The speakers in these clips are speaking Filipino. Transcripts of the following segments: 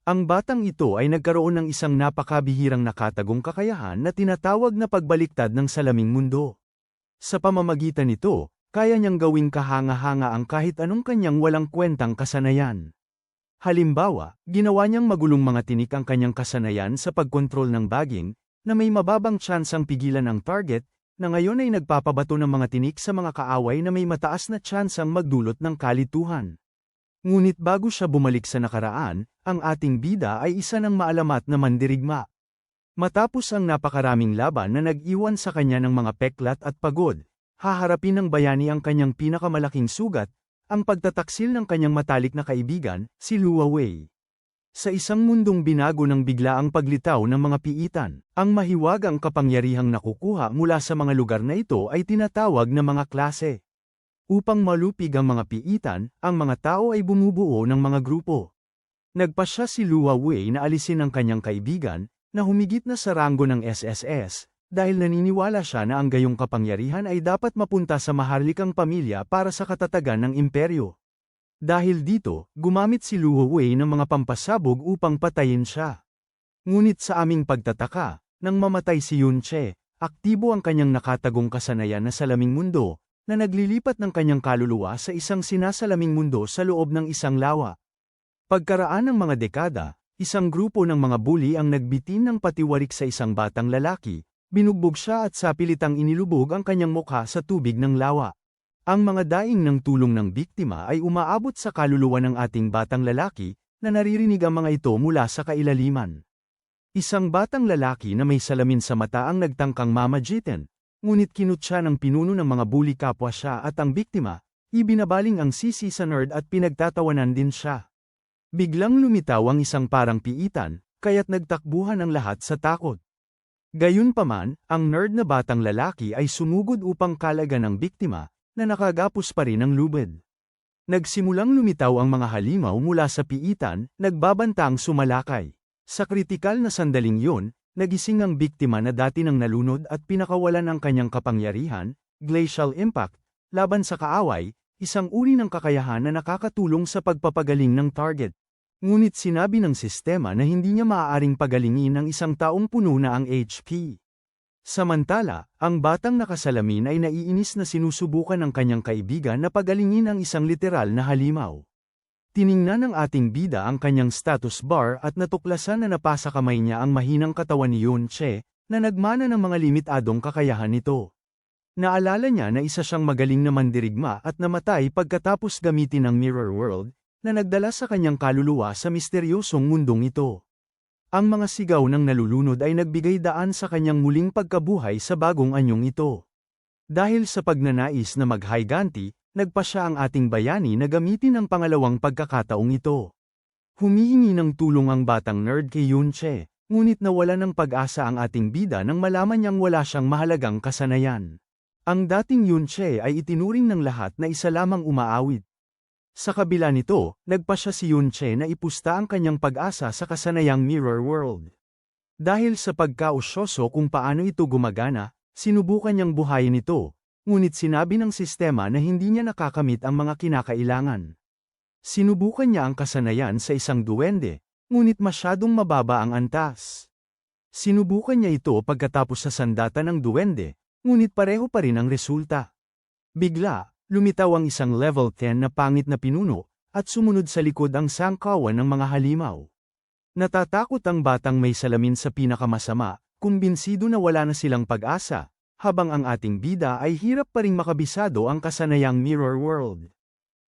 Ang batang ito ay nagkaroon ng isang napakabihirang nakatagong kakayahan na tinatawag na pagbaliktad ng salaming mundo. Sa pamamagitan nito, kaya niyang gawing kahanga-hanga ang kahit anong kanyang walang kwentang kasanayan. Halimbawa, ginawa niyang magulong mga tinik ang kanyang kasanayan sa pagkontrol ng bagging, na may mababang tsansang pigilan ang target, na ngayon ay nagpapabato ng mga tinik sa mga kaaway na may mataas na tsansang magdulot ng kalituhan. Ngunit bago siya bumalik sa nakaraan, ang ating bida ay isa ng maalamat na mandirigma. Matapos ang napakaraming laban na nag-iwan sa kanya ng mga peklat at pagod, haharapin ng bayani ang kanyang pinakamalaking sugat, ang pagtataksil ng kanyang matalik na kaibigan, si Luo Wei. Sa isang mundong binago ng biglaang paglitaw ng mga piitan, ang mahiwagang kapangyarihang nakukuha mula sa mga lugar na ito ay tinatawag na mga klase. Upang malupig ang mga piitan, ang mga tao ay bumubuo ng mga grupo. Nagpasya si Luo Wei na alisin ang kanyang kaibigan, na humigit na sa ranggo ng SSS, dahil naniniwala siya na ang gayong kapangyarihan ay dapat mapunta sa maharlikang pamilya para sa katatagan ng imperyo. Dahil dito, gumamit si Luo Wei ng mga pampasabog upang patayin siya. Ngunit sa aming pagtataka, nang mamatay si Yun Che, aktibo ang kanyang nakatagong kasanayan na salaming mundo, na naglilipat ng kanyang kaluluwa sa isang sinasalaming mundo sa loob ng isang lawa. Pagkaraan ng mga dekada, isang grupo ng mga bully ang nagbitin ng patiwarik sa isang batang lalaki, binugbog siya at sa pilitang inilubog ang kanyang mukha sa tubig ng lawa. Ang mga daing ng tulong ng biktima ay umaabot sa kaluluwa ng ating batang lalaki, na naririnig ang mga ito mula sa kailaliman. Isang batang lalaki na may salamin sa mata ang nagtangkang mamagitan, ngunit kinutya ng pinuno ng mga bully kapwa siya at ang biktima, ibinabaling ang sisi sa nerd at pinagtatawanan din siya. Biglang lumitaw ang isang parang piitan, kaya't nagtakbuhan ang lahat sa takot. Gayunpaman, ang nerd na batang lalaki ay sumugod upang kalagan ng biktima, na nakagapos pa rin ang lubid. Nagsimulang lumitaw ang mga halimaw mula sa piitan, nagbabantang sumalakay. Sa kritikal na sandaling yun, nagising ang biktima na dati nang nalunod at pinakawalan ang kanyang kapangyarihan, glacial impact, laban sa kaaway, isang uri ng kakayahan na nakakatulong sa pagpapagaling ng target. Ngunit sinabi ng sistema na hindi niya maaaring pagalingin ang isang taong puno na ang HP. Samantala, ang batang nakasalamin ay naiinis na sinusubukan ng kanyang kaibigan na pagalingin ang isang literal na halimaw. Tiningnan ng ating bida ang kanyang status bar at natuklasan na napasa kamay niya ang mahinang katawan ni Yun Che, na nagmana ng mga limitadong kakayahan nito. Naalala niya na isa siyang magaling na mandirigma at namatay pagkatapos gamitin ang Mirror World, na nagdala sa kanyang kaluluwa sa misteryosong mundong ito. Ang mga sigaw ng nalulunod ay nagbigay daan sa kanyang muling pagkabuhay sa bagong anyong ito. Dahil sa pagnanais na maghiganti, nagpasya ang ating bayani na gamitin ang pangalawang pagkakataong ito. Humihingi ng tulong ang batang nerd kay Yun Che, ngunit nawala ng pag-asa ang ating bida nang malaman niyang wala siyang mahalagang kasanayan. Ang dating Yun Che ay itinuring ng lahat na isa lamang umaawit. Sa kabila nito, nagpasya si Yun Che na ipusta ang kanyang pag-asa sa kasanayang Mirror World. Dahil sa pagkausyoso kung paano ito gumagana, sinubukan niyang buhayin ito, ngunit sinabi ng sistema na hindi niya nakakamit ang mga kinakailangan. Sinubukan niya ang kasanayan sa isang duwende, ngunit masyadong mababa ang antas. Sinubukan niya ito pagkatapos sa sandata ng duwende, ngunit pareho pa rin ang resulta. Bigla, lumitaw ang isang level 10 na pangit na pinuno, at sumunod sa likod ang sangkawan ng mga halimaw. Natatakot ang batang may salamin sa pinakamasama, kumbinsido na wala na silang pag-asa, habang ang ating bida ay hirap pa ring makabisado ang kasanayang Mirror World.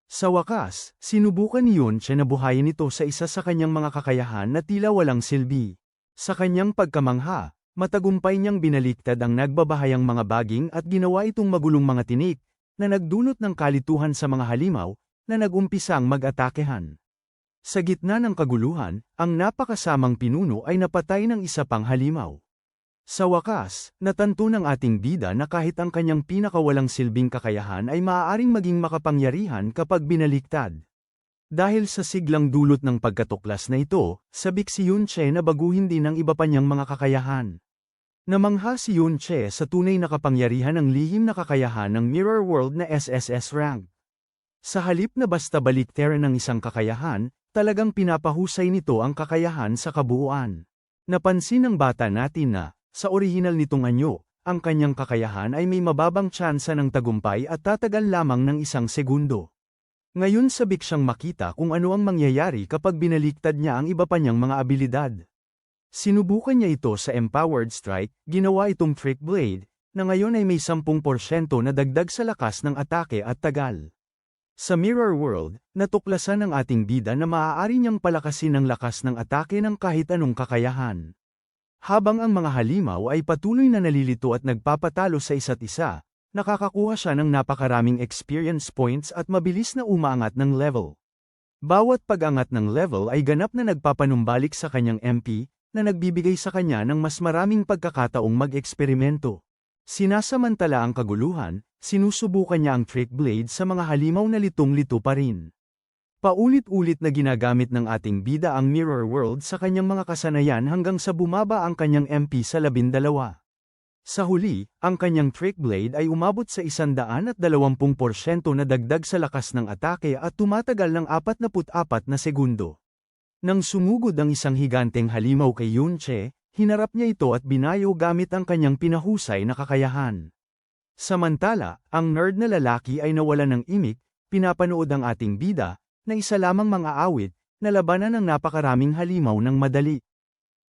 Sa wakas, sinubukan ni Yun Che na buhayin ito sa isa sa kanyang mga kakayahan na tila walang silbi. Sa kanyang pagkamangha, matagumpay niyang binaliktad ang nagbabahayang mga baging at ginawa itong magulong mga tinik, na nagdulot ng kalituhan sa mga halimaw, na nag-umpisang mag-atakehan. Sa gitna ng kaguluhan, ang napakasamang pinuno ay napatay ng isa pang halimaw. Sa wakas, natanto ng ating bida na kahit ang kanyang pinakawalang silbing kakayahan ay maaaring maging makapangyarihan kapag binaliktad. Dahil sa siglang dulot ng pagkatuklas na ito, sabik si Yun Che na baguhin din ang iba pa niyang mga kakayahan. Namangha si Yun Che sa tunay na kapangyarihan ng lihim na kakayahan ng Mirror World na SSS rank. Sa halip na basta baliktaran ng isang kakayahan, talagang pinapahusay nito ang kakayahan sa kabuuan. Napansin ng bata natin na, sa orihinal nitong anyo, ang kanyang kakayahan ay may mababang tsansa ng tagumpay at tatagal lamang ng 1 segundo. Ngayon sabik siyang makita kung ano ang mangyayari kapag binaliktad niya ang iba pa niyang mga abilidad. Sinubukan niya ito sa Empowered Strike, ginawa itong Trick Blade, na ngayon ay may 10% na dagdag sa lakas ng atake at tagal. Sa Mirror World, natuklasan ng ating bida na maaari niyang palakasin ang lakas ng atake ng kahit anong kakayahan. Habang ang mga halimaw ay patuloy na nalilito at nagpapatalo sa isa't isa, nakakakuha siya ng napakaraming experience points at mabilis na umaangat ng level. Bawat pag-angat ng level ay ganap na nagpapanumbalik sa kanyang MP, na nagbibigay sa kanya ng mas maraming pagkakataong mag-eksperimento. Sinasamantala ang kaguluhan, sinusubukan niya ang Trick Blade sa mga halimaw na litong-lito pa rin. Paulit-ulit na ginagamit ng ating bida ang Mirror World sa kanyang mga kasanayan hanggang sa bumaba ang kanyang MP sa 12. Sa huli, ang kanyang Trick Blade ay umabot sa 120% na dagdag sa lakas ng atake at tumatagal ng 44 na segundo. Nang sumugod ang isang higanteng halimaw kay Yunche, hinarap niya ito at binayo gamit ang kanyang pinahusay na kakayahan. Samantala, ang nerd na lalaki ay nawalan ng imik, pinapanood ang ating bida, na isa lamang mga awit, na labanan ng napakaraming halimaw ng madali.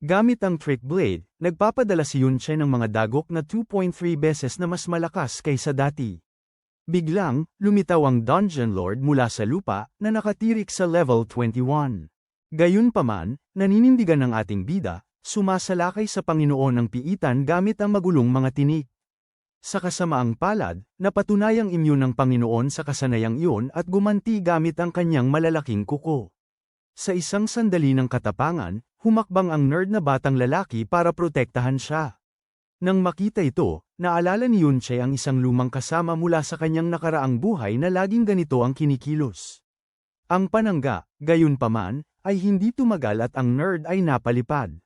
Gamit ang Trick Blade, nagpapadala si Yunche ng mga dagok na 2.3 beses na mas malakas kaysa dati. Biglang, lumitaw ang Dungeon Lord mula sa lupa, na nakatirik sa level 21. Gayunpaman, naninindigan ng ating bida, sumasalakay sa Panginoon ng Piitan gamit ang magulong mga tinik. Sa kasamaang palad, napatunayang immune ng Panginoon sa kasanayang iyon at gumanti gamit ang kanyang malalaking kuko. Sa isang sandali ng katapangan, humakbang ang nerd na batang lalaki para protektahan siya. Nang makita ito, naalala ni Yunche ang isang lumang kasama mula sa kanyang nakaraang buhay na laging ganito ang kinikilos. Ang panangga, gayunpaman, ay hindi tumagal at ang nerd ay napalipad.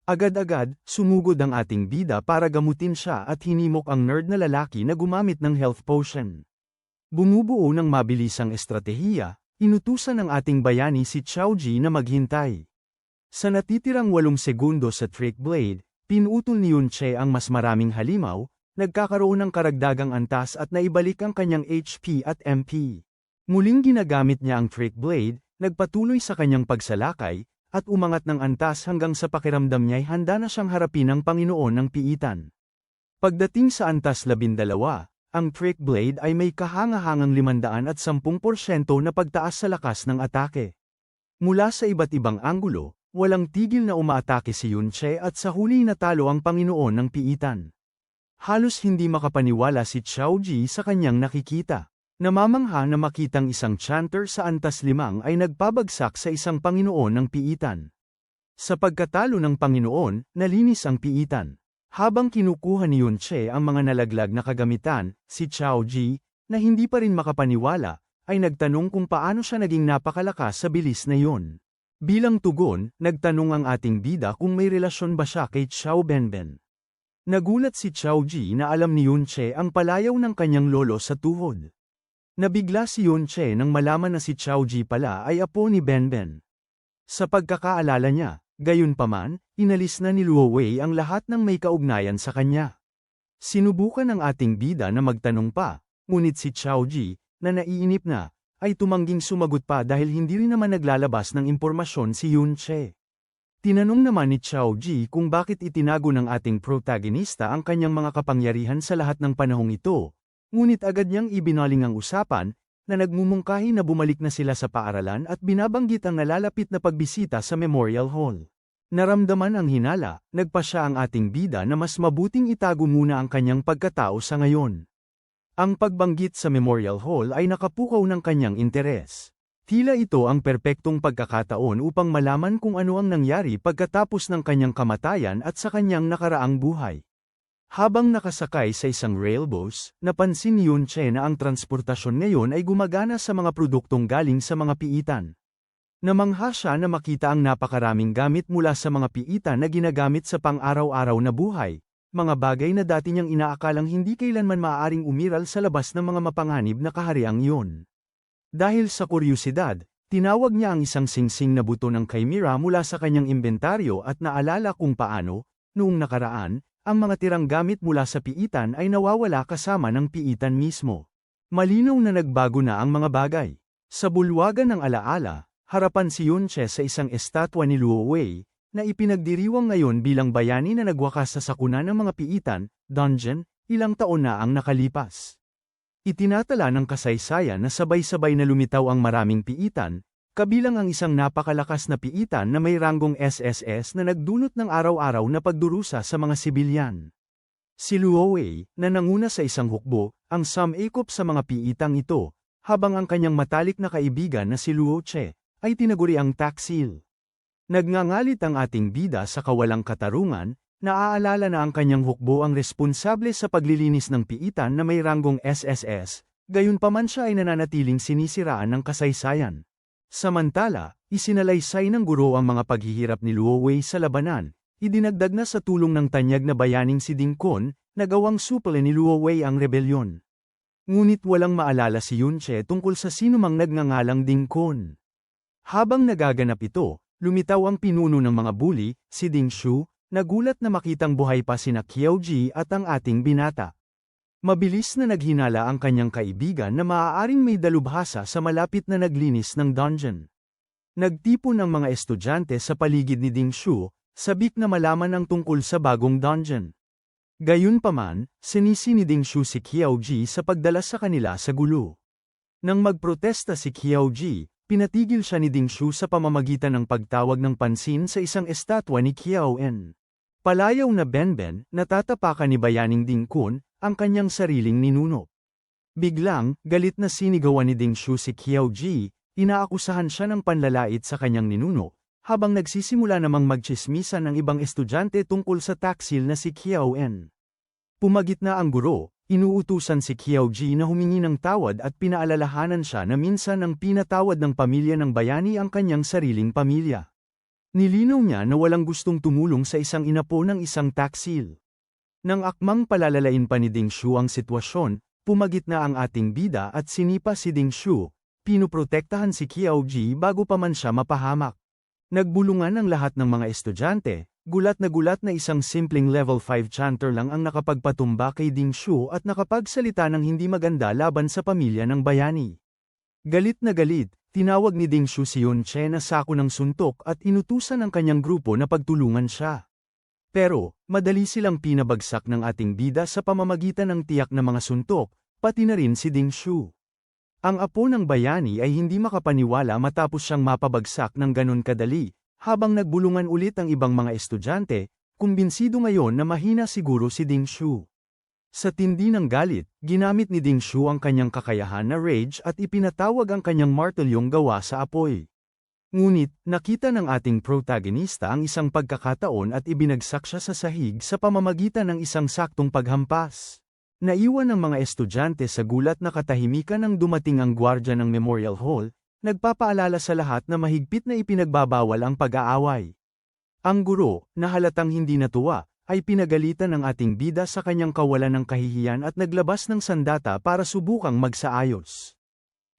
Agad-agad, sumugod ang ating bida para gamutin siya at hinimok ang nerd na lalaki na gumamit ng health potion. Bumubuo ng mabilisang estratehiya, inutusan ng ating bayani si Xiaoji na maghintay. Sa natitirang 8 segundo sa Trick Blade, pinutol ni Yunche ang mas maraming halimaw, nagkakaroon ng karagdagang antas at naibalik ang kanyang HP at MP. Muling ginagamit niya ang Trick Blade, nagpatuloy sa kanyang pagsalakay, at umangat ng antas hanggang sa pakiramdam niya'y handa na siyang harapin ang Panginoon ng Piitan. Pagdating sa antas 12, ang Trick Blade ay may kahangahangang 510% na pagtaas sa lakas ng atake. Mula sa iba't ibang anggulo, walang tigil na umaatake si Yunche at sa huli natalo ang Panginoon ng Piitan. Halos hindi makapaniwala si Xiaoji sa kanyang nakikita. Namamangha na makitang isang chanter sa antas 5 ay nagpabagsak sa isang Panginoon ng Piitan. Sa pagkatalo ng Panginoon, nalinis ang Piitan. Habang kinukuha ni Yunche ang mga nalaglag na kagamitan, si Xiaoji, na hindi pa rin makapaniwala, ay nagtanong kung paano siya naging napakalakas sa bilis na yun. Bilang tugon, nagtanong ang ating bida kung may relasyon ba siya kay Xiao Benben. Nagulat si Xiaoji na alam ni Yunche ang palayaw ng kanyang lolo sa tuhod. Nabigla si Yunche nang malaman na si Xiaoji pala ay apo ni Benben. Sa pagkakaalala niya, gayunpaman, inalis na ni Luo Wei ang lahat ng may kaugnayan sa kanya. Sinubukan ng ating bida na magtanong pa, ngunit si Xiaoji, na naiinip na, ay tumangging sumagot pa dahil hindi rin naman naglalabas ng impormasyon si Yunche. Tinanong naman ni Xiaoji kung bakit itinago ng ating protagonista ang kanyang mga kapangyarihan sa lahat ng panahong ito. Ngunit agad niyang ibinaling ang usapan, na nagmumungkahi na bumalik na sila sa paaralan at binabanggit ang nalalapit na pagbisita sa Memorial Hall. Naramdaman ang hinala, nagpa siya ang ating bida na mas mabuting itago muna ang kanyang pagkatao sa ngayon. Ang pagbanggit sa Memorial Hall ay nakapukaw ng kanyang interes. Tila ito ang perpektong pagkakataon upang malaman kung ano ang nangyari pagkatapos ng kanyang kamatayan at sa kanyang nakaraang buhay. Habang nakasakay sa isang railbus, napansin ni Yunche na ang transportasyon ngayon ay gumagana sa mga produktong galing sa mga piitan. Namangha siya na makita ang napakaraming gamit mula sa mga piitan na ginagamit sa pang-araw-araw na buhay, mga bagay na dati niyang inaakalang hindi kailanman maaaring umiral sa labas ng mga mapanganib na kahariang iyon. Dahil sa kuryosidad, tinawag niya ang isang singsing na buto ng Chimera mula sa kanyang inventaryo at naalala kung paano, noong nakaraan, ang mga tirang gamit mula sa piitan ay nawawala kasama ng piitan mismo. Malinaw na nagbago na ang mga bagay. Sa bulwagan ng alaala, harapan si Yunche sa isang estatwa ni Luo Wei, na ipinagdiriwang ngayon bilang bayani na nagwakas sa sakuna ng mga piitan, dungeon, ilang taon na ang nakalipas. Itinatala ng kasaysayan na sabay-sabay na lumitaw ang maraming piitan, kabilang ang isang napakalakas na piitan na may ranggong SSS na nagdulot ng araw-araw na pagdurusa sa mga sibilyan. Si Luo Wei, na nanguna sa isang hukbo, ang sumikop sa mga piitang ito, habang ang kanyang matalik na kaibigan na si Luo Che, ay tinaguri ang taksil. Nagngangalit ang ating bida sa kawalang katarungan, naaalala na ang kanyang hukbo ang responsable sa paglilinis ng piitan na may ranggong SSS, gayunpaman siya ay nananatiling sinisiraan ng kasaysayan. Samantala, isinalaysay ng guro ang mga paghihirap ni Luo Wei sa labanan, idinagdag na sa tulong ng tanyag na bayaning si Ding Kun, nagawang supple ni Luo Wei ang rebelyon. Ngunit walang maalala si Yunche tungkol sa sinumang nagngangalang Ding Kun. Habang nagaganap ito, lumitaw ang pinuno ng mga bully, si Ding Shu, nagulat na makitang buhay pa sina Qiao Ji at ang ating binata. Mabilis na naghinala ang kanyang kaibigan na maaaring may dalubhasa sa malapit na naglinis ng dungeon. Nagtipon ang mga estudyante sa paligid ni Ding Shu, sabik na malaman ang tungkol sa bagong dungeon. Gayunpaman, sinisi ni Ding Shu si Qiao Ji sa pagdala sa kanila sa gulo. Nang magprotesta si Qiao Ji, pinatigil siya ni Ding Shu sa pamamagitan ng pagtawag ng pansin sa isang estatwa ni Qiao En. Palayaw na Benben, natatapakan ni bayaning Ding Kun, ang kanyang sariling ninuno. Biglang, galit na sinigawan ni Ding Shu si Qiao Ji, inaakusahan siya ng panlalait sa kanyang ninuno, habang nagsisimula namang magtsismisan ng ibang estudyante tungkol sa taksil na si Qiao En. Pumagitna ang guro, inuutusan si Qiao Ji na humingi ng tawad at pinaalalahanan siya na minsan ang pinatawad ng pamilya ng bayani ang kanyang sariling pamilya. Nilinaw niya na walang gustong tumulong sa isang inapo ng isang taksil. Nang akmang palalalain pa ni Ding Shu ang sitwasyon, pumagitna ang ating bida at sinipa si Ding Shu, pinuprotektahan si Qiao Ji bago pa man siya mapahamak. Nagbulungan ang lahat ng mga estudyante, gulat na isang simpleng level 5 chanter lang ang nakapagpatumba kay Ding Shu at nakapagsalita ng hindi maganda laban sa pamilya ng bayani. Galit na galit, tinawag ni Ding Shu si Yunche na sako ng suntok at inutusan ang kanyang grupo na pagtulungan siya. Pero, madali silang pinabagsak ng ating bida sa pamamagitan ng tiyak na mga suntok, pati na rin si Ding Shu. Ang apo ng bayani ay hindi makapaniwala matapos siyang mapabagsak ng ganun kadali, habang nagbulungan ulit ang ibang mga estudyante, kumbinsido ngayon na mahina siguro si Ding Shu. Sa tindi ng galit, ginamit ni Ding Shu ang kanyang kakayahan na rage at ipinatawag ang kanyang martelyong gawa sa apoy. Ngunit, nakita ng ating protagonista ang isang pagkakataon at ibinagsak siya sa sahig sa pamamagitan ng isang saktong paghampas. Naiwan ng mga estudyante sa gulat na katahimikan nang dumating ang gwardya ng Memorial Hall, nagpapaalala sa lahat na mahigpit na ipinagbabawal ang pag-aaway. Ang guro, na halatang hindi natuwa, ay pinagalitan ng ating bida sa kanyang kawalan ng kahihiyan at naglabas ng sandata para subukang magsaayos.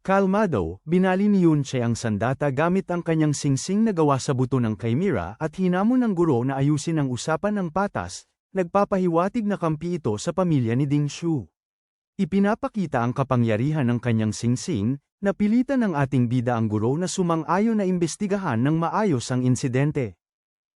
Kalmado, binali ni Yunche ang sandata gamit ang kanyang singsing na gawa sa buto ng Chimera at hinamon ng guro na ayusin ang usapan ng patas, nagpapahiwatig na kampi ito sa pamilya ni Ding Shu. Ipinapakita ang kapangyarihan ng kanyang singsing, napilitan ng ating bida ang guro na sumang-ayon na imbestigahan ng maayos ang insidente.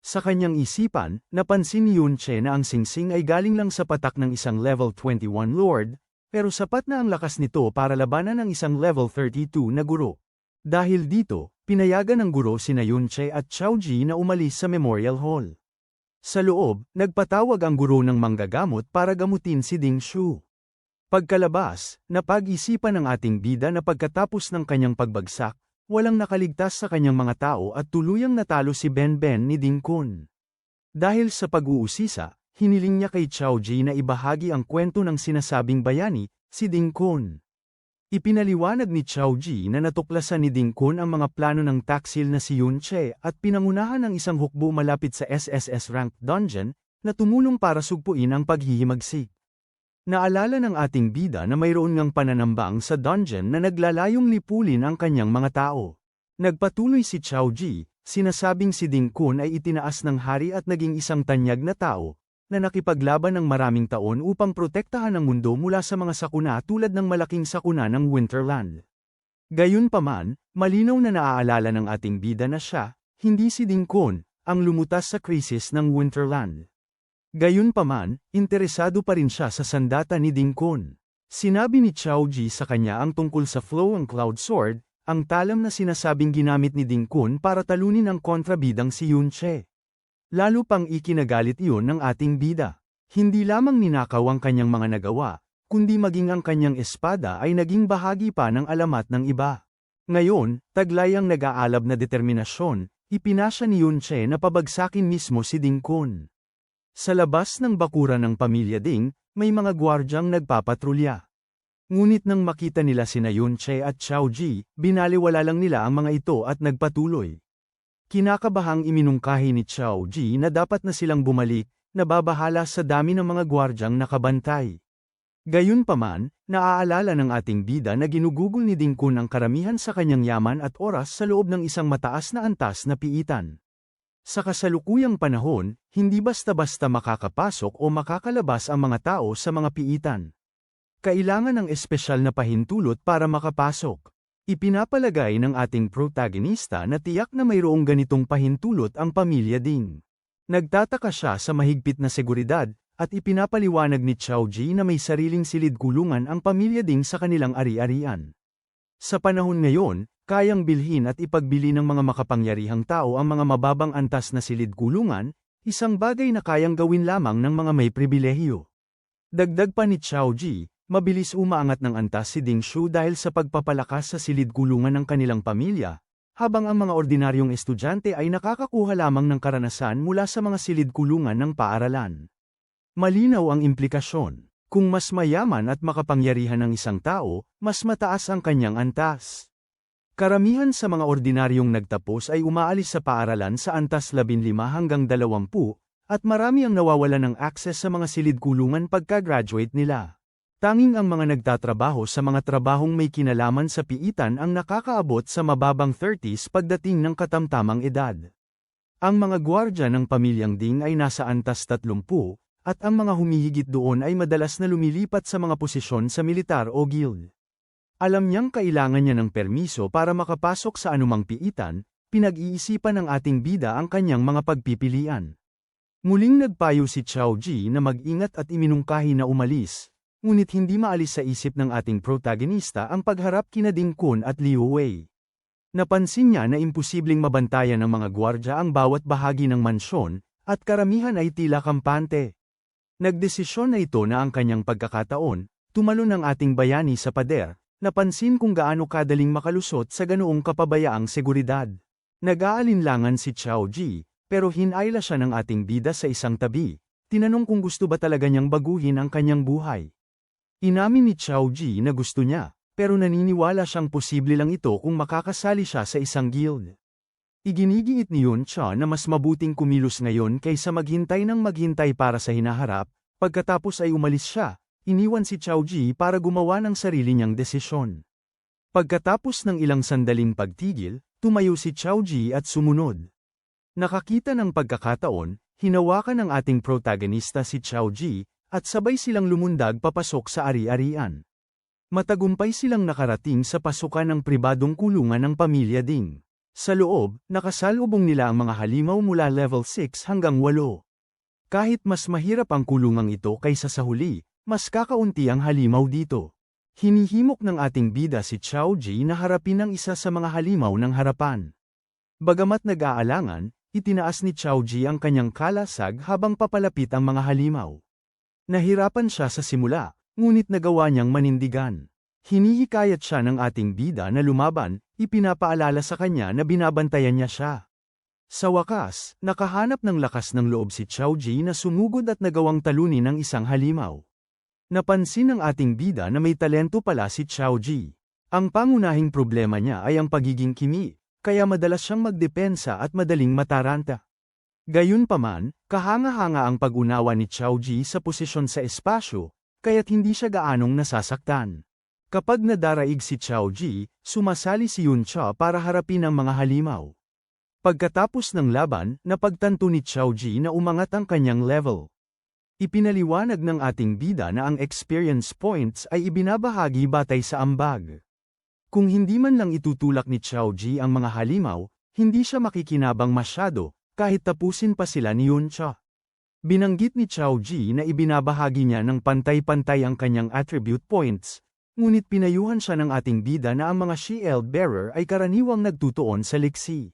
Sa kanyang isipan, napansin ni Yunche na ang singsing ay galing lang sa patak ng isang level 21 lord, pero sapat na ang lakas nito para labanan ng isang level 32 na guro. Dahil dito, pinayagan ng guro sina Yunche at Qiao Ji na umalis sa Memorial Hall. Sa loob, nagpatawag ang guro ng manggagamot para gamutin si Ding Shu. Pagkalabas, napag-isipan ng ating bida na pagkatapos ng kanyang pagbagsak, walang nakaligtas sa kanyang mga tao at tuluyang natalo si Benben ni Ding Kun. Dahil sa pag-uusisa, hiniling niya kay Qiao Ji na ibahagi ang kwento ng sinasabing bayani, si Ding Kun. Ipinaliwanag ni Qiao Ji na natuklasan ni Ding Kun ang mga plano ng taksil na si Yunche at pinangunahan ng isang hukbo malapit sa SSS ranked dungeon, na tumulong para sugpuin ang paghihimagsik. Naalala ng ating bida na mayroon ngang pananambang sa dungeon na naglalayong lipulin ang kanyang mga tao. Nagpatuloy si Chao Ji, sinasabing si Ding Kun ay itinaas ng hari at naging isang tanyag na tao, na nakipaglaban ng maraming taon upang protektahan ang mundo mula sa mga sakuna tulad ng malaking sakuna ng Winterland. Gayunpaman, malinaw na naaalala ng ating bida na siya, hindi si Ding Kun, ang lumutas sa krisis ng Winterland. Gayunpaman, interesado pa rin siya sa sandata ni Ding Kun. Sinabi ni Chao Ji sa kanya ang tungkol sa Flow ang Cloud Sword, ang talam na sinasabing ginamit ni Ding Kun para talunin ang kontrabidang si Yun Che. Lalo pang ikinagalit iyon ng ating bida. Hindi lamang ninakaw ang kanyang mga nagawa, kundi maging ang kanyang espada ay naging bahagi pa ng alamat ng iba. Ngayon, taglay ang nag-aalab na determinasyon, ipinasya ni Yun Che na pabagsakin mismo si Ding Kun. Sa labas ng bakuran ng pamilya Ding, may mga gwardyang nagpapatrolya. Ngunit nang makita nila sina Yun Che at Chao Ji, binaliwala lang nila ang mga ito at nagpatuloy. Kinakabahang iminungkahi ni Chao Ji na dapat na silang bumalik, nababahala sa dami ng mga gwardyang nakabantay. Gayunpaman, naaalala ng ating bida na ginugugol ni Ding Kun ang karamihan sa kanyang yaman at oras sa loob ng isang mataas na antas na piitan. Sa kasalukuyang panahon, hindi basta-basta makakapasok o makakalabas ang mga tao sa mga piitan. Kailangan ng espesyal na pahintulot para makapasok. Ipinapalagay ng ating protagonista na tiyak na mayroong ganitong pahintulot ang pamilya Ding. Nagtataka siya sa mahigpit na seguridad, at ipinapaliwanag ni Chao Ji na may sariling silid kulungan ang pamilya Ding sa kanilang ari-arian. Sa panahon ngayon, kayang bilhin at ipagbili ng mga makapangyarihang tao ang mga mababang antas na silid kulungan, isang bagay na kayang gawin lamang ng mga may pribilehiyo. Dagdag pa ni Chao Ji, mabilis umaangat ng antas si Ding Shu dahil sa pagpapalakas sa silid kulungan ng kanilang pamilya, habang ang mga ordinaryong estudyante ay nakakakuha lamang ng karanasan mula sa mga silid kulungan ng paaralan. Malinaw ang implikasyon. Kung mas mayaman at makapangyarihan ang isang tao, mas mataas ang kanyang antas. Karamihan sa mga ordinaryong nagtapos ay umaalis sa paaralan sa antas 15 hanggang 20, at marami ang nawawalan ng access sa mga silid kulungan pagka-graduate nila. Tanging ang mga nagtatrabaho sa mga trabahong may kinalaman sa piitan ang nakakaabot sa mababang 30s pagdating ng katamtamang edad. Ang mga gwardya ng pamilyang Ding ay nasa antas 30, at ang mga humihigit doon ay madalas na lumilipat sa mga posisyon sa militar o guild. Alam niyang kailangan niya ng permiso para makapasok sa anumang piitan, pinag-iisipan ng ating bida ang kanyang mga pagpipilian. Muling nagpayo si Chao Ji na mag-ingat at iminungkahi na umalis. Ngunit hindi maalis sa isip ng ating protagonista ang pagharap kina Ding Kun at Liu Wei. Napansin niya na imposibleng mabantayan ng mga gwardya ang bawat bahagi ng mansyon, at karamihan ay tila kampante. Nagdesisyon na ito na ang kanyang pagkakataon, tumalon ang ating bayani sa pader, napansin kung gaano kadaling makalusot sa ganoong kapabayaang seguridad. Nag-aalinlangan si Chao Ji, pero hinayla siya ng ating bida sa isang tabi, tinanong kung gusto ba talaga niyang baguhin ang kanyang buhay. Inamin ni Chao Ji na gusto niya, pero naniniwala siyang posible lang ito kung makakasali siya sa isang guild. Iginigiit ni Yun Che na mas mabuting kumilos ngayon kaysa maghintay ng maghintay para sa hinaharap, pagkatapos ay umalis siya, iniwan si Chao Ji para gumawa ng sarili niyang desisyon. Pagkatapos ng ilang sandaling pagtigil, tumayo si Chao Ji at sumunod. Nakakita ng pagkakataon, hinawakan ng ating protagonista si Chao Ji, at sabay silang lumundag papasok sa ari-arian. Matagumpay silang nakarating sa pasukan ng pribadong kulungan ng pamilya Ding. Sa loob, nakasalubong nila ang mga halimaw mula level 6 hanggang 8. Kahit mas mahirap ang kulungang ito kaysa sa huli, mas kakaunti ang halimaw dito. Hinihimok ng ating bida si Chao Ji na harapin ang isa sa mga halimaw ng harapan. Bagamat nag-aalangan, itinaas ni Chao Ji ang kanyang kalasag habang papalapit ang mga halimaw. Nahirapan siya sa simula, ngunit nagawa niyang manindigan. Hinihikayat siya ng ating bida na lumaban, ipinapaalala sa kanya na binabantayan niya siya. Sa wakas, nakahanap ng lakas ng loob si Chao Ji na sumugod at nagawang talunin ng isang halimaw. Napansin ng ating bida na may talento pala si Chao Ji. Ang pangunahing problema niya ay ang pagiging kimi, kaya madalas siyang magdepensa at madaling mataranta. Gayunpaman, kahanga-hanga ang pag-unawa ni Chao Ji sa posisyon sa espasyo, kaya't hindi siya gaanong nasasaktan. Kapag nadaraig si Xiao Ji, sumasali si Yun Cha para harapin ang mga halimaw. Pagkatapos ng laban, napagtanto ni Xiao Ji na umangat ang kanyang level. Ipinaliwanag ng ating bida na ang experience points ay ibinabahagi batay sa ambag. Kung hindi man lang itutulak ni Xiao Ji ang mga halimaw, hindi siya makikinabang masyado, kahit tapusin pa sila ni Yun Cha. Binanggit ni Xiao Ji na ibinabahagi niya ng pantay-pantay ang kanyang attribute points, ngunit pinayuhan siya ng ating bida na ang mga shield bearer ay karaniwang nagtutuon sa liksi.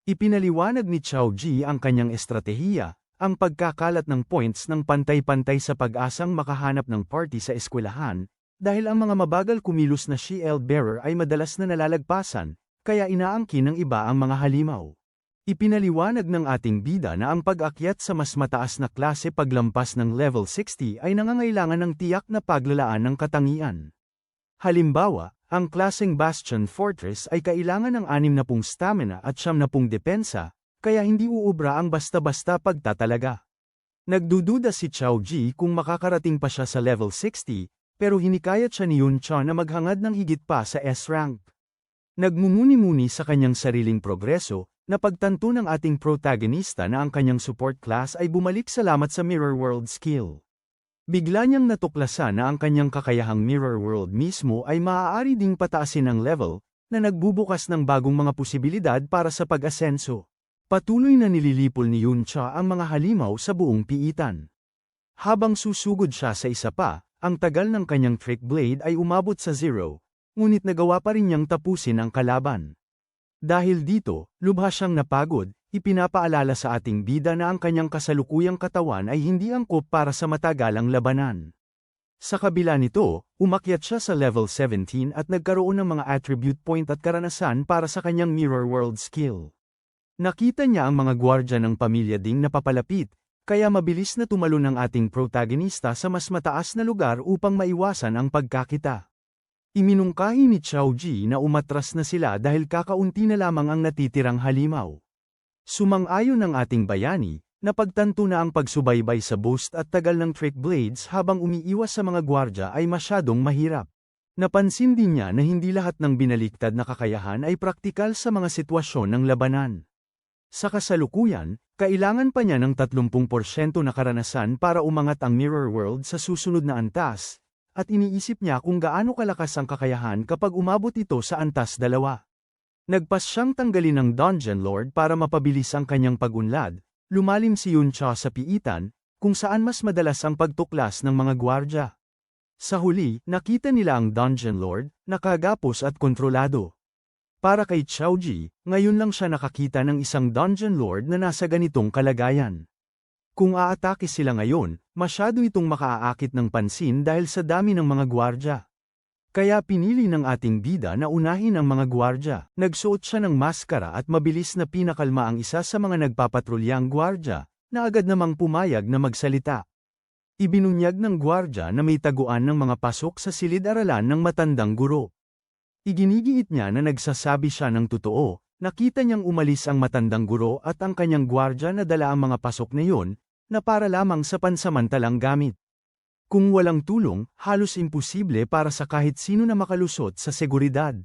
Ipinaliwanag ni Xiao Ji ang kanyang estratehiya, ang pagkakalat ng points ng pantay-pantay sa pag-asang makahanap ng party sa eskwelahan, dahil ang mga mabagal kumilos na shield bearer ay madalas na nalalagpasan, kaya inaangkin ng iba ang mga halimaw. Ipinaliwanag ng ating bida na ang pag-akyat sa mas mataas na klase paglampas ng level 60 ay nangangailangan ng tiyak na paglalaan ng katangian. Halimbawa, ang klaseng Bastion Fortress ay kailangan ng 60 stamina at 70 depensa, kaya hindi uubra ang basta-basta pagtatalaga. Nagdududa si Xiao Ji kung makakarating pa siya sa level 60, pero hinikayat siya ni Yun Cha na maghangad ng higit pa sa S-rank. Nagmumuni-muni sa kanyang sariling progreso, napagtanto ng ating protagonista na ang kanyang support class ay bumalik salamat sa Mirror World skill. Bigla niyang natuklasan na ang kanyang kakayahang Mirror World mismo ay maaari ding pataasin ang level, na nagbubukas ng bagong mga posibilidad para sa pag-asenso. Patuloy na nililipol ni Yun Cha ang mga halimaw sa buong piitan. Habang susugod siya sa isa pa, ang tagal ng kanyang trick blade ay umabot sa 0, ngunit nagawa pa rin niyang tapusin ang kalaban. Dahil dito, lubha siyang napagod, ipinapaalala sa ating bida na ang kanyang kasalukuyang katawan ay hindi angkop para sa matagalang labanan. Sa kabila nito, umakyat siya sa level 17 at nagkaroon ng mga attribute point at karanasan para sa kanyang Mirror World skill. Nakita niya ang mga gwardya ng pamilya ding napapalapit, kaya mabilis na tumalon ang ating protagonista sa mas mataas na lugar upang maiwasan ang pagkakita. Iminungkahi ni Xiao Ji na umatras na sila dahil kakaunti na lamang ang natitirang halimaw. Sumang-ayon ng ating bayani, napagtanto na ang pagsubaybay sa boost at tagal ng trick blades habang umiiwas sa mga gwardya ay masyadong mahirap. Napansin din niya na hindi lahat ng binaliktad na kakayahan ay praktikal sa mga sitwasyon ng labanan. Sa kasalukuyan, kailangan pa niya ng 30% na karanasan para umangat ang Mirror World sa susunod na antas, at iniisip niya kung gaano kalakas ang kakayahan kapag umabot ito sa antas 2. Nagpas siyang tanggalin ng Dungeon Lord para mapabilis ang kanyang pag-unlad, lumalim si Yun Cha sa piitan, kung saan mas madalas ang pagtuklas ng mga gwardya. Sa huli, nakita nila ang Dungeon Lord, nakagapos at kontrolado. Para kay Xiao Ji, ngayon lang siya nakakita ng isang Dungeon Lord na nasa ganitong kalagayan. Kung aatake sila ngayon, masyado itong makaaakit ng pansin dahil sa dami ng mga gwardya. Kaya pinili ng ating bida na unahin ang mga gwardya. Nagsuot siya ng maskara at mabilis na pinakalma ang isa sa mga nagpapatrulyang gwardya, na agad namang pumayag na magsalita. Ibinunyag ng gwardya na may taguan ng mga pasok sa silid-aralan ng matandang guro. Iginigiit niya na nagsasabi siya ng totoo, nakita niyang umalis ang matandang guro at ang kanyang gwardya na dala ang mga pasok na yun, na para lamang sa pansamantalang gamit. Kung walang tulong, halos imposible para sa kahit sino na makalusot sa seguridad.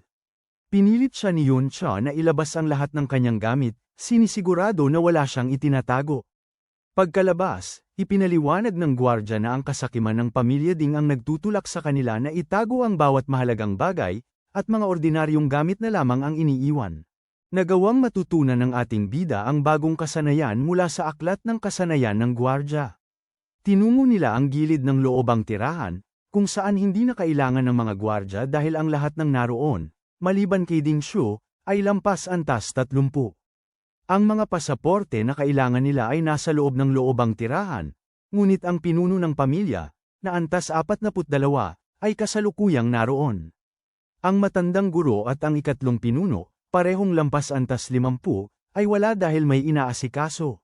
Pinilit siya ni Yun Cha na ilabas ang lahat ng kanyang gamit, sinisigurado na wala siyang itinatago. Pagkalabas, ipinaliwanag ng gwardya na ang kasakiman ng pamilya ding ang nagtutulak sa kanila na itago ang bawat mahalagang bagay, at mga ordinaryong gamit na lamang ang iniiwan. Nagawang matutunan ng ating bida ang bagong kasanayan mula sa aklat ng kasanayan ng gwardya. Tinungo nila ang gilid ng loobang tirahan, kung saan hindi na kailangan ng mga gwardya dahil ang lahat ng naroon, maliban kay Ding Shu, ay lampas antas 30. Ang mga pasaporte na kailangan nila ay nasa loob ng loobang tirahan, ngunit ang pinuno ng pamilya, na antas 42, ay kasalukuyang naroon. Ang matandang guro at ang ikatlong pinuno, parehong lampas antas 50, ay wala dahil may inaasikaso.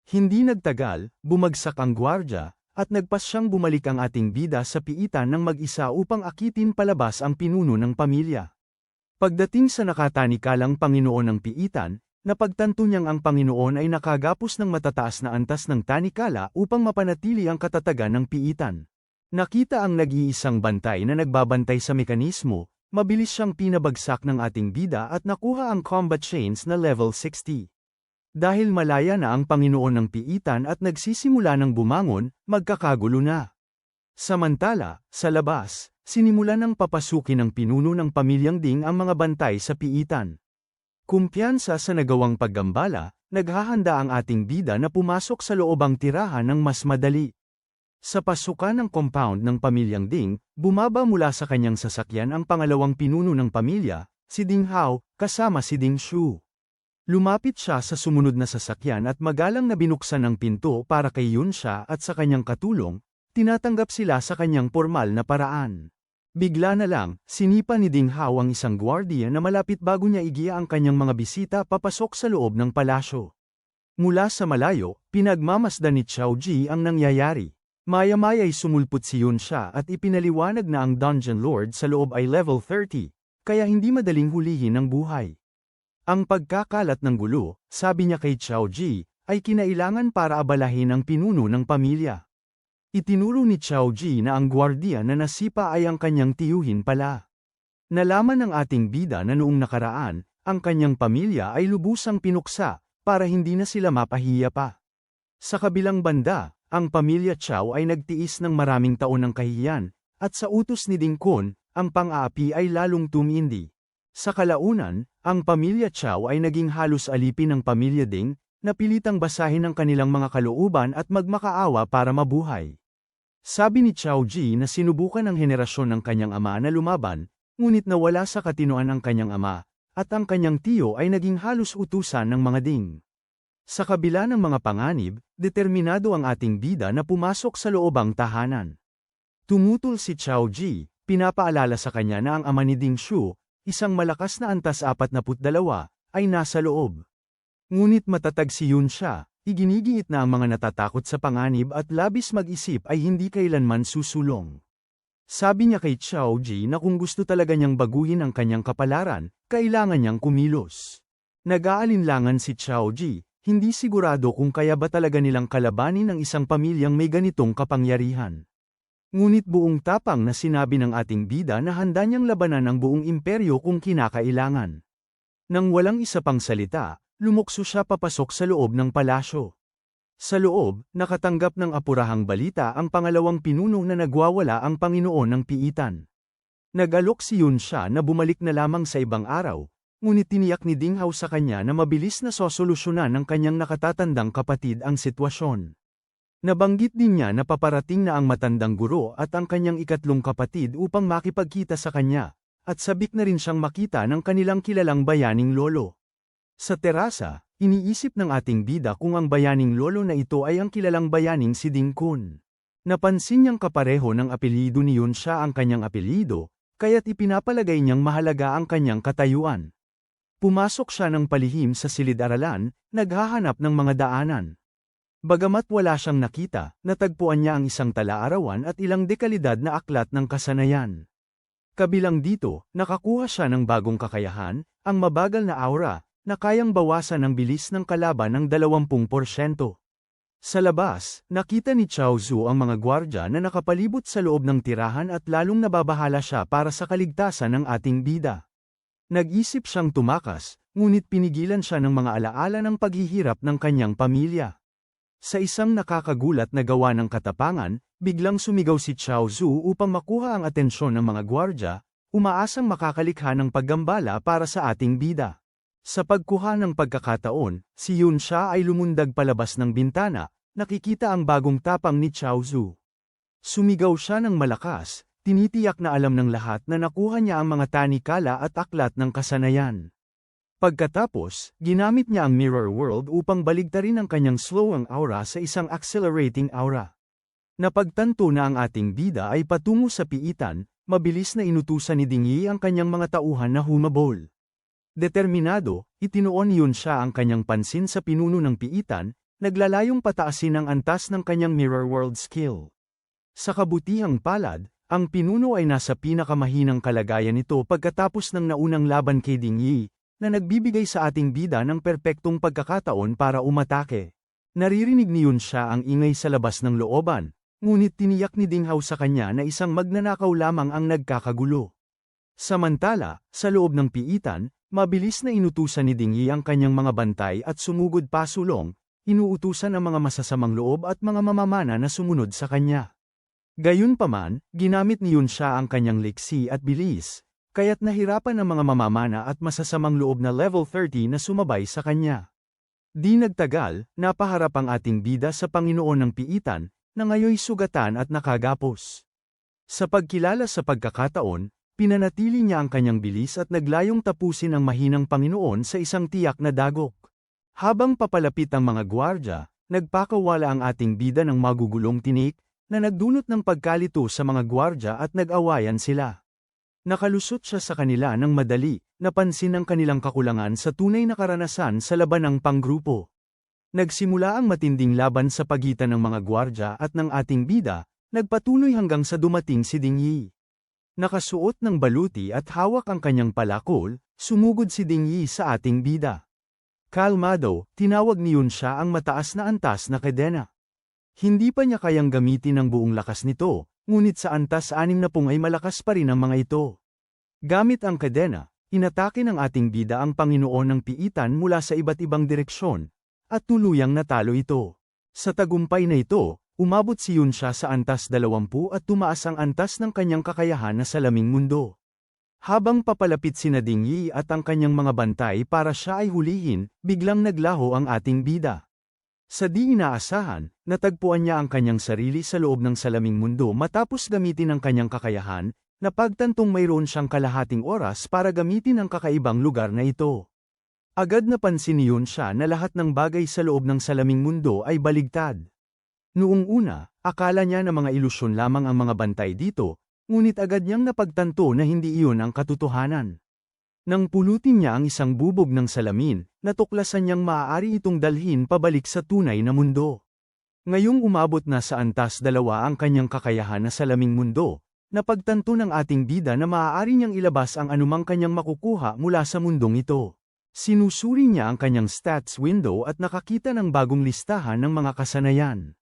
Hindi nagtagal, bumagsak ang gwardya, at nagpas siyang bumalik ang ating bida sa piitan ng mag-isa upang akitin palabas ang pinuno ng pamilya. Pagdating sa nakatanikalang Panginoon ng piitan, napagtanto niyang ang Panginoon ay nakagapos ng matataas na antas ng tanikala upang mapanatili ang katatagan ng piitan. Nakita ang nag-iisang bantay na nagbabantay sa mekanismo, mabilis siyang pinabagsak ng ating bida at nakuha ang combat chains na level 60. Dahil malaya na ang Panginoon ng Piitan at nagsisimula ng bumangon, magkakagulo na. Samantala, sa labas, sinimulan ng papasukin ng pinuno ng pamilyang Ding ang mga bantay sa Piitan. Kumpiyansa sa nagawang paggambala, naghahanda ang ating bida na pumasok sa loobang tirahan ng mas madali. Sa pasukan ng compound ng pamilyang Ding, bumaba mula sa kanyang sasakyan ang pangalawang pinuno ng pamilya, si Ding Hao, kasama si Ding Shu. Lumapit siya sa sumunod na sasakyan at magalang na binuksan ang pinto para kay Yun Sha at sa kanyang katulong, tinatanggap sila sa kanyang pormal na paraan. Bigla na lang, sinipa ni Ding Hao ang isang gwardiya na malapit bago niya igiya ang kanyang mga bisita papasok sa loob ng palasyo. Mula sa malayo, pinagmamasdan ni Xiao Ji ang nangyayari. Maya-maya'y sumulpot si Yun Sha at ipinaliwanag na ang Dungeon Lord sa loob ay level 30, kaya hindi madaling hulihin ang buhay. Ang pagkakalat ng gulo, sabi niya kay Xiao Ji, ay kinailangan para abalahin ang pinuno ng pamilya. Itinuro ni Xiao Ji na ang gwardiya na nasipa ay ang kanyang tiyuhin pala. Nalaman ng ating bida na noong nakaraan, ang kanyang pamilya ay lubusang pinuksa, para hindi na sila mapahiya pa. Sa kabilang banda, ang pamilya Chow ay nagtiis ng maraming taon ng kahihiyan, at sa utos ni Ding Kun, ang pang-aapi ay lalong tumindi. Sa kalaunan, ang pamilya Chow ay naging halos alipin ng pamilya Ding, na pilitang basahin ang kanilang mga kalooban at magmakaawa para mabuhay. Sabi ni Xiao Ji na sinubukan ng henerasyon ng kanyang ama na lumaban, ngunit nawala sa katinoan ang kanyang ama, at ang kanyang tiyo ay naging halos utusan ng mga Ding. Sa kabila ng mga panganib, determinado ang ating bida na pumasok sa loobang tahanan. Tumutol si Xiao Ji, pinapaalala sa kanya na ang ama ni Ding Shu, isang malakas na antas 42, ay nasa loob. Ngunit matatag si Yun Sha, iginigiit na ang mga natatakot sa panganib at labis mag-isip ay hindi kailanman susulong. Sabi niya kay Xiao Ji na kung gusto talaga niyang baguhin ang kanyang kapalaran, kailangan niyang kumilos. Nag-aalinlangan si Xiao Ji, hindi sigurado kung kaya ba talaga nilang kalabanin ang isang pamilyang may ganitong kapangyarihan. Ngunit buong tapang na sinabi ng ating bida na handa niyang labanan ang buong imperyo kung kinakailangan. Nang walang isa pang salita, lumukso siya papasok sa loob ng palasyo. Sa loob, nakatanggap ng apurahang balita ang pangalawang pinuno na nagwawala ang Panginoon ng Piitan. Nag-alok si Yun Sha na bumalik na lamang sa ibang araw, ngunit tiniyak ni Ding Hao sa kanya na mabilis na sosolusyonan ng kanyang nakatatandang kapatid ang sitwasyon. Nabanggit din niya na paparating na ang matandang guro at ang kanyang ikatlong kapatid upang makipagkita sa kanya, at sabik na rin siyang makita ng kanilang kilalang bayaning lolo. Sa terasa, iniisip ng ating bida kung ang bayaning lolo na ito ay ang kilalang bayaning si Ding Kun. Napansin niyang kapareho ng apelyido ni Yun Sha ang kanyang apelyido, kaya't ipinapalagay niyang mahalaga ang kanyang katayuan. Pumasok siya ng palihim sa silid-aralan, naghahanap ng mga daanan. Bagamat wala siyang nakita, natagpuan niya ang isang tala-arawan at ilang dekalidad na aklat ng kasanayan. Kabilang dito, nakakuha siya ng bagong kakayahan, ang mabagal na aura, na kayang bawasan ang bilis ng kalaban ng 20%. Sa labas, nakita ni Xiao Zhu ang mga gwardya na nakapalibot sa loob ng tirahan at lalong nababahala siya para sa kaligtasan ng ating bida. Nag-isip siyang tumakas, ngunit pinigilan siya ng mga alaala ng paghihirap ng kanyang pamilya. Sa isang nakakagulat na gawa ng katapangan, biglang sumigaw si Xiao Zhu upang makuha ang atensyon ng mga gwardya, umaasang makakalikha ng paggambala para sa ating bida. Sa pagkuha ng pagkakataon, si Yun Sha ay lumundag palabas ng bintana, nakikita ang bagong tapang ni Xiao Zhu. Sumigaw siya ng malakas, tinitiyak na alam ng lahat na nakuha niya ang mga tanikala at aklat ng kasanayan. Pagkatapos, ginamit niya ang Mirror World upang baligtarin ang kanyang slowing aura sa isang accelerating aura. Napagtanto na ang ating bida ay patungo sa Piitan, mabilis na inutusan ni Ding Yi ang kanyang mga tauhan na humabol. Determinado, itinuon Yun Sha ang kanyang pansin sa pinuno ng Piitan, naglalayong pataasin ang antas ng kanyang Mirror World skill. Sa kabutihang palad, ang pinuno ay nasa pinakamahinang kalagayan nito pagkatapos ng naunang laban kay Ding Yi, na nagbibigay sa ating bida ng perpektong pagkakataon para umatake. Naririnig ni Yun Sha ang ingay sa labas ng looban, ngunit tiniyak ni Ding Hao sa kanya na isang magnanakaw lamang ang nagkakagulo. Samantala, sa loob ng piitan, mabilis na inutusan ni Ding Yi ang kanyang mga bantay at sumugod pasulong, inuutusan ang mga masasamang loob at mga mamamana na sumunod sa kanya. Gayunpaman, ginamit ni Yun Xia ang kanyang liksi at bilis, kaya't nahirapan ang mga mamamana at masasamang loob na level 30 na sumabay sa kanya. Di nagtagal, napaharap ang ating bida sa Panginoon ng piitan, na ngayoy sugatan at nakagapos. Sa pagkilala sa pagkakataon, pinanatili niya ang kanyang bilis at naglayong tapusin ang mahinang Panginoon sa isang tiyak na dagok. Habang papalapit ang mga gwardya, nagpakawala ang ating bida ng magugulong tinik, na nagdulot ng pagkalito sa mga gwardya at nag-awayan sila. Nakalusot siya sa kanila ng madali, napansin ang kanilang kakulangan sa tunay na karanasan sa labanang panggrupo. Nagsimula ang matinding laban sa pagitan ng mga gwardya at ng ating bida, nagpatuloy hanggang sa dumating si Ding Yi. Nakasuot ng baluti at hawak ang kanyang palakol, sumugod si Ding Yi sa ating bida. Kalmado, tinawag ni Yun Xia ang mataas na antas na kadena. Hindi pa niya kayang gamitin ang buong lakas nito, ngunit sa antas 60 ay malakas pa rin ang mga ito. Gamit ang kadena, inatake ng ating bida ang Panginoon ng piitan mula sa iba't ibang direksyon, at tuluyang natalo ito. Sa tagumpay na ito, umabot si Yun Xia sa antas 20 at tumaas ang antas ng kanyang kakayahan na salaming mundo. Habang papalapit sina Ding Yi at ang kanyang mga bantay para siya ay hulihin, biglang naglaho ang ating bida. Sa di inaasahan, natagpuan niya ang kanyang sarili sa loob ng salaming mundo matapos gamitin ang kanyang kakayahan, na pagtantong mayroon siyang kalahating oras para gamitin ang kakaibang lugar na ito. Agad napansin ni Yun Xia na lahat ng bagay sa loob ng salaming mundo ay baligtad. Noong una, akala niya na mga ilusyon lamang ang mga bantay dito, ngunit agad niyang napagtanto na hindi iyon ang katotohanan. Nang pulutin niya ang isang bubog ng salamin, natuklasan niyang maaari itong dalhin pabalik sa tunay na mundo. Ngayong umabot na sa antas 2 ang kanyang kakayahan na salaming mundo, napagtanto ng ating bida na maaari niyang ilabas ang anumang kanyang makukuha mula sa mundong ito. Sinusuri niya ang kanyang stats window at nakakita ng bagong listahan ng mga kasanayan.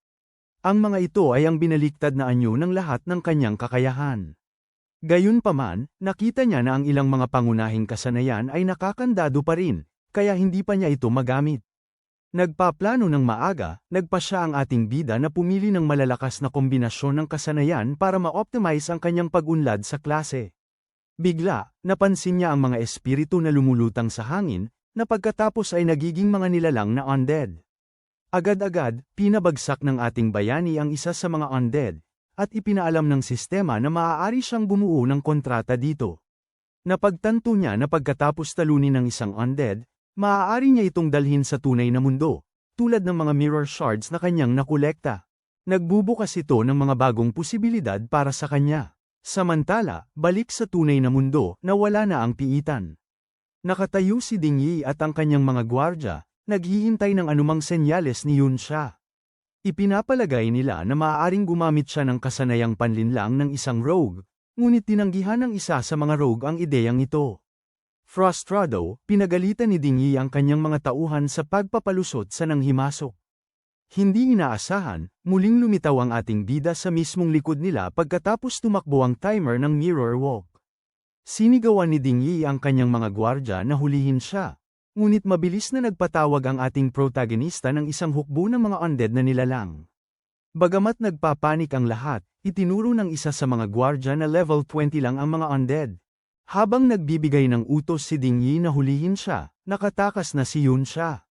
Ang mga ito ay ang binaliktad na anyo ng lahat ng kanyang kakayahan. Gayunpaman, nakita niya na ang ilang mga pangunahing kasanayan ay nakakandado pa rin, kaya hindi pa niya ito magamit. Nagpaplano ng maaga, nagpasya ang ating bida na pumili ng malalakas na kombinasyon ng kasanayan para ma-optimize ang kanyang pag-unlad sa klase. Bigla, napansin niya ang mga espiritu na lumulutang sa hangin, na pagkatapos ay nagiging mga nilalang na undead. Agad-agad, pinabagsak ng ating bayani ang isa sa mga undead, at ipinaalam ng sistema na maaari siyang bumuo ng kontrata dito. Napagtanto niya na pagkatapos talunin ng isang undead, maaari niya itong dalhin sa tunay na mundo, tulad ng mga mirror shards na kanyang nakolekta. Nagbubukas ito ng mga bagong posibilidad para sa kanya. Samantala, balik sa tunay na mundo, nawala na ang piitan. Nakatayo si Ding Yi at ang kanyang mga gwardya, naghihintay ng anumang senyales ni Yun Xia. Ipinapalagay nila na maaaring gumamit siya ng kasanayang panlinlang ng isang rogue, ngunit tinanggihan ng isa sa mga rogue ang ideyang ito. Frustrado, pinagalitan ni Ding Yi ang kanyang mga tauhan sa pagpapalusot sa nanghimasok. Hindi inaasahan, muling lumitaw ang ating bida sa mismong likod nila pagkatapos tumakbo ang timer ng mirror walk. Sinigawan ni Ding Yi ang kanyang mga gwardya na hulihin siya. Ngunit mabilis na nagpatawag ang ating protagonista ng isang hukbo ng mga undead na nilalang. Bagamat nagpapanik ang lahat, itinuro ng isa sa mga gwardya na level 20 lang ang mga undead. Habang nagbibigay ng utos si Ding Yi na hulihin siya, nakatakas na si Yun Xia.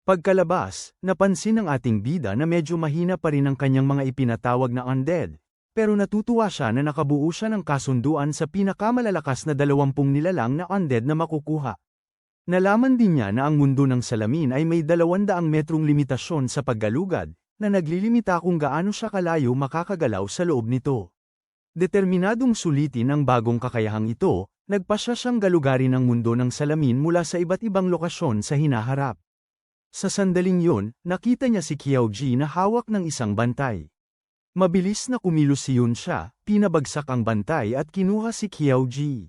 Pagkalabas, napansin ng ating bida na medyo mahina pa rin ang kanyang mga ipinatawag na undead, pero natutuwa siya na nakabuo siya ng kasunduan sa pinakamalalakas na 20 nilalang na undead na makukuha. Nalaman din niya na ang mundo ng salamin ay may 200 metrong limitasyon sa paggalugad, na naglilimita kung gaano siya kalayo makakagalaw sa loob nito. Determinadong sulitin ang bagong kakayahang ito, nagpasya siyang galugarin ang mundo ng salamin mula sa iba't ibang lokasyon sa hinaharap. Sa sandaling yun, nakita niya si Qiao Ji na hawak ng isang bantay. Mabilis na kumilos si Yun Xia, pinabagsak ang bantay at kinuha si Qiao Ji.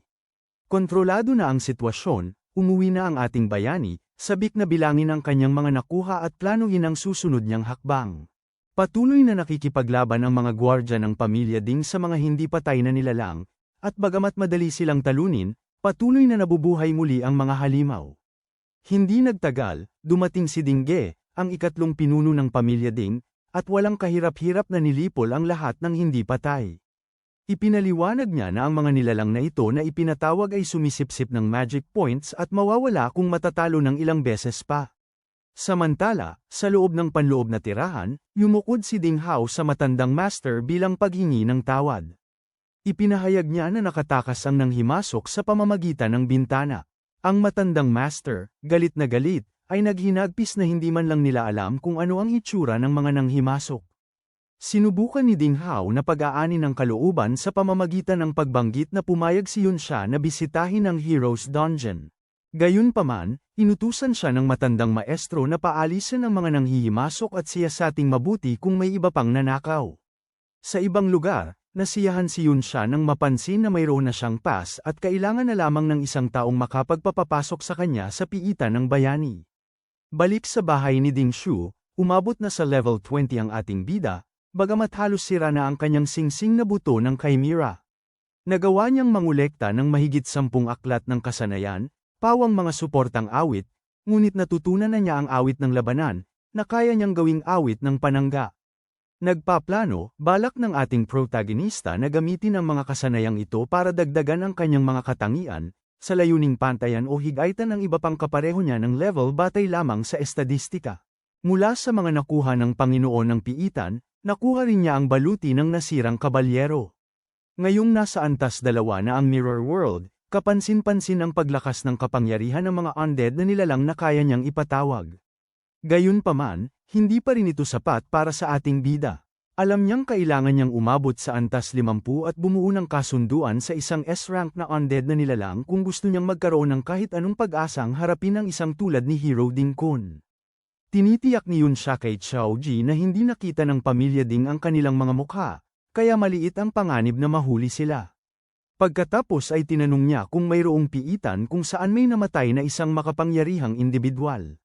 Kontrolado na ang sitwasyon, umuwi na ang ating bayani, sabik na bilangin ang kanyang mga nakuha at planuhin ang susunod niyang hakbang. Patuloy na nakikipaglaban ang mga gwardya ng pamilya Ding sa mga hindi patay na nilalang, at bagamat madali silang talunin, patuloy na nabubuhay muli ang mga halimaw. Hindi nagtagal, dumating si Dingge, ang ikatlong pinuno ng pamilya Ding, at walang kahirap-hirap na nilipol ang lahat ng hindi patay. Ipinaliwanag niya na ang mga nilalang na ito na ipinatawag ay sumisipsip ng magic points at mawawala kung matatalo ng ilang beses pa. Samantala, sa loob ng panloob na tirahan, yumukod si Ding Hao sa matandang master bilang paghingi ng tawad. Ipinahayag niya na nakatakas ang nanghimasok sa pamamagitan ng bintana. Ang matandang master, galit na galit, ay naghinagpis na hindi man lang nila alam kung ano ang itsura ng mga nanghimasok. Sinubukan ni Ding Hao na pag-aani ng kalooban sa pamamagitan ng pagbanggit na pumayag si Yun siya na bisitahin ang Hero's Dungeon. Gayunpaman, inutusan siya ng matandang maestro na paalisin ang mga nanghihimasok at siyasating mabuti kung may iba pang nanakaw. Sa ibang lugar, nasiyahan si Yun siya nang mapansin na mayroon na siyang pass at kailangan na lamang ng isang taong makapagpapapasok sa kanya sa piitan ng bayani. Balik sa bahay ni Ding Shu, umabot na sa level 20 ang ating bida, bagamat halos sira na ang kanyang singsing na buto ng Chimera. Nagawa niyang mangolekta ng mahigit 10 aklat ng kasanayan, pawang mga suportang awit, ngunit natutunan na niya ang awit ng labanan, na kaya niyang gawing awit ng panangga. Nagpaplano, balak ng ating protagonista na gamitin ang mga kasanayang ito para dagdagan ang kanyang mga katangian, sa layuning pantayan o higaitan ng iba pang kapareho niya ng level batay lamang sa estadistika. Mula sa mga nakuha ng Panginoon ng Piitan, nakuha rin niya ang baluti ng nasirang kabalyero. Ngayong nasa antas 2 na ang Mirror World, kapansin-pansin ang paglakas ng kapangyarihan ng mga undead na nilalang na kaya niyang ipatawag. Gayunpaman, hindi pa rin ito sapat para sa ating bida. Alam niyang kailangan niyang umabot sa antas 50 at bumuo ng kasunduan sa isang S-rank na undead na nilalang kung gusto niyang magkaroon ng kahit anong pag-asang harapin ang isang tulad ni Hero Ding Kun. Tinitiyak ni Yun siya kay Xiao Ji na hindi nakita ng pamilya Ding ang kanilang mga mukha, kaya maliit ang panganib na mahuli sila. Pagkatapos ay tinanong niya kung mayroong piitan kung saan may namatay na isang makapangyarihang individual.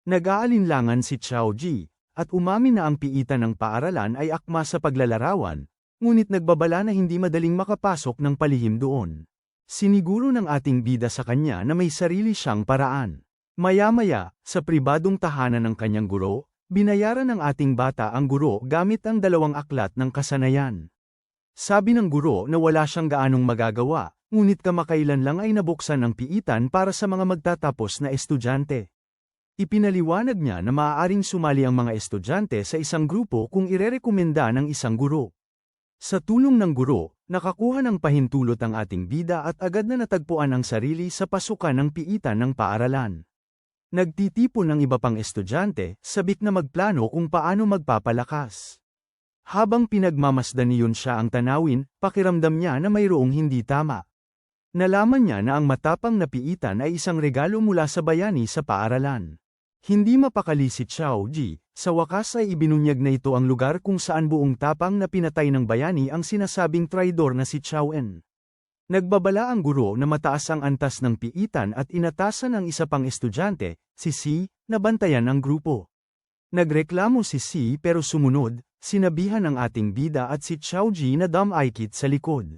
Nag-aalinlangan si Xiao Ji, at umamin na ang piitan ng paaralan ay akma sa paglalarawan, ngunit nagbabala na hindi madaling makapasok ng palihim doon. Siniguro ng ating bida sa kanya na may sarili siyang paraan. Maya-maya, sa pribadong tahanan ng kanyang guro, binayaran ng ating bata ang guro gamit ang 2 aklat ng kasanayan. Sabi ng guro na wala siyang gaanong magagawa, ngunit kamakailan lang ay nabuksan ang piitan para sa mga magtatapos na estudyante. Ipinaliwanag niya na maaaring sumali ang mga estudyante sa isang grupo kung irerekomenda ng isang guro. Sa tulong ng guro, nakakuha ng pahintulot ang ating bida at agad na natagpuan ang sarili sa pasukan ng piitan ng paaralan. Nagtitipon ng iba pang estudyante, sabik na magplano kung paano magpapalakas. Habang pinagmamasdan ni Yun siya ang tanawin, pakiramdam niya na mayroong hindi tama. Nalaman niya na ang matapang na piitan ay isang regalo mula sa bayani sa paaralan. Hindi mapakali si Xiao Ji, sa wakas ay ibinunyag na ito ang lugar kung saan buong tapang na pinatay ng bayani ang sinasabing traidor na si Xiao En. Nagbabala ang guro na mataas ang antas ng piitan at inatasan ang isa pang estudyante, si Si, na bantayan ang grupo. Nagreklamo si Si pero sumunod, sinabihan ng ating bida at si Xiao Ji na dam-aikit sa likod.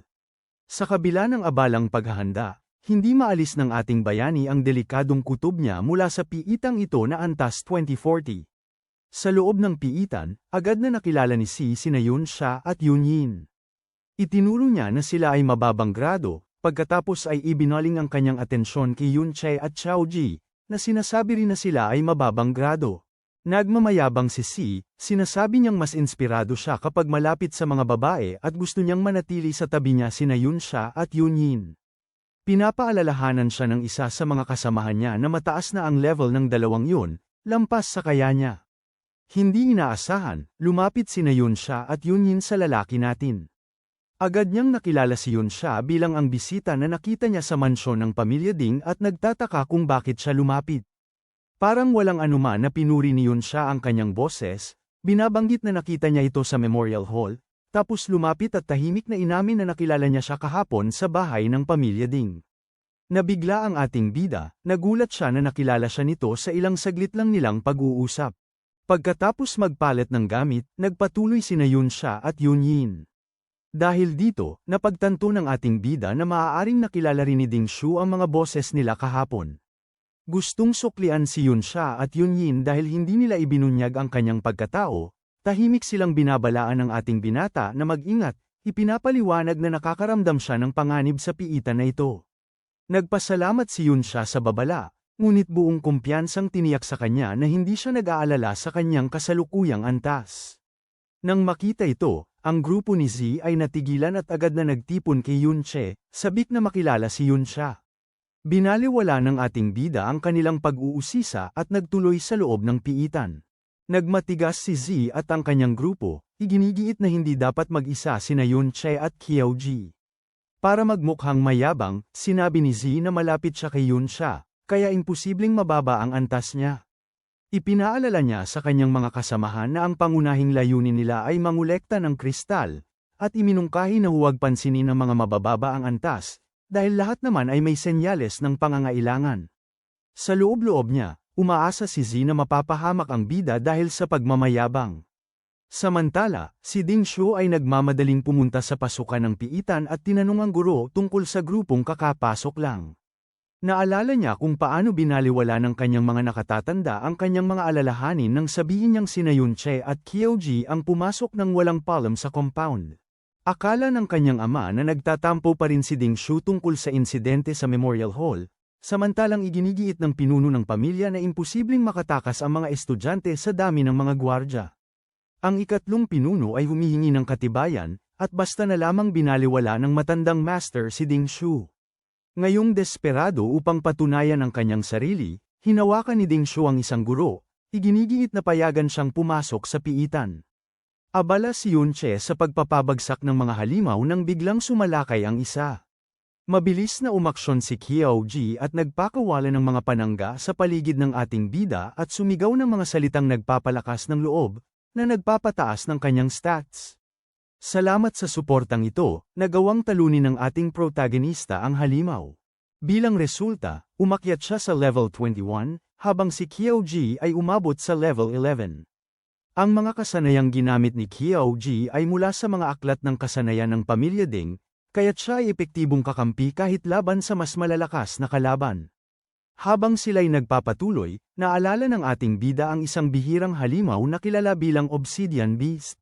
Sa kabila ng abalang paghahanda, hindi maalis ng ating bayani ang delikadong kutob niya mula sa piitang ito na antas 2040. Sa loob ng piitan, agad na nakilala ni Si sina Yun siya at Yun Yin. Itinuro niya na sila ay mababang grado, pagkatapos ay ibinaling ang kanyang atensyon kay Yun Che at Xiao Ji, na sinasabi rin na sila ay mababang grado. Nagmamayabang si Si, sinasabi niyang mas inspirado siya kapag malapit sa mga babae at gusto niyang manatili sa tabi niya sina Yun siya at Yun Yin. Pinapaalalahanan siya ng isa sa mga kasamahan niya na mataas na ang level ng 2 yun, lampas sa kaya niya. Hindi inaasahan, lumapit sina Yun siya at Yun Yin sa lalaki natin. Agad niyang nakilala si Yun siya bilang ang bisita na nakita niya sa mansyon ng pamilya Ding at nagtataka kung bakit siya lumapit. Parang walang anuman na pinuri ni Yun siya ang kanyang boses, binabanggit na nakita niya ito sa Memorial Hall, tapos lumapit at tahimik na inamin na nakilala niya siya kahapon sa bahay ng pamilya Ding. Nabigla ang ating bida, nagulat siya na nakilala siya nito sa ilang saglit lang nilang pag-uusap. Pagkatapos magpalit ng gamit, nagpatuloy sina Yunsha at Yunyin. Dahil dito, napagtanto ng ating bida na maaaring nakilala rin ni Ding Shu ang mga boses nila kahapon. Gustong suklian si Yunsha at Yunyin dahil hindi nila ibinunyag ang kanyang pagkatao, tahimik silang binabalaan ng ating binata na mag-ingat, ipinapaliwanag na nakakaramdam siya ng panganib sa piitan na ito. Nagpasalamat si Yunsha sa babala, ngunit buong kumpiyansang tiniyak sa kanya na hindi siya nag-aalala sa kanyang kasalukuyang antas. Nang makita ito, ang grupo ni Z ay natigilan at agad na nagtipon kay Yunche, sabik na makilala si Yunsha. Binaliwala ng ating bida ang kanilang pag-uusisa at nagtuloy sa loob ng piitan. Nagmatigas si Z at ang kanyang grupo, iginigiit na hindi dapat mag-isa sina Yunche at Qiaoji. Para magmukhang mayabang, sinabi ni Z na malapit siya kay Yunsha, kaya imposibleng mababa ang antas niya. Ipinaalala niya sa kanyang mga kasamahan na ang pangunahing layunin nila ay mangolekta ng kristal, at iminungkahi na huwag pansinin ng mga mabababa ang antas, dahil lahat naman ay may senyales ng pangangailangan. Sa loob-loob niya, umaasa si Z na mapapahamak ang bida dahil sa pagmamayabang. Samantala, si Ding Shu ay nagmamadaling pumunta sa pasukan ng piitan at tinanong ang guro tungkol sa grupong kakapasok lang. Naalala niya kung paano binaliwala ng kanyang mga nakatatanda ang kanyang mga alalahanin nang sabihin niyang sina Yunche at Qiaoji ang pumasok ng walang palm sa compound. Akala ng kanyang ama na nagtatampo pa rin si Ding Shu tungkol sa insidente sa Memorial Hall, samantalang iginigiit ng pinuno ng pamilya na imposibleng makatakas ang mga estudyante sa dami ng mga gwardya. Ang ikatlong pinuno ay humihingi ng katibayan, at basta na lamang binaliwala ng matandang master si Ding Shu. Ngayong desperado upang patunayan ang kanyang sarili, hinawakan ni Ding Shu ang isang guro, iginigiit na payagan siyang pumasok sa piitan. Abala si Yunche sa pagpapabagsak ng mga halimaw nang biglang sumalakay ang isa. Mabilis na umaksyon si Qiaoji at nagpakawala ng mga panangga sa paligid ng ating bida at sumigaw ng mga salitang nagpapalakas ng loob, na nagpapataas ng kanyang stats. Salamat sa suportang ito, nagawang talunin ng ating protagonista ang halimaw. Bilang resulta, umakyat siya sa level 21, habang si Qiaoji ay umabot sa level 11. Ang mga kasanayang ginamit ni Qiaoji ay mula sa mga aklat ng kasanayan ng pamilya Ding, kaya't siya ay epektibong kakampi kahit laban sa mas malalakas na kalaban. Habang sila'y nagpapatuloy, naalala ng ating bida ang isang bihirang halimaw na kilala bilang Obsidian Beast.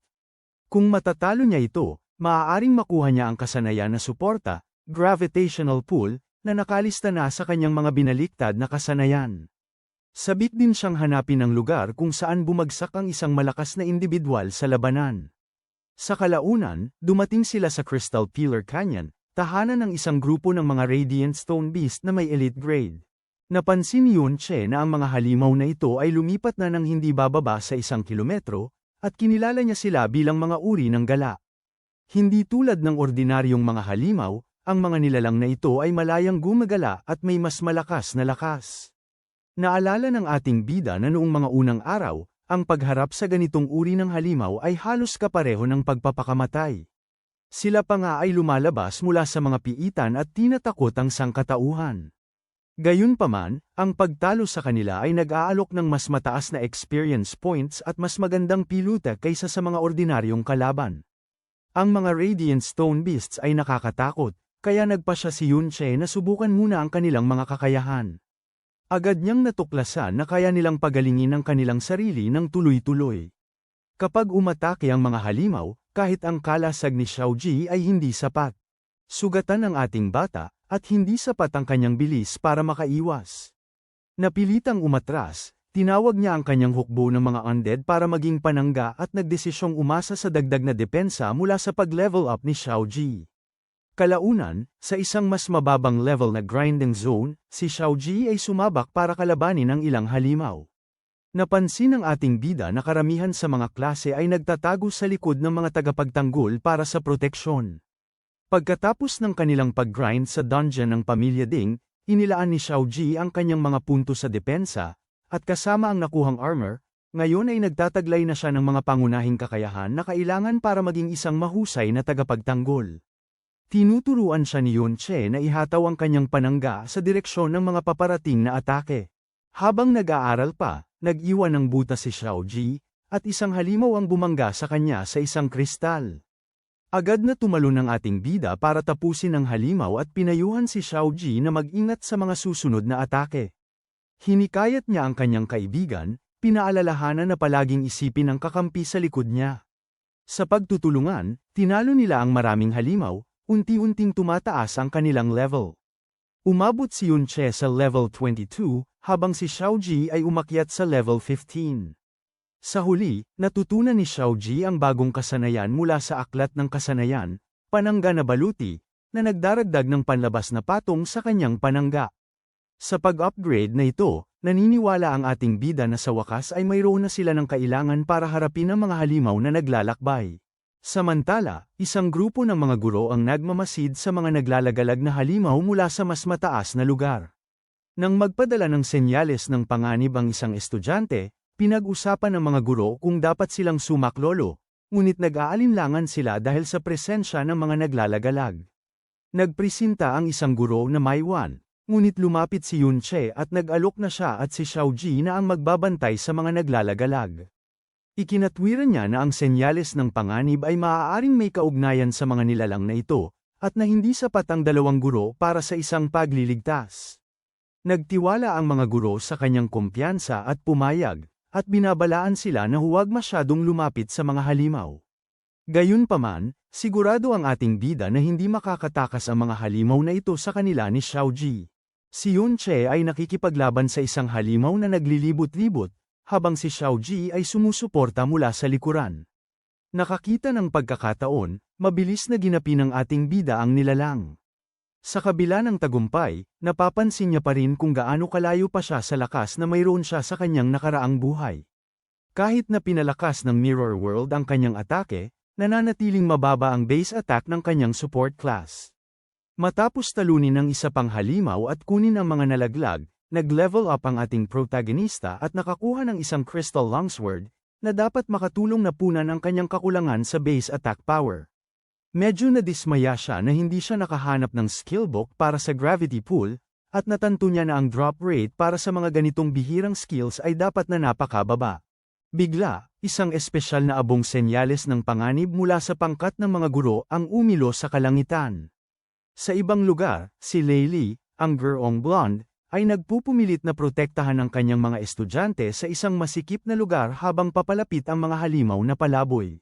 Kung matatalo niya ito, maaaring makuha niya ang kasanayan na suporta, gravitational pull, na nakalista na sa kanyang mga binaliktad na kasanayan. Sabik din siyang hanapin ang lugar kung saan bumagsak ang isang malakas na individual sa labanan. Sa kalaunan, dumating sila sa Crystal Pillar Canyon, tahanan ng isang grupo ng mga Radiant Stone Beast na may elite grade. Napansin ni Yunche na ang mga halimaw na ito ay lumipat na ng hindi bababa sa 1 kilometro, at kinilala niya sila bilang mga uri ng gala. Hindi tulad ng ordinaryong mga halimaw, ang mga nilalang na ito ay malayang gumagala at may mas malakas na lakas. Naalala ng ating bida na noong mga unang araw, ang pagharap sa ganitong uri ng halimaw ay halos kapareho ng pagpapakamatay. Sila pa nga ay lumalabas mula sa mga piitan at tinatakot ang sangkatauhan. Gayunpaman, ang pagtalo sa kanila ay nag-aalok ng mas mataas na experience points at mas magandang piluta kaysa sa mga ordinaryong kalaban. Ang mga Radiant Stone Beasts ay nakakatakot, kaya nagpa siya si Yunche na subukan muna ang kanilang mga kakayahan. Agad niyang natuklasan na kaya nilang pagalingin ang kanilang sarili ng tuloy-tuloy. Kapag umatake ang mga halimaw, kahit ang kalasag ni Qiaoji ay hindi sapat. Sugatan ng ating bata, at hindi sapat ang kanyang bilis para makaiwas. Napilitang umatras, tinawag niya ang kanyang hukbo ng mga undead para maging panangga at nagdesisyong umasa sa dagdag na depensa mula sa pag-level up ni Qiaoji. Kalaunan, sa isang mas mababang level na grinding zone, si Qiaoji ay sumabak para kalabanin ang ilang halimaw. Napansin ng ating bida na karamihan sa mga klase ay nagtatago sa likod ng mga tagapagtanggol para sa proteksyon. Pagkatapos ng kanilang pag-grind sa dungeon ng pamilya Ding, inilaan ni Qiaoji ang kanyang mga punto sa depensa, at kasama ang nakuhang armor, ngayon ay nagtataglay na siya ng mga pangunahing kakayahan na kailangan para maging isang mahusay na tagapagtanggol. Tinuturuan siya ni Yunche na ihataw ang kanyang panangga sa direksyon ng mga paparating na atake. Habang nag-aaral pa, nag-iwan ng butas si Xiaoji, at isang halimaw ang bumangga sa kanya sa isang kristal. Agad na tumalon ang ating bida para tapusin ang halimaw at pinayuhan si Xiaoji na mag-ingat sa mga susunod na atake. Hinikayat niya ang kanyang kaibigan, pinaalalahanan na palaging isipin ang kakampi sa likod niya. Sa pagtutulungan, tinalo nila ang maraming halimaw, unti-unting tumataas ang kanilang level. Umabot si Yunche sa level 22, habang si Xiaoji ay umakyat sa level 15. Sa huli, natutunan ni Xiaoji ang bagong kasanayan mula sa aklat ng kasanayan, panangga na baluti, na nagdaragdag ng panlabas na patong sa kanyang panangga. Sa pag-upgrade na ito, naniniwala ang ating bida na sa wakas ay mayroon na sila ng kailangan para harapin ang mga halimaw na naglalakbay. Samantala, isang grupo ng mga guro ang nagmamasid sa mga naglalagalag na halimaw mula sa mas mataas na lugar. Nang magpadala ng senyales ng panganib ang isang estudyante, pinag-usapan ng mga guro kung dapat silang sumaklolo, ngunit nag-aalinlangan sila dahil sa presensya ng mga naglalagalag. Nagpresinta ang isang guro na Maiwan, ngunit lumapit si Yunche at nag-alok na siya at si Xiaoji na ang magbabantay sa mga naglalagalag. Ikinatwiran niya na ang senyales ng panganib ay maaaring may kaugnayan sa mga nilalang na ito, at na hindi sapat ang dalawang guro para sa isang pagliligtas. Nagtiwala ang mga guro sa kanyang kumpiyansa at pumayag, at binabalaan sila na huwag masyadong lumapit sa mga halimaw. Gayunpaman, sigurado ang ating bida na hindi makakatakas ang mga halimaw na ito sa kanila ni Xiaoji. Si Yunche ay nakikipaglaban sa isang halimaw na naglilibot-libot, habang si Xiaoji ay sumusuporta mula sa likuran. Nakakita ng pagkakataon, mabilis na ginapi ng ating bida ang nilalang. Sa kabila ng tagumpay, napapansin niya pa rin kung gaano kalayo pa siya sa lakas na mayroon siya sa kanyang nakaraang buhay. Kahit na pinalakas ng Mirror World ang kanyang atake, nananatiling mababa ang base attack ng kanyang support class. Matapos talunin ng isa pang halimaw at kunin ang mga nalaglag, nag-level up ang ating protagonista at nakakuha ng isang Crystal Longsword, na dapat makatulong na punan ang kanyang kakulangan sa base attack power. Medyo nadismaya siya na hindi siya nakahanap ng skill book para sa gravity pool, at natanto niya na ang drop rate para sa mga ganitong bihirang skills ay dapat na napakababa. Bigla, isang espesyal na abong senyales ng panganib mula sa pangkat ng mga guro ang umilo sa kalangitan. Sa ibang lugar, si Leili, ang gurong blonde, ay nagpupumilit na protektahan ang kanyang mga estudyante sa isang masikip na lugar habang papalapit ang mga halimaw na palaboy.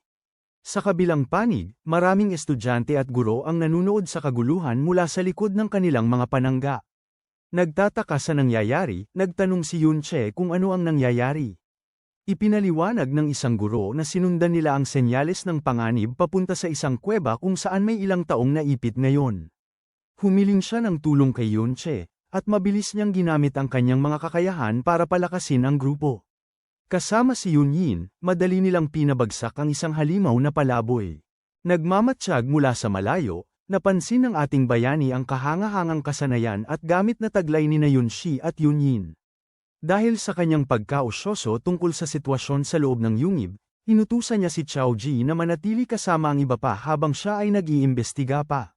Sa kabilang panig, maraming estudyante at guro ang nanunood sa kaguluhan mula sa likod ng kanilang mga panangga. Nagtataka sa nangyayari, nagtanong si Yunche kung ano ang nangyayari. Ipinaliwanag ng isang guro na sinundan nila ang senyales ng panganib papunta sa isang kuweba kung saan may ilang taong naipit ngayon. Humiling siya ng tulong kay Yunche, at mabilis niyang ginamit ang kanyang mga kakayahan para palakasin ang grupo. Kasama si Yunyin, madali nilang pinabagsak ang isang halimaw na palaboy. Nagmamatsyag mula sa malayo, napansin ng ating bayani ang kahangahangang kasanayan at gamit na taglay ni Yunshi at Yunyin. Dahil sa kanyang pagkaosyoso tungkol sa sitwasyon sa loob ng yungib, inutusan niya si Xiaoji na manatili kasama ang iba pa habang siya ay nag-iimbestiga pa.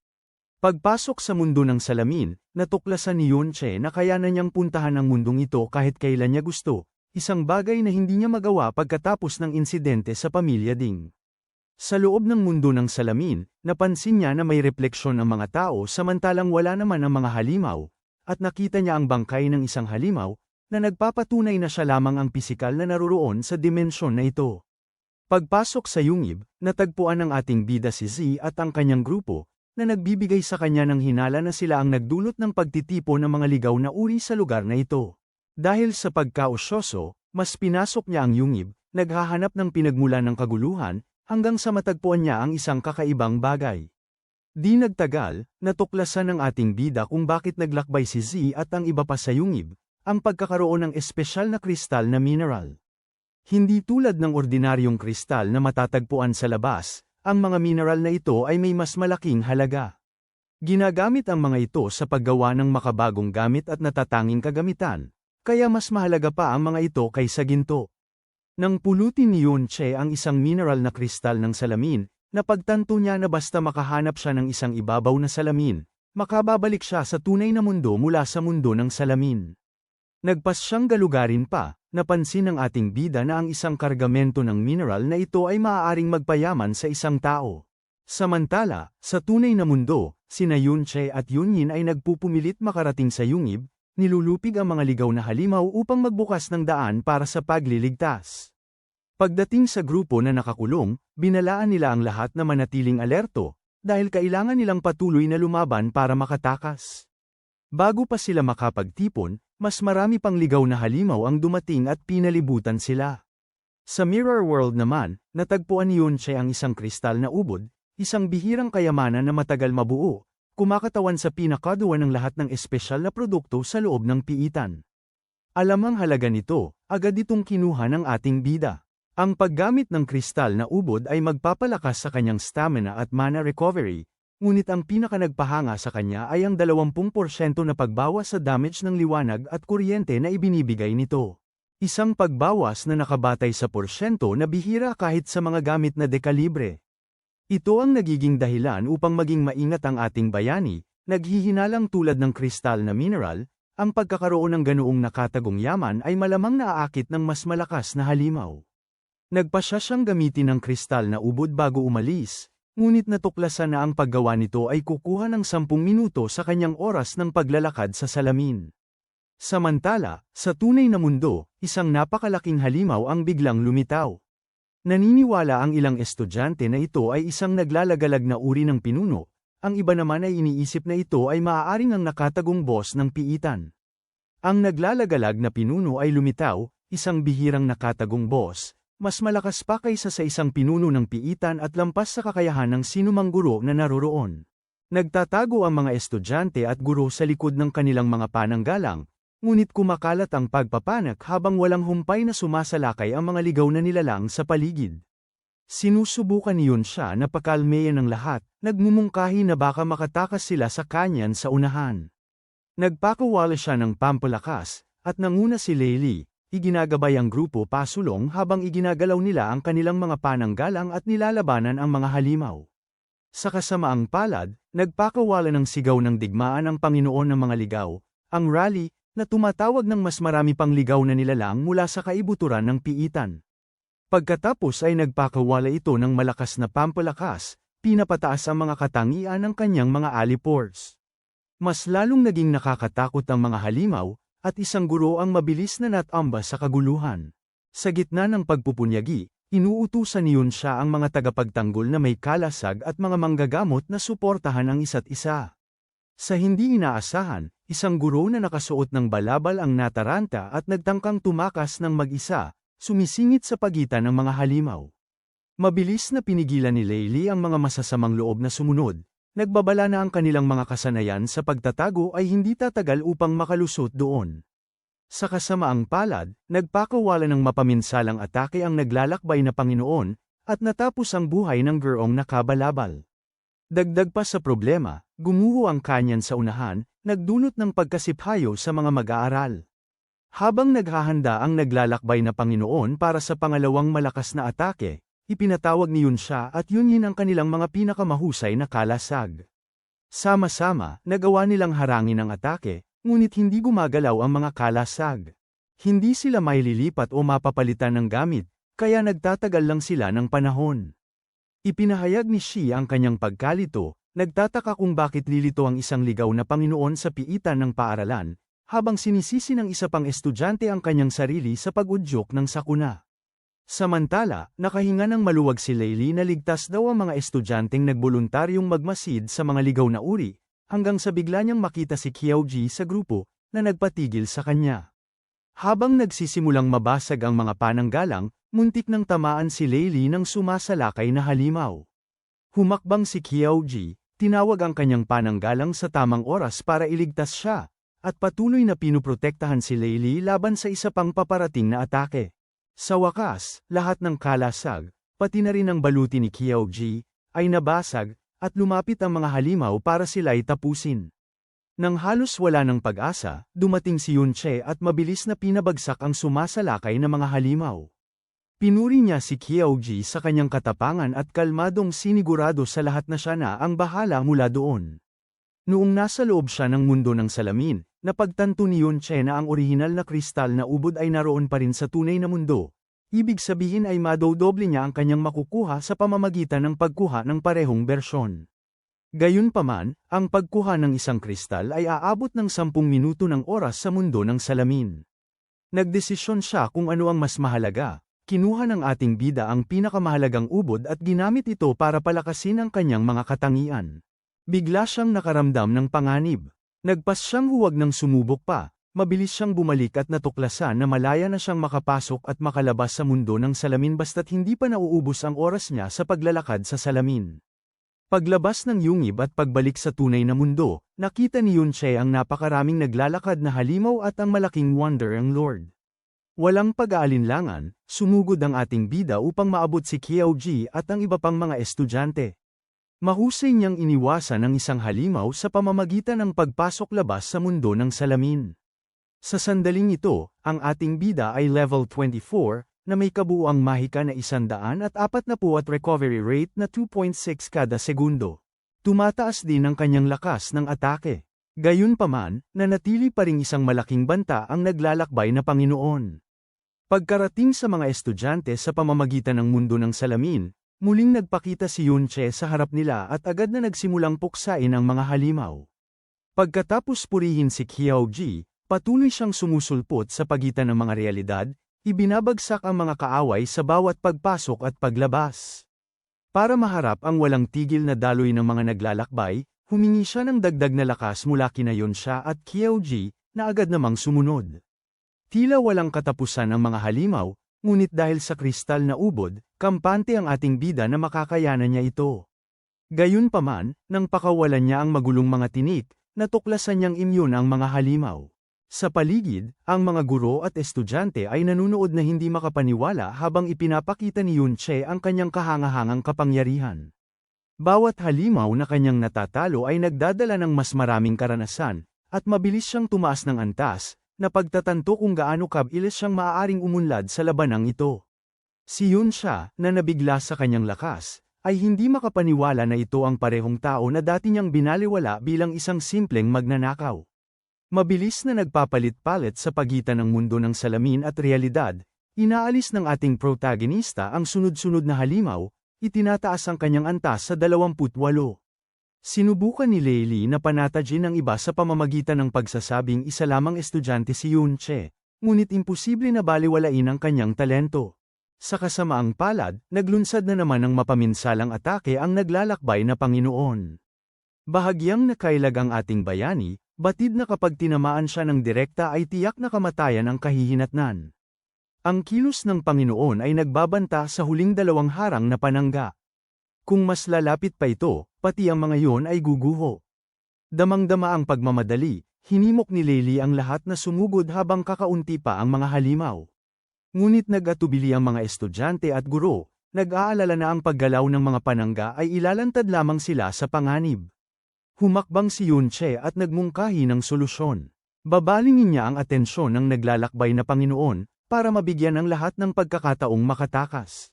Pagpasok sa mundo ng salamin, natuklasan ni Yunche na kaya na niyang puntahan ang mundong ito kahit kailan niya gusto, isang bagay na hindi niya magawa pagkatapos ng insidente sa pamilya Ding. Sa loob ng mundo ng salamin, napansin niya na may refleksyon ang mga tao samantalang wala naman ang mga halimaw, at nakita niya ang bangkay ng isang halimaw, na nagpapatunay na siya lamang ang pisikal na naroroon sa dimensyon na ito. Pagpasok sa yungib, natagpuan ng ating bida si Z at ang kanyang grupo, na nagbibigay sa kanya ng hinala na sila ang nagdulot ng pagtitipo ng mga ligaw na uri sa lugar na ito. Dahil sa pagkaosyoso, mas pinasok niya ang yungib, naghahanap ng pinagmulan ng kaguluhan, hanggang sa matagpuan niya ang isang kakaibang bagay. Di nagtagal, natuklasan ng ating bida kung bakit naglakbay si Z at ang iba pa sa yungib, ang pagkakaroon ng espesyal na kristal na mineral. Hindi tulad ng ordinaryong kristal na matatagpuan sa labas, ang mga mineral na ito ay may mas malaking halaga. Ginagamit ang mga ito sa paggawa ng makabagong gamit at natatanging kagamitan, kaya mas mahalaga pa ang mga ito kaysa ginto. Nang pulutin ni Yunche ang isang mineral na kristal ng salamin, napagtanto niya na basta makahanap siya ng isang ibabaw na salamin, makababalik siya sa tunay na mundo mula sa mundo ng salamin. Nagpas siyang galugarin pa, Napansin ng ating bida na ang isang kargamento ng mineral na ito ay maaaring magpayaman sa isang tao. Samantala, sa tunay na mundo, sina Yunche at Yunyin ay nagpupumilit makarating sa yungib, nilulupig ang mga ligaw na halimaw upang magbukas ng daan para sa pagliligtas. Pagdating sa grupo na nakakulong, binalaan nila ang lahat na manatiling alerto, dahil kailangan nilang patuloy na lumaban para makatakas. Bago pa sila makapagtipon, mas marami pang ligaw na halimaw ang dumating at pinalibutan sila. Sa Mirror World naman, natagpuan ni Yunche ang isang kristal na ubod, isang bihirang kayamanan na matagal mabuo, kumakatawan sa pinakaduan ng lahat ng espesyal na produkto sa loob ng piitan. Alam ang halaga nito, agad itong kinuha ng ating bida. Ang paggamit ng kristal na ubod ay magpapalakas sa kanyang stamina at mana recovery, ngunit ang pinakanagpahanga sa kanya ay ang 20% na pagbawas sa damage ng liwanag at kuryente na ibinibigay nito. Isang pagbawas na nakabatay sa porsyento na bihira kahit sa mga gamit na dekalibre. Ito ang nagiging dahilan upang maging maingat ang ating bayani, naghihinalang tulad ng kristal na mineral, ang pagkakaroon ng ganoong nakatagong yaman ay malamang naaakit ng mas malakas na halimaw. Nagpasya siyang gamitin ng kristal na ubod bago umalis, ngunit natuklasan na ang paggawa nito ay kukuha ng 10 minuto sa kanyang oras ng paglalakad sa salamin. Samantala, sa tunay na mundo, isang napakalaking halimaw ang biglang lumitaw. Naniniwala ang ilang estudyante na ito ay isang naglalagalag na uri ng pinuno, ang iba naman ay iniisip na ito ay maaaring ang nakatagong boss ng piitan. Ang naglalagalag na pinuno ay lumitaw, isang bihirang nakatagong boss, mas malakas pa kaysa sa isang pinuno ng piitan at lampas sa kakayahan ng sinumang guro na naroroon. Nagtatago ang mga estudyante at guro sa likod ng kanilang mga pananggalang, ngunit kumakalat ang pagpapanak habang walang humpay na sumasalakay ang mga ligaw na nilalang sa paligid. Sinusubukan niyon siya na pakalmeyan ng lahat, nagmumungkahi na baka makatakas sila sa kanyan sa unahan. Nagpakawala siya ng pampalakas, at nanguna si Leili. Iginagabay ang grupo pasulong habang iginagalaw nila ang kanilang mga pananggalang at nilalabanan ang mga halimaw. Sa kasamaang palad, nagpakawala ng sigaw ng digmaan ang Panginoon ng mga ligaw, ang rally, na tumatawag ng mas marami pang ligaw na nilalang mula sa kaibuturan ng piitan. Pagkatapos ay nagpakawala ito ng malakas na pampalakas, pinapataas ang mga katangian ng kanyang mga alipores. Mas lalong naging nakakatakot ang mga halimaw, at isang guro ang mabilis na natamba sa kaguluhan. Sa gitna ng pagpupunyagi, inuutusan niyon siya ang mga tagapagtanggol na may kalasag at mga manggagamot na suportahan ang isa't isa. Sa hindi inaasahan, isang guro na nakasuot ng balabal ang nataranta at nagtangkang tumakas ng mag-isa, sumisingit sa pagitan ng mga halimaw. Mabilis na pinigilan ni Leili ang mga masasamang loob na sumunod. Nagbabala na ang kanilang mga kasanayan sa pagtatago ay hindi tatagal upang makalusot doon. Sa kasamaang palad, nagpakawala ng mapaminsalang atake ang naglalakbay na Panginoon, at natapos ang buhay ng gurong nakabalabal. Dagdag pa sa problema, gumuho ang kanyan sa unahan, nagdulot ng pagkasiphayo sa mga mag-aaral. Habang naghahanda ang naglalakbay na Panginoon para sa pangalawang malakas na atake, ipinatawag ni Yunsha at Yunyin ang kanilang mga pinakamahusay na kalasag. Sama-sama, nagawa nilang harangin ang atake, ngunit hindi gumagalaw ang mga kalasag. Hindi sila maililipat o mapapalitan ng gamit, kaya nagtatagal lang sila ng panahon. Ipinahayag ni Shi ang kanyang pagkalito, nagtataka kung bakit lilito ang isang ligaw na Panginoon sa piitan ng paaralan, habang sinisisi ng isa pang estudyante ang kanyang sarili sa pag-udyok ng sakuna. Samantala, nakahinga ng maluwag si Leili na ligtas daw ang mga estudyanteng nagboluntaryong magmasid sa mga ligaw na uri, hanggang sa bigla niyang makita si Qiaoji sa grupo, na nagpatigil sa kanya. Habang nagsisimulang mabasag ang mga pananggalang, muntik nang tamaan si Leili ng sumasalakay na halimaw. Humakbang si Qiaoji, tinawag ang kanyang pananggalang sa tamang oras para iligtas siya, at patuloy na pinuprotektahan si Leili laban sa isa pang paparating na atake. Sa wakas, lahat ng kalasag, pati na rin ang baluti ni Qiaoji, ay nabasag, at lumapit ang mga halimaw para sila'y tapusin. Nang halos wala ng pag-asa, dumating si Yunche at mabilis na pinabagsak ang sumasalakay na mga halimaw. Pinuri niya si Qiaoji sa kanyang katapangan at kalmadong sinigurado sa lahat na siya na ang bahala mula doon. Noong nasa loob siya ng mundo ng salamin, Napagtanto ni Yunche na ang orihinal na kristal na ubod ay naroon pa rin sa tunay na mundo. Ibig sabihin ay madodoble niya ang kanyang makukuha sa pamamagitan ng pagkuha ng parehong bersyon. Gayunpaman, ang pagkuha ng isang kristal ay aabot ng 10 minuto ng oras sa mundo ng salamin. Nagdesisyon siya kung ano ang mas mahalaga. Kinuha ng ating bida ang pinakamahalagang ubod at ginamit ito para palakasin ang kanyang mga katangian. Bigla siyang nakaramdam ng panganib. Nagpas siyang huwag nang sumubok pa. Mabilis siyang bumalik at natuklasan na malaya na siyang makapasok at makalabas sa mundo ng salamin basta't hindi pa nauubos ang oras niya sa paglalakad sa salamin. Paglabas ng yungib at pagbalik sa tunay na mundo, nakita ni Yunche ang napakaraming naglalakad na halimaw at ang malaking wonder ang Lord. Walang pag-aalinlangan, sumugod ang ating bida upang maabot si Qiaoji at ang iba pang mga estudyante. Mahusay niyang iniwasan ang isang halimaw sa pamamagitan ng pagpasok-labas sa mundo ng salamin. Sa sandaling ito, ang ating bida ay level 24, na may kabuuang mahika na 140 at recovery rate na 2.6 kada segundo. Tumataas din ang kanyang lakas ng atake. Gayunpaman, nanatili pa ring isang malaking banta ang naglalakbay na Panginoon. Pagkarating sa mga estudyante sa pamamagitan ng mundo ng salamin, muling nagpakita si Yunche sa harap nila at agad na nagsimulang puksain ang mga halimaw. Pagkatapos purihin si Qiaoji, patuloy siyang sumusulpot sa pagitan ng mga realidad, ibinabagsak ang mga kaaway sa bawat pagpasok at paglabas. Para maharap ang walang tigil na daloy ng mga naglalakbay, humingi siya ng dagdag na lakas mula kina Yunche at Qiaoji, na agad namang sumunod. Tila walang katapusan ang mga halimaw, ngunit dahil sa kristal na ubod, kampante ang ating bida na makakayanan niya ito. Gayunpaman, nang pakawalan niya ang magulong mga tinik, natuklasan niyang imyun ang mga halimaw. Sa paligid, ang mga guro at estudyante ay nanunood na hindi makapaniwala habang ipinapakita ni Yunche ang kanyang kahangahangang kapangyarihan. Bawat halimaw na kanyang natatalo ay nagdadala ng mas maraming karanasan, at mabilis siyang tumaas ng antas, na pagtatanto kung gaano kabilis siyang maaaring umunlad sa labanang ito. Si Yunche, na nabigla sa kanyang lakas, ay hindi makapaniwala na ito ang parehong tao na dati niyang binaliwala bilang isang simpleng magnanakaw. Mabilis na nagpapalit-palit sa pagitan ng mundo ng salamin at realidad, inaalis ng ating protagonista ang sunod-sunod na halimaw, itinataas ang kanyang antas sa 28. Sinubukan ni Leili na panatagin ang iba sa pamamagitan ng pagsasabing isa lamang estudyante si Yunche, ngunit imposible na baliwalain ang kanyang talento. Sa kasamaang palad, naglunsad na naman ng mapaminsalang atake ang naglalakbay na Panginoon. Bahagyang nakailag ang ating bayani, batid na kapag tinamaan siya ng direkta ay tiyak na kamatayan ang kahihinatnan. Ang kilos ng Panginoon ay nagbabanta sa huling 2 harang na panangga. Kung mas lalapit pa ito, pati ang mga yon ay guguho. Damang-dama ang pagmamadali, hinimok ni Leili ang lahat na sumugod habang kakaunti pa ang mga halimaw. Ngunit nag-atubili ang mga estudyante at guro, nag-aalala na ang paggalaw ng mga panangga ay ilalantad lamang sila sa panganib. Humakbang si Yunche at nagmungkahi ng solusyon. Babalingin niya ang atensyon ng naglalakbay na Panginoon, para mabigyan ang lahat ng pagkakataong makatakas.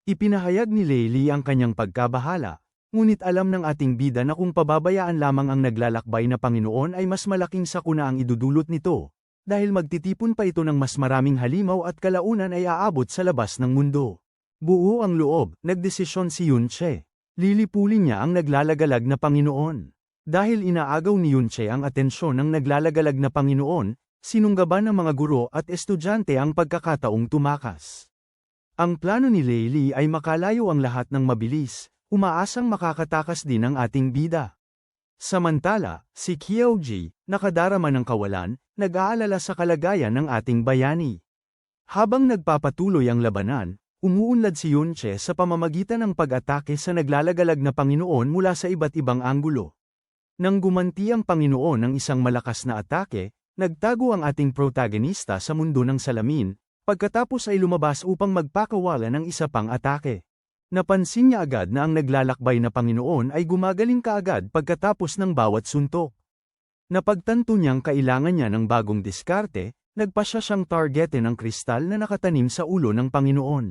Ipinahayag ni Leili ang kanyang pagkabahala, ngunit alam ng ating bida na kung pababayaan lamang ang naglalakbay na Panginoon ay mas malaking sakuna ang idudulot nito, dahil magtitipon pa ito ng mas maraming halimaw at kalaunan ay aabot sa labas ng mundo. Buo ang loob, nagdesisyon si Yunche. Lilipulin niya ang naglalagalag na Panginoon. Dahil inaagaw ni Yunche ang atensyon ng naglalagalag na Panginoon, sinunggaban ng mga guro at estudyante ang pagkakataong tumakas. Ang plano ni Leili ay makalayo ang lahat ng mabilis, umaasang makakatakas din ang ating bida. Samantala, si Qiaoji, nakadarama ng kawalan, nag-aalala sa kalagayan ng ating bayani. Habang nagpapatuloy ang labanan, umuunlad si Yunche sa pamamagitan ng pag-atake sa naglalagalag na Panginoon mula sa iba't ibang anggulo. Nang gumanti ang Panginoon ng isang malakas na atake, nagtago ang ating protagonista sa mundo ng salamin, pagkatapos ay lumabas upang magpakawala ng isa pang atake. Napansin niya agad na ang naglalakbay na Panginoon ay gumagaling kaagad pagkatapos ng bawat suntok. Napagtanto niyang kailangan niya ng bagong diskarte, nagpasya siyang targetin ang kristal na nakatanim sa ulo ng Panginoon.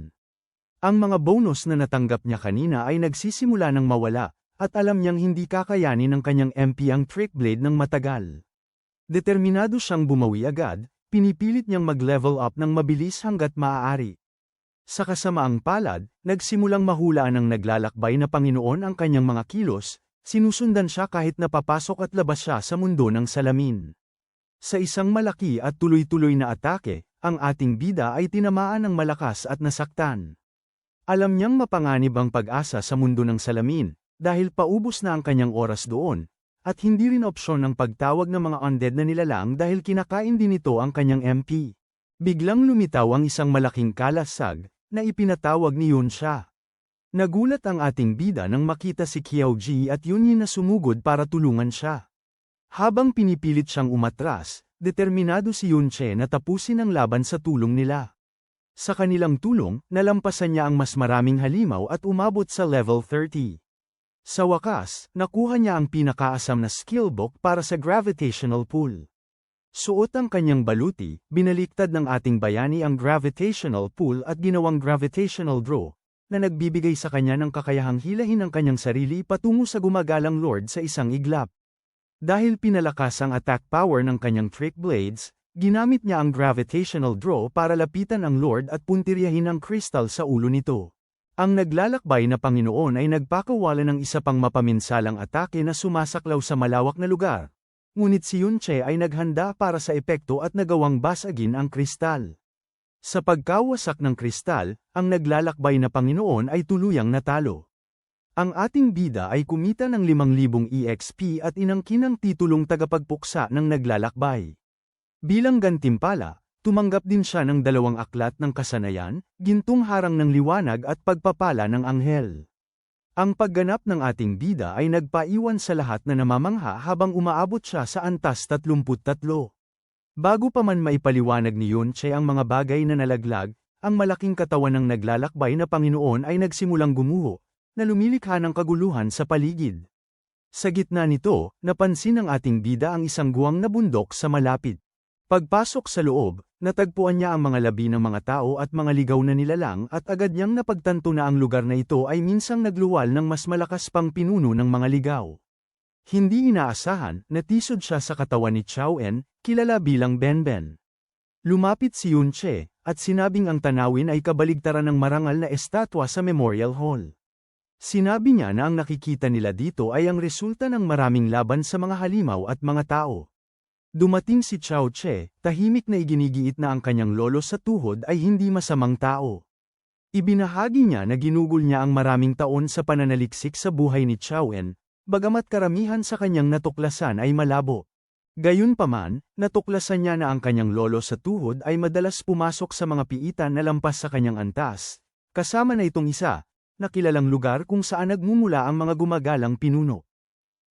Ang mga bonus na natanggap niya kanina ay nagsisimula ng mawala, at alam niyang hindi kakayanin ng kanyang MP ang trick blade ng matagal. Determinado siyang bumawi agad, pinipilit niyang mag-level up ng mabilis hanggat maaari. Sa kasamaang palad, nagsimulang mahulaan ng naglalakbay na Panginoon ang kanyang mga kilos, sinusundan siya kahit napapasok at labas siya sa mundo ng salamin. Sa isang malaki at tuloy-tuloy na atake, ang ating bida ay tinamaan ng malakas at nasaktan. Alam niyang mapanganib ang pag-asa sa mundo ng salamin, dahil paubos na ang kanyang oras doon, at hindi rin opsyon ng pagtawag ng mga undead na nilalang dahil kinakain din nito ang kanyang MP. Biglang lumitaw ang isang malaking kalasag, na ipinatawag ni Yun siya. Nagulat ang ating bida nang makita si Qiao Ji at Yunyin na sumugod para tulungan siya. Habang pinipilit siyang umatras, determinado si Yunche na tapusin ang laban sa tulong nila. Sa kanilang tulong, nalampasan niya ang mas maraming halimaw at umabot sa level 30. Sa wakas, nakuha niya ang pinakaasam na skill book para sa gravitational pool. Suot ang kanyang baluti, binaliktad ng ating bayani ang gravitational pool at ginawang gravitational draw, na nagbibigay sa kanya ng kakayahang hilahin ang kanyang sarili patungo sa gumagalang Lord sa isang iglap. Dahil pinalakas ang attack power ng kanyang trick blades, ginamit niya ang gravitational draw para lapitan ang Lord at puntiryahin ang crystal sa ulo nito. Ang naglalakbay na Panginoon ay nagpakawala ng isa pang mapaminsalang atake na sumasaklaw sa malawak na lugar. Ngunit si Yunche ay naghanda para sa epekto at nagawang basagin ang kristal. Sa pagkawasak ng kristal, ang naglalakbay na Panginoon ay tuluyang natalo. Ang ating bida ay kumita ng 5,000 EXP at inangkin ang titulong tagapagpuksa ng naglalakbay. Bilang gantimpala, tumanggap din siya ng 2 aklat ng kasanayan, gintong harang ng liwanag at pagpapala ng anghel. Ang pagganap ng ating bida ay nagpaiwan sa lahat na namamangha habang umaabot siya sa antas 33. Bago pa man maipaliwanag ni Yunche ang mga bagay na nalaglag, ang malaking katawan ng naglalakbay na Panginoon ay nagsimulang gumuho, na lumilikha ng kaguluhan sa paligid. Sa gitna nito, napansin ng ating bida ang isang guwang na bundok sa malapit. Pagpasok sa loob, natagpuan niya ang mga labi ng mga tao at mga ligaw na nilalang at agad niyang napagtanto na ang lugar na ito ay minsang nagluwal ng mas malakas pang pinuno ng mga ligaw. Hindi inaasahan, natisod siya sa katawan ni Chao En, kilala bilang Benben. Lumapit si Yunche, at sinabing ang tanawin ay kabaligtaran ng marangal na estatwa sa Memorial Hall. Sinabi niya na ang nakikita nila dito ay ang resulta ng maraming laban sa mga halimaw at mga tao. Dumating si Chao Che, tahimik na iginigiit na ang kanyang lolo sa tuhod ay hindi masamang tao. Ibinahagi niya na ginugol niya ang maraming taon sa pananaliksik sa buhay ni Chao En, bagamat karamihan sa kanyang natuklasan ay malabo. Gayunpaman, natuklasan niya na ang kanyang lolo sa tuhod ay madalas pumasok sa mga piitan na lampas sa kanyang antas, kasama na itong isa, na kilalang lugar kung saan nagmumula ang mga gumagalang pinuno.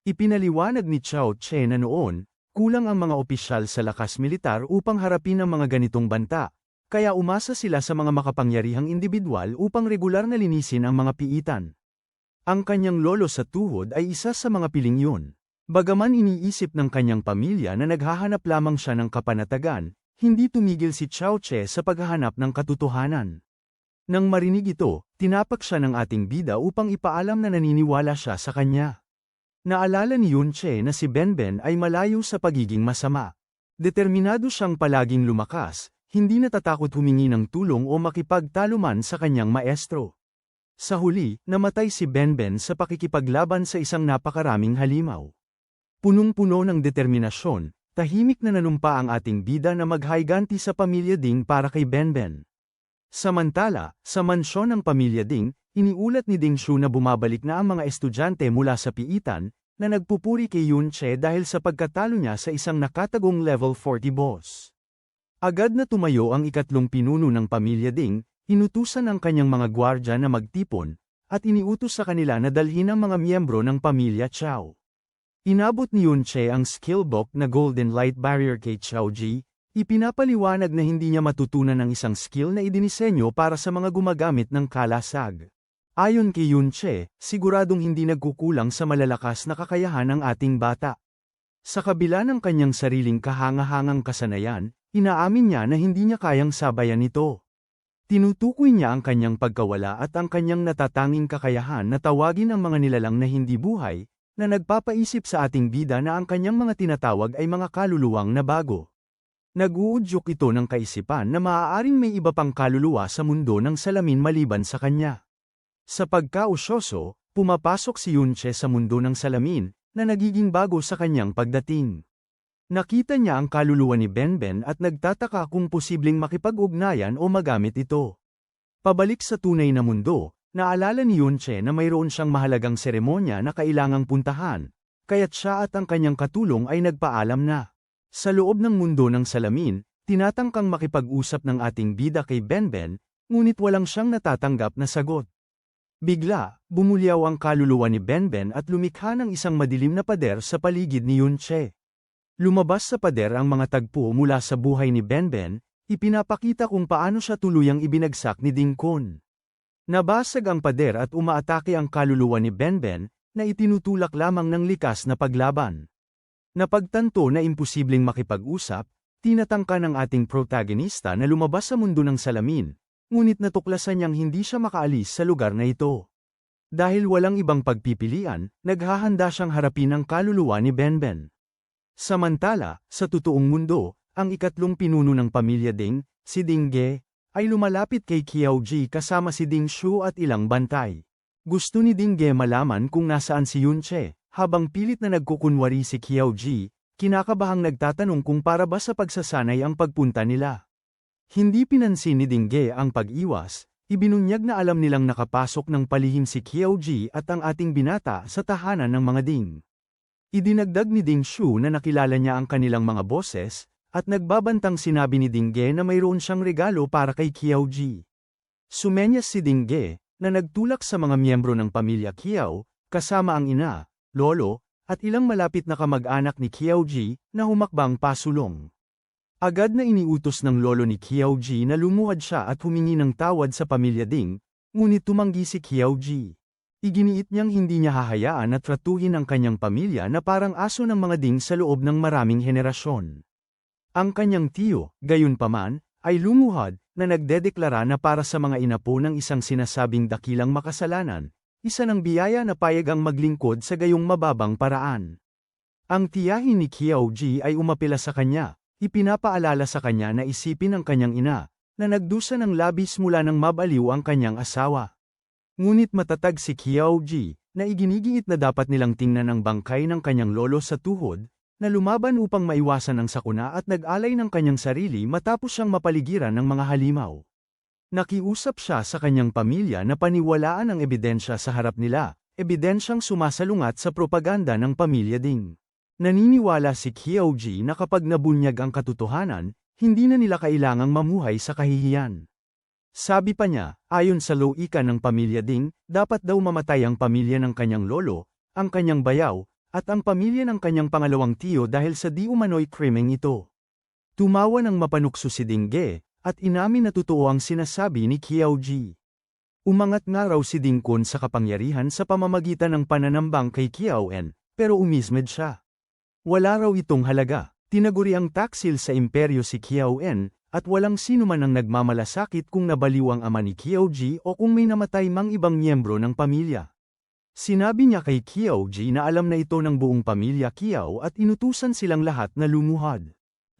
Ipinaliwanag ni Chao Che na noon, kulang ang mga opisyal sa lakas militar upang harapin ang mga ganitong banta, kaya umasa sila sa mga makapangyarihang individual upang regular na linisin ang mga piitan. Ang kanyang lolo sa tuhod ay isa sa mga piling yun. Bagaman iniisip ng kanyang pamilya na naghahanap lamang siya ng kapanatagan, hindi tumigil si Chao Che sa paghahanap ng katotohanan. Nang marinig ito, tinapak siya ng ating bida upang ipaalam na naniniwala siya sa kanya. Naalala ni Yunche na si Benben ay malayo sa pagiging masama. Determinado siyang palaging lumakas, hindi natatakot humingi ng tulong o makipagtaluman sa kanyang maestro. Sa huli, namatay si Benben sa pakikipaglaban sa isang napakaraming halimaw. Punong-puno ng determinasyon, tahimik na nanumpa ang ating bida na maghayganti sa pamilya Ding para kay Benben. Samantala, sa mansyon ng pamilya Ding, iniulat ni Ding Shu na bumabalik na ang mga estudyante mula sa piitan, na nagpupuri kay Yunche dahil sa pagkatalo niya sa isang nakatagong level 40 boss. Agad na tumayo ang ikatlong pinuno ng pamilya Ding, inutusan ang kanyang mga gwardya na magtipon, at iniutos sa kanila na dalhin ang mga miyembro ng pamilya Chao. Inabot ni Yunche ang skill book na Golden Light Barrier kay Chao Ji. Ipinapaliwanag na hindi niya matutunan ang isang skill na idinisenyo para sa mga gumagamit ng kalasag. Ayon kay Yunche, siguradong hindi nagkukulang sa malalakas na kakayahan ng ating bata. Sa kabila ng kanyang sariling kahangahangang kasanayan, inaamin niya na hindi niya kayang sabayan ito. Tinutukoy niya ang kanyang pagkawala at ang kanyang natatanging kakayahan na tawagin ang mga nilalang na hindi buhay, na nagpapaisip sa ating bida na ang kanyang mga tinatawag ay mga kaluluwang na bago. Nag-uudyok ito ng kaisipan na maaaring may iba pang kaluluwa sa mundo ng salamin maliban sa kanya. Sa pagkausyoso, pumapasok si Yunche sa mundo ng salamin, na nagiging bago sa kanyang pagdating. Nakita niya ang kaluluwa ni Benben at nagtataka kung posibleng makipag-ugnayan o magamit ito. Pabalik sa tunay na mundo, naalala ni Yunche na mayroon siyang mahalagang seremonya na kailangang puntahan, kaya't siya at ang kanyang katulong ay nagpaalam na. Sa loob ng mundo ng salamin, tinatangkang makipag-usap ng ating bida kay Benben, ngunit walang siyang natatanggap na sagot. Bigla, bumulyaw ang kaluluwa ni Benben at lumikha ng isang madilim na pader sa paligid ni Yunche. Lumabas sa pader ang mga tagpo mula sa buhay ni Benben, ipinapakita kung paano siya tuluyang ibinagsak ni Ding Kun. Nabasag ang pader at umaatake ang kaluluwa ni Benben, na itinutulak lamang ng likas na paglaban. Napagtanto na imposibleng makipag-usap, tinatangka ng ating protagonista na lumabas sa mundo ng salamin, ngunit natuklasan niyang hindi siya makaalis sa lugar na ito. Dahil walang ibang pagpipilian, naghahanda siyang harapin ang kaluluwa ni Benben. Samantala, sa totoong mundo, ang ikatlong pinuno ng pamilya Ding, si Ding Ge, ay lumalapit kay Qiao Ji kasama si Ding Shu at ilang bantay. Gusto ni Ding Ge malaman kung nasaan si Yunche, habang pilit na nagkukunwari si Qiao Ji, kinakabahang nagtatanong kung para ba sa pagsasanay ang pagpunta nila. Hindi pinansin ni Ding Ge ang pag-iwas, ibinunyag na alam nilang nakapasok ng palihim si Qiao Ji at ang ating binata sa tahanan ng mga Ding. Idinagdag ni Ding Shu na nakilala niya ang kanilang mga boses, at nagbabantang sinabi ni Ding Ge na mayroon siyang regalo para kay Qiao Ji. Sumenyas si Ding Ge, na nagtulak sa mga miyembro ng pamilya Qiao, kasama ang ina, lolo, at ilang malapit na kamag-anak ni Qiao Ji, na humakbang pasulong. Agad na iniutos ng lolo ni Qiao Ji na lumuhad siya at humingi ng tawad sa pamilya Ding, ngunit tumanggi si Qiao Ji. Iginiit niyang hindi niya hahayaan na tratuhin ang kanyang pamilya na parang aso ng mga Ding sa loob ng maraming henerasyon. Ang kanyang tiyo, gayunpaman, ay lumuhad, na nagdedeklara na para sa mga inapo ng isang sinasabing dakilang makasalanan, isa ng biyaya na payag ang maglingkod sa gayong mababang paraan. Ang tiyahin ni Qiao Ji ay umapela sa kanya, ipinapaalala sa kanya na isipin ang kanyang ina, na nagdusa ng labis mula nang mabaliw ang kanyang asawa. Ngunit matatag si Qiao Ji, na iginigiit na dapat nilang tingnan ang bangkay ng kanyang lolo sa tuhod, na lumaban upang maiwasan ang sakuna at nag-alay ng kanyang sarili matapos siyang mapaligiran ng mga halimaw. Nakiusap siya sa kanyang pamilya na paniwalaan ang ebidensya sa harap nila, ebidensyang sumasalungat sa propaganda ng pamilya Ding. Naniniwala si Qiao Ji na kapag nabunyag ang katotohanan, hindi na nila kailangang mamuhay sa kahihiyan. Sabi pa niya, ayon sa loika ng pamilya Ding, dapat daw mamatay ang pamilya ng kanyang lolo, ang kanyang bayaw, at ang pamilya ng kanyang pangalawang tiyo dahil sa di umano'y krimeng ito. Tumawa ng mapanukso si Ding Ge, at inamin na totoo ang sinasabi ni Qiao Ji. Umangat nga raw si Ding Kun sa kapangyarihan sa pamamagitan ng pananambang kay Qiao En, pero umismed siya. Wala raw itong halaga, tinaguri ang taksil sa imperyo si Qiao En, at walang sino man ang nagmamalasakit kung nabaliw ang ama ni Qiao Ji o kung may namatay mang ibang miyembro ng pamilya. Sinabi niya kay Qiao Ji na alam na ito ng buong pamilya Qiao at inutusan silang lahat na lumuhad.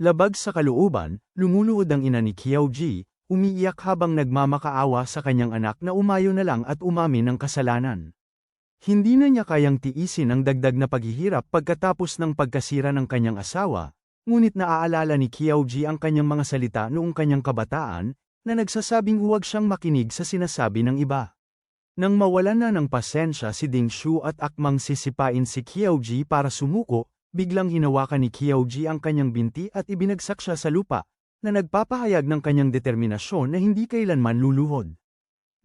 Labag sa kalooban, lumuluhod ang ina ni Qiao Ji, umiiyak habang nagmamakaawa sa kanyang anak na umayo na lang at umamin ng kasalanan. Hindi na niya kayang tiisin ang dagdag na paghihirap pagkatapos ng pagkasira ng kanyang asawa, ngunit naaalala ni Qiao Ji ang kanyang mga salita noong kanyang kabataan, na nagsasabing huwag siyang makinig sa sinasabi ng iba. Nang mawalan na ng pasensya si Ding Shu at akmang sisipain si Qiao Ji para sumuko, biglang hinawakan ni Qiao Ji ang kanyang binti at ibinagsak siya sa lupa, na nagpapahayag ng kanyang determinasyon na hindi kailanman luluhod.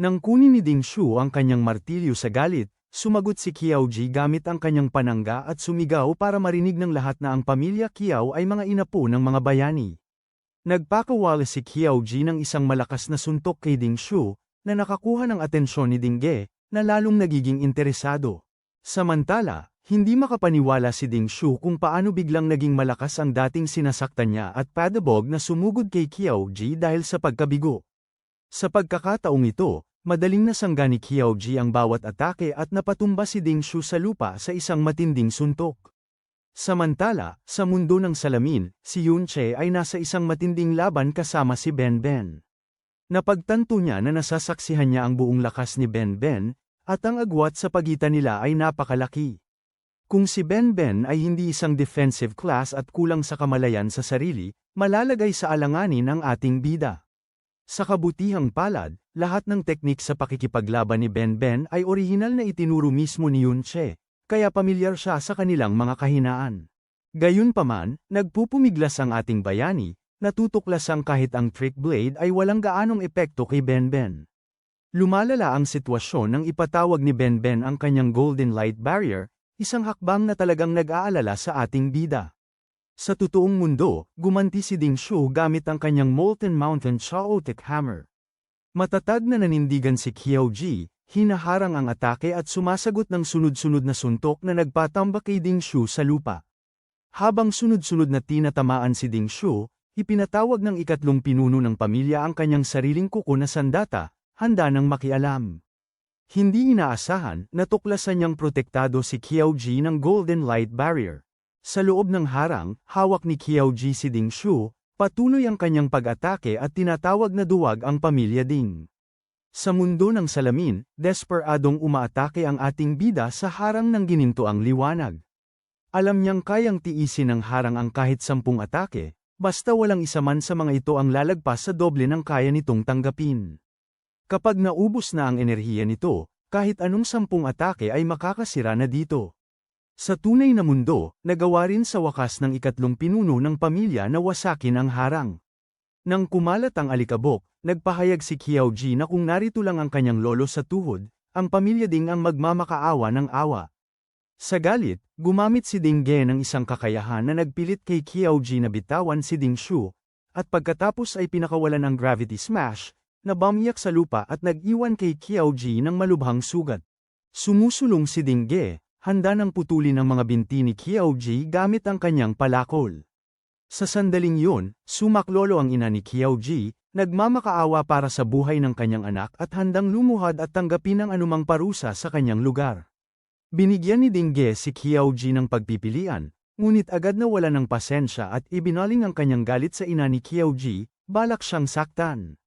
Nang kunin ni Ding Shu ang kanyang martilyo sa galit, sumagot si Qiao Ji gamit ang kanyang panangga at sumigaw para marinig ng lahat na ang pamilya Qiao ay mga inapo ng mga bayani. Nagpakawala si Qiao Ji ng isang malakas na suntok kay Ding Shu, na nakakuha ng atensyon ni Ding Ge, na lalong nagiging interesado. Samantala, hindi makapaniwala si Ding Shu kung paano biglang naging malakas ang dating sinasaktan niya at padabog na sumugod kay Qiao Ji dahil sa pagkabigo. Sa pagkakataong ito, Madaling nasangga ni Qiaoji ang bawat atake at napatumba si Ding Shu sa lupa sa isang matinding suntok. Samantala, sa mundo ng salamin, si Yun Che ay nasa isang matinding laban kasama si Ben Ben. Napagtanto niya na nasasaksihan niya ang buong lakas ni Ben Ben, at ang agwat sa pagitan nila ay napakalaki. Kung si Ben Ben ay hindi isang defensive class at kulang sa kamalayan sa sarili, malalagay sa alanganin ang ating bida. Sa kabutihang palad, lahat ng teknik sa pakikipaglaban ni Ben Ben ay orihinal na itinuro mismo ni Yun Che, kaya pamilyar siya sa kanilang mga kahinaan. Gayunpaman, nagpupumiglas ang ating bayani, natutuklasang kahit ang trick blade ay walang gaanong epekto kay Ben Ben. Lumalala ang sitwasyon nang ipatawag ni Ben Ben ang kanyang Golden Light Barrier, isang hakbang na talagang nag-aalala sa ating bida. Sa totoong mundo, gumanti si Ding Shu gamit ang kanyang Molten Mountain Chaotic Hammer. Matatag na nanindigan si Qiaoji, hinaharang ang atake at sumasagot ng sunod-sunod na suntok na nagpatambak kay Ding Shu sa lupa. Habang sunod-sunod na tinatamaan si Ding Shu, ipinatawag ng ikatlong pinuno ng pamilya ang kanyang sariling kuko na sandata, handa nang makialam. Hindi inaasahan, natuklasan niyang protektado si Qiaoji ng Golden Light Barrier. Sa loob ng harang, hawak ni Qiaoji si Ding Shu, patuloy ang kanyang pag-atake at tinatawag na duwag ang pamilya Ding. Sa mundo ng salamin, desperadong umaatake ang ating bida sa harang ng ginintoang liwanag. Alam niyang kayang tiisin ng harang ang kahit 10 atake, basta walang isa man sa mga ito ang lalagpas sa doble ng kaya nitong tanggapin. Kapag naubos na ang enerhiya nito, kahit anong 10 atake ay makakasira na dito. Sa tunay na mundo, nagawa rin sa wakas ng ikatlong pinuno ng pamilya na wasakin ang harang. Nang kumalat ang alikabok, nagpahayag si Qiaoji na kung narito lang ang kanyang lolo sa tuhod, ang pamilya Ding ang magmamakaawa ng awa. Sa galit, gumamit si Ding Ge ng isang kakayahan na nagpilit kay Qiaoji na bitawan si Ding Shu, at pagkatapos ay pinakawalan ang Gravity Smash, na bumyak sa lupa at nag-iwan kay Qiaoji ng malubhang sugat. Sumusulong si Ding Ge, handa nang putulin ang mga binti ni Qiaoji gamit ang kanyang palakol. Sa sandaling yun, sumaklolo ang ina ni Qiaoji, nagmamakaawa para sa buhay ng kanyang anak at handang lumuhad at tanggapin ang anumang parusa sa kanyang lugar. Binigyan ni Ding Ge si Qiaoji ng pagpipilian, ngunit agad na wala ng pasensya at ibinaling ang kanyang galit sa ina ni Qiaoji, balak siyang saktan.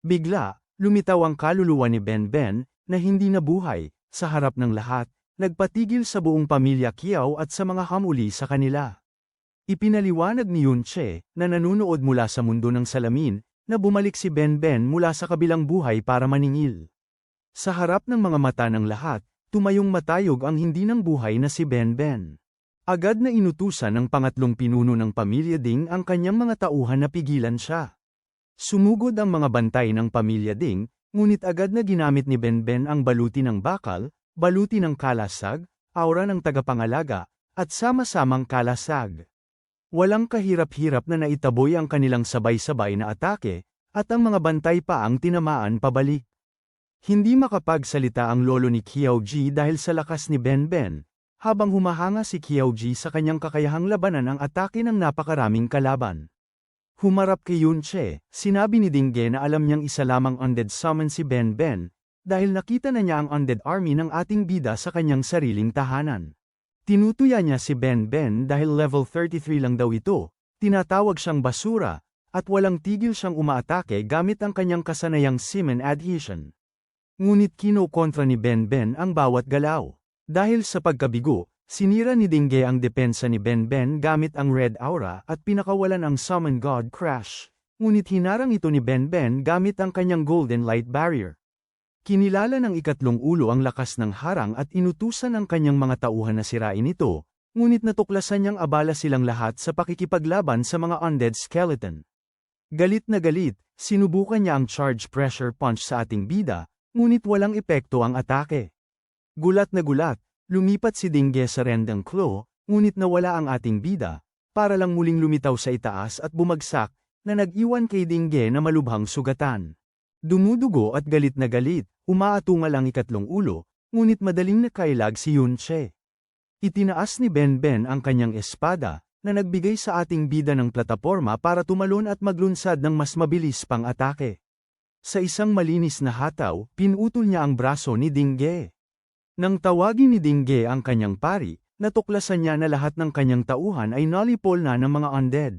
Bigla, lumitaw ang kaluluwa ni Ben Ben, na hindi nabuhay, sa harap ng lahat. Nagpatigil sa buong pamilya Qiao at sa mga hamuli sa kanila. Ipinaliwanag ni Yun Che, na nanunood mula sa mundo ng salamin, na bumalik si Ben Ben mula sa kabilang buhay para maningil. Sa harap ng mga mata ng lahat, tumayong matayog ang hindi ng buhay na si Ben Ben. Agad na inutusan ng pangatlong pinuno ng pamilya Ding ang kanyang mga tauhan na pigilan siya. Sumugod ang mga bantay ng pamilya Ding, ngunit agad na ginamit ni Ben Ben ang baluti ng bakal, baluti ng kalasag, aura ng tagapangalaga, at sama-samang kalasag. Walang kahirap-hirap na naitaboy ang kanilang sabay-sabay na atake, at ang mga bantay pa ang tinamaan pabalik. Hindi makapagsalita ang lolo ni Qiaoji dahil sa lakas ni Ben Ben, habang humahanga si Qiaoji sa kanyang kakayahang labanan ang atake ng napakaraming kalaban. Humarap kay Yun Che, sinabi ni Ding Ge na alam niyang isa lamang undead summon si Ben Ben, dahil nakita na niya ang undead army ng ating bida sa kanyang sariling tahanan. Tinutuya niya si Ben Ben dahil level 33 lang daw ito, tinatawag siyang basura, at walang tigil siyang umaatake gamit ang kanyang kasanayang Semen Adhesion. Ngunit kinokontra ni Ben Ben ang bawat galaw. Dahil sa pagkabigo, sinira ni Ding Ge ang depensa ni Ben Ben gamit ang Red Aura at pinakawalan ang Summon God Crash. Ngunit hinarang ito ni Ben Ben gamit ang kanyang Golden Light Barrier. Kinilala ng ikatlong ulo ang lakas ng harang at inutusan ang kanyang mga tauhan na sirain ito, ngunit natuklasan niyang abala silang lahat sa pakikipaglaban sa mga undead skeleton. Galit na galit, sinubukan niya ang charge pressure punch sa ating bida, ngunit walang epekto ang atake. Gulat na gulat, lumipat si Ding Ge sa Rendang Claw, ngunit nawala ang ating bida, para lang muling lumitaw sa itaas at bumagsak, na nag-iwan kay Ding Ge na malubhang sugatan. Dumudugo at galit na galit, umaatungal ang ikatlong ulo, ngunit madaling nakailag si Yun Che. Itinaas ni Ben Ben ang kanyang espada, na nagbigay sa ating bida ng plataporma para tumalon at maglunsad ng mas mabilis pang atake. Sa isang malinis na hataw, pinutol niya ang braso ni Dingge. Nang tawagin ni Dingge ang kanyang pari, natuklasan niya na lahat ng kanyang tauhan ay nalipol na ng mga undead.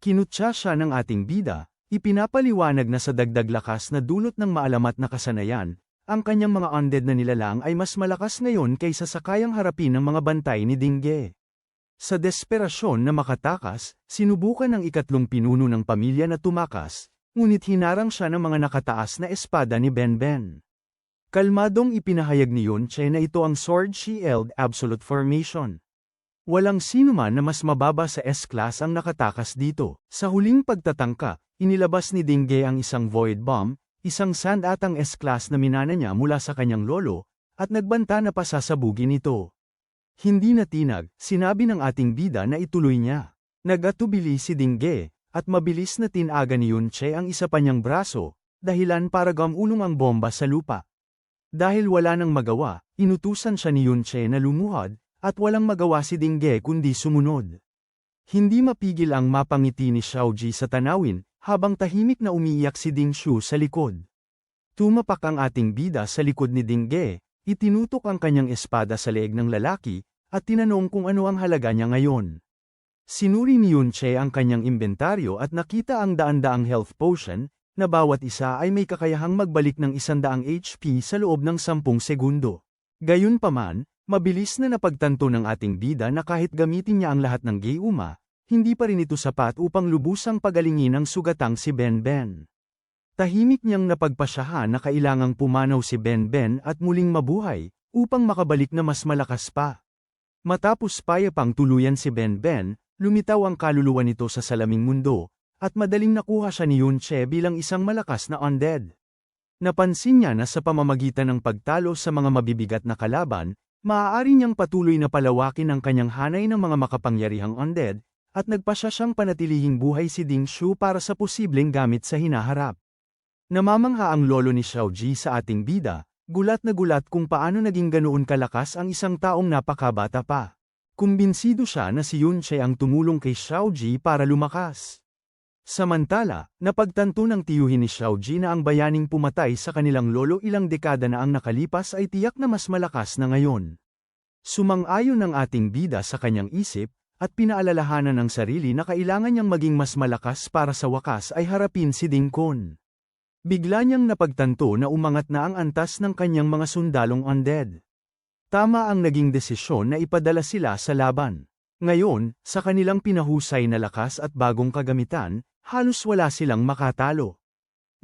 Kinutya siya ng ating bida, ipinapaliwanag na sa dagdag lakas na dulot ng maalamat na kasanayan, ang kanyang mga undead na nilalang ay mas malakas ngayon kaysa sa kayang harapin ng mga bantay ni Dingge. Sa desperasyon na makatakas, sinubukan ng ikatlong pinuno ng pamilya na tumakas, ngunit hinarang siya ng mga nakataas na espada ni Benben. Kalmadong ipinahayag ni Yunche na ito ang Sword Shield Absolute Formation. Walang sinuman na mas mababa sa S-Class ang nakatakas dito. Sa huling pagtatangka, inilabas ni Dingge ang isang Void Bomb, isang sandatang S-Class na minana niya mula sa kanyang lolo, at nagbanta na pasasabugin ito. Hindi natinag, sinabi ng ating bida na ituloy niya. Nagatubili si Dingge, at mabilis na tinaga ni Yunche ang isa pa niyang braso, dahilan para gamulong ang bomba sa lupa. Dahil wala nang magawa, inutusan siya ni Yunche na lumuhod, at walang magawa si Dingge kundi sumunod. Hindi mapigil ang mapangiti ni Xiaoji sa tanawin, habang tahimik na umiiyak si Dingshu sa likod. Tumapak ang ating bida sa likod ni Dingge, itinutok ang kanyang espada sa leeg ng lalaki, at tinanong kung ano ang halaga niya ngayon. Sinuri ni Yunche ang kanyang inventaryo at nakita ang daan-daang health potion, na bawat isa ay may kakayahang magbalik ng 100 HP sa loob ng 10 segundo. Gayunpaman, mabilis na napagtanto ng ating bida na kahit gamitin niya ang lahat ng Geuma, hindi pa rin ito sapat upang lubusang pagalingin ang sugatang si Benben. Tahimik niyang napagpasyahan na kailangang pumanaw si Benben at muling mabuhay, upang makabalik na mas malakas pa. Matapos payapang tuluyan si Benben, lumitaw ang kaluluwa nito sa salaming mundo, at madaling nakuha siya ni Yunche bilang isang malakas na undead. Napansin niya na sa pamamagitan ng pagtalo sa mga mabibigat na kalaban, maaari niyang patuloy na palawakin ang kanyang hanay ng mga makapangyarihang undead, at nagpasya siyang panatilihing buhay si Dingshu para sa posibleng gamit sa hinaharap. Namamangha ang lolo ni Xiaoji sa ating bida, gulat na gulat kung paano naging ganoon kalakas ang isang taong napakabata pa. Kumbinsido siya na si Yunche ang tumulong kay Xiaoji para lumakas. Samantala, napagtanto ng tiyuhin ni Xiaoji na ang bayaning pumatay sa kanilang lolo ilang dekada na ang nakalipas ay tiyak na mas malakas na ngayon. Sumang-ayon ng ating bida sa kanyang isip, at pinaalalahanan ng sarili na kailangan niyang maging mas malakas para sa wakas ay harapin si Ding Kun. Bigla niyang napagtanto na umangat na ang antas ng kanyang mga sundalong undead. Tama ang naging desisyon na ipadala sila sa laban. Ngayon, sa kanilang pinahusay na lakas at bagong kagamitan, halos wala silang makatalo.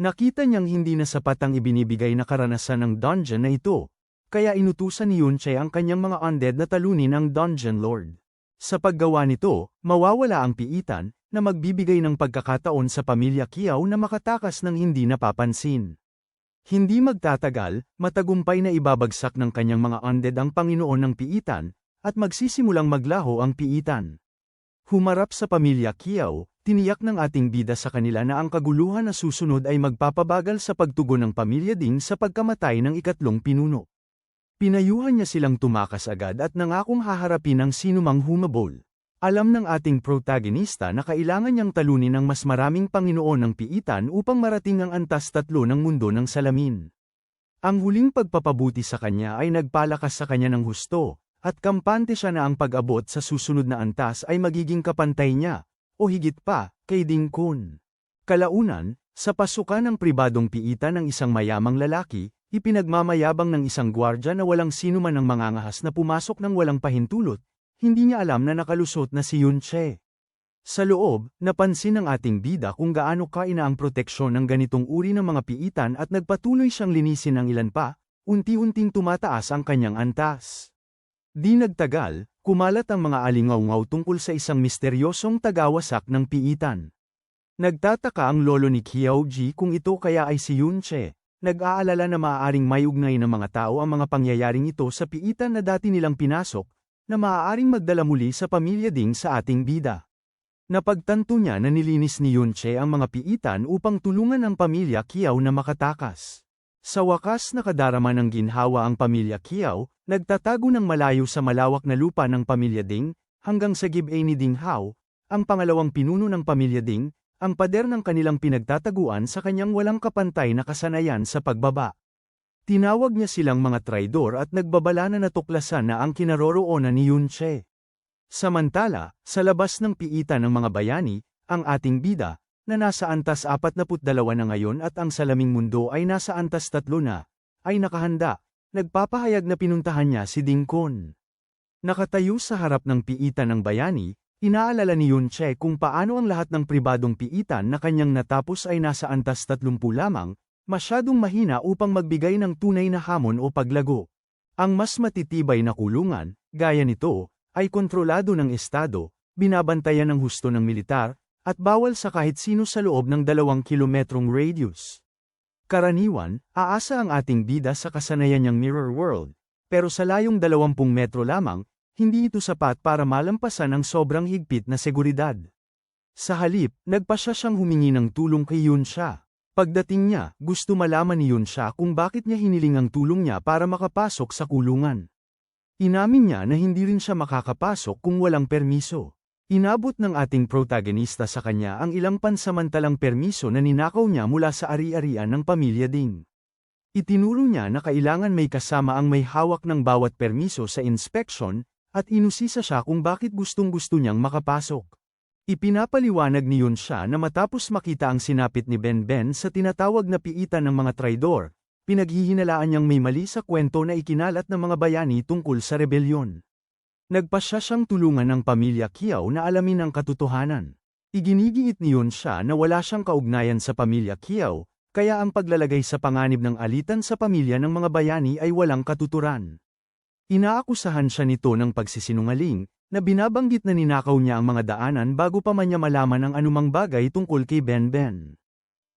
Nakita niyang hindi na sapat ang ibinibigay na karanasan ng dungeon na ito, kaya inutusan ni Yunche ang kanyang mga undead na talunin ang Dungeon Lord. Sa paggawa nito, mawawala ang piitan, na magbibigay ng pagkakataon sa pamilya Qiao na makatakas ng hindi napapansin. Hindi magtatagal, matagumpay na ibabagsak ng kanyang mga undead ang Panginoon ng Piitan, at magsisimulang maglaho ang piitan. Humarap sa pamilya Qiao, tiniyak ng ating bida sa kanila na ang kaguluhan na susunod ay magpapabagal sa pagtugon ng pamilya Ding sa pagkamatay ng ikatlong pinuno. Pinayuhan niya silang tumakas agad at nangakong haharapin ang sinumang humabol. Alam ng ating protagonista na kailangan niyang talunin ang mas maraming Panginoon ng Piitan upang marating ang antas 3 ng mundo ng salamin. Ang huling pagpapabuti sa kanya ay nagpalakas sa kanya ng husto, at kampante siya na ang pag-abot sa susunod na antas ay magiging kapantay niya, o higit pa, kay Ding Kun. Kalaunan, sa pasukan ng pribadong piitan ng isang mayamang lalaki, ipinagmamayabang ng isang gwardya na walang sino man ang mangangahas na pumasok ng walang pahintulot. Hindi niya alam na nakalusot na si Yunche. Sa loob, napansin ng ating bida kung gaano kaina ang proteksyon ng ganitong uri ng mga piitan at nagpatuloy siyang linisin ang ilan pa, unti-unting tumataas ang kanyang antas. Di nagtagal, kumalat ang mga alingaw-ngaw tungkol sa isang misteryosong tagawasak ng piitan. Nagtataka ang lolo ni Qiaoji kung ito kaya ay si Yunche. Nag-aalala na maaaring may ugnay ng mga tao ang mga pangyayaring ito sa piitan na dati nilang pinasok, na maaaring magdala muli sa pamilya Ding sa ating bida. Napagtanto niya na nilinis ni Yunche ang mga piitan upang tulungan ang pamilya Qiao na makatakas. Sa wakas nakadarama ng ginhawa ang pamilya Qiao, nagtatago ng malayo sa malawak na lupa ng pamilya Ding, hanggang sa gibe ni Ding Hao, ang pangalawang pinuno ng pamilya Ding, ang pader ng kanilang pinagtataguan sa kanyang walang kapantay na kasanayan sa pagbaba. Tinawag niya silang mga traidor at nagbabala na natuklasan na ang kinaroroonan ni Yunche. Samantala, sa labas ng piitan ng mga bayani, ang ating bida, na nasa antas 42 na ngayon at ang salaming mundo ay nasa antas 3 na, ay nakahanda, nagpapahayag na pinuntahan niya si Ding Kun. Nakatayo sa harap ng piitan ng bayani, inaalala ni Yunche kung paano ang lahat ng pribadong piitan na kanyang natapos ay nasa antas 30 lamang, masyadong mahina upang magbigay ng tunay na hamon o paglago. Ang mas matitibay na kulungan, gaya nito, ay kontrolado ng Estado, binabantayan ng husto ng militar, at bawal sa kahit sino sa loob ng 2 kilometrong radius. Karaniwan, aasa ang ating bida sa kasanayan niyang mirror world, pero sa layong 20 metro lamang, hindi ito sapat para malampasan ang sobrang higpit na seguridad. Sa halip, nagpasya siyang humingi ng tulong kay Yunsha. Pagdating niya, gusto malaman ni Yunsha kung bakit niya hiniling ang tulong niya para makapasok sa kulungan. Inamin niya na hindi rin siya makakapasok kung walang permiso. Inabot ng ating protagonista sa kanya ang ilang pansamantalang permiso na ninakaw niya mula sa ari-arian ng pamilya Ding. Itinuro niya na kailangan may kasama ang may hawak ng bawat permiso sa inspection, at inusisa siya kung bakit gustong-gusto niyang makapasok. Ipinapaliwanag ni Yunsha na matapos makita ang sinapit ni Ben sa tinatawag na piitan ng mga traidor, pinaghihinalaan niyang may mali sa kwento na ikinalat ng mga bayani tungkol sa rebelyon. Nagpasya siyang tulungan ng pamilya Kiao na alamin ang katotohanan. Iginigiit ni Yunsha na wala siyang kaugnayan sa pamilya Kiao, kaya ang paglalagay sa panganib ng alitan sa pamilya ng mga bayani ay walang katuturan. Inaakusahan siya nito ng pagsisinungaling, na binabanggit na ninakaw niya ang mga daanan bago pa man niya malaman ang anumang bagay tungkol kay Ben.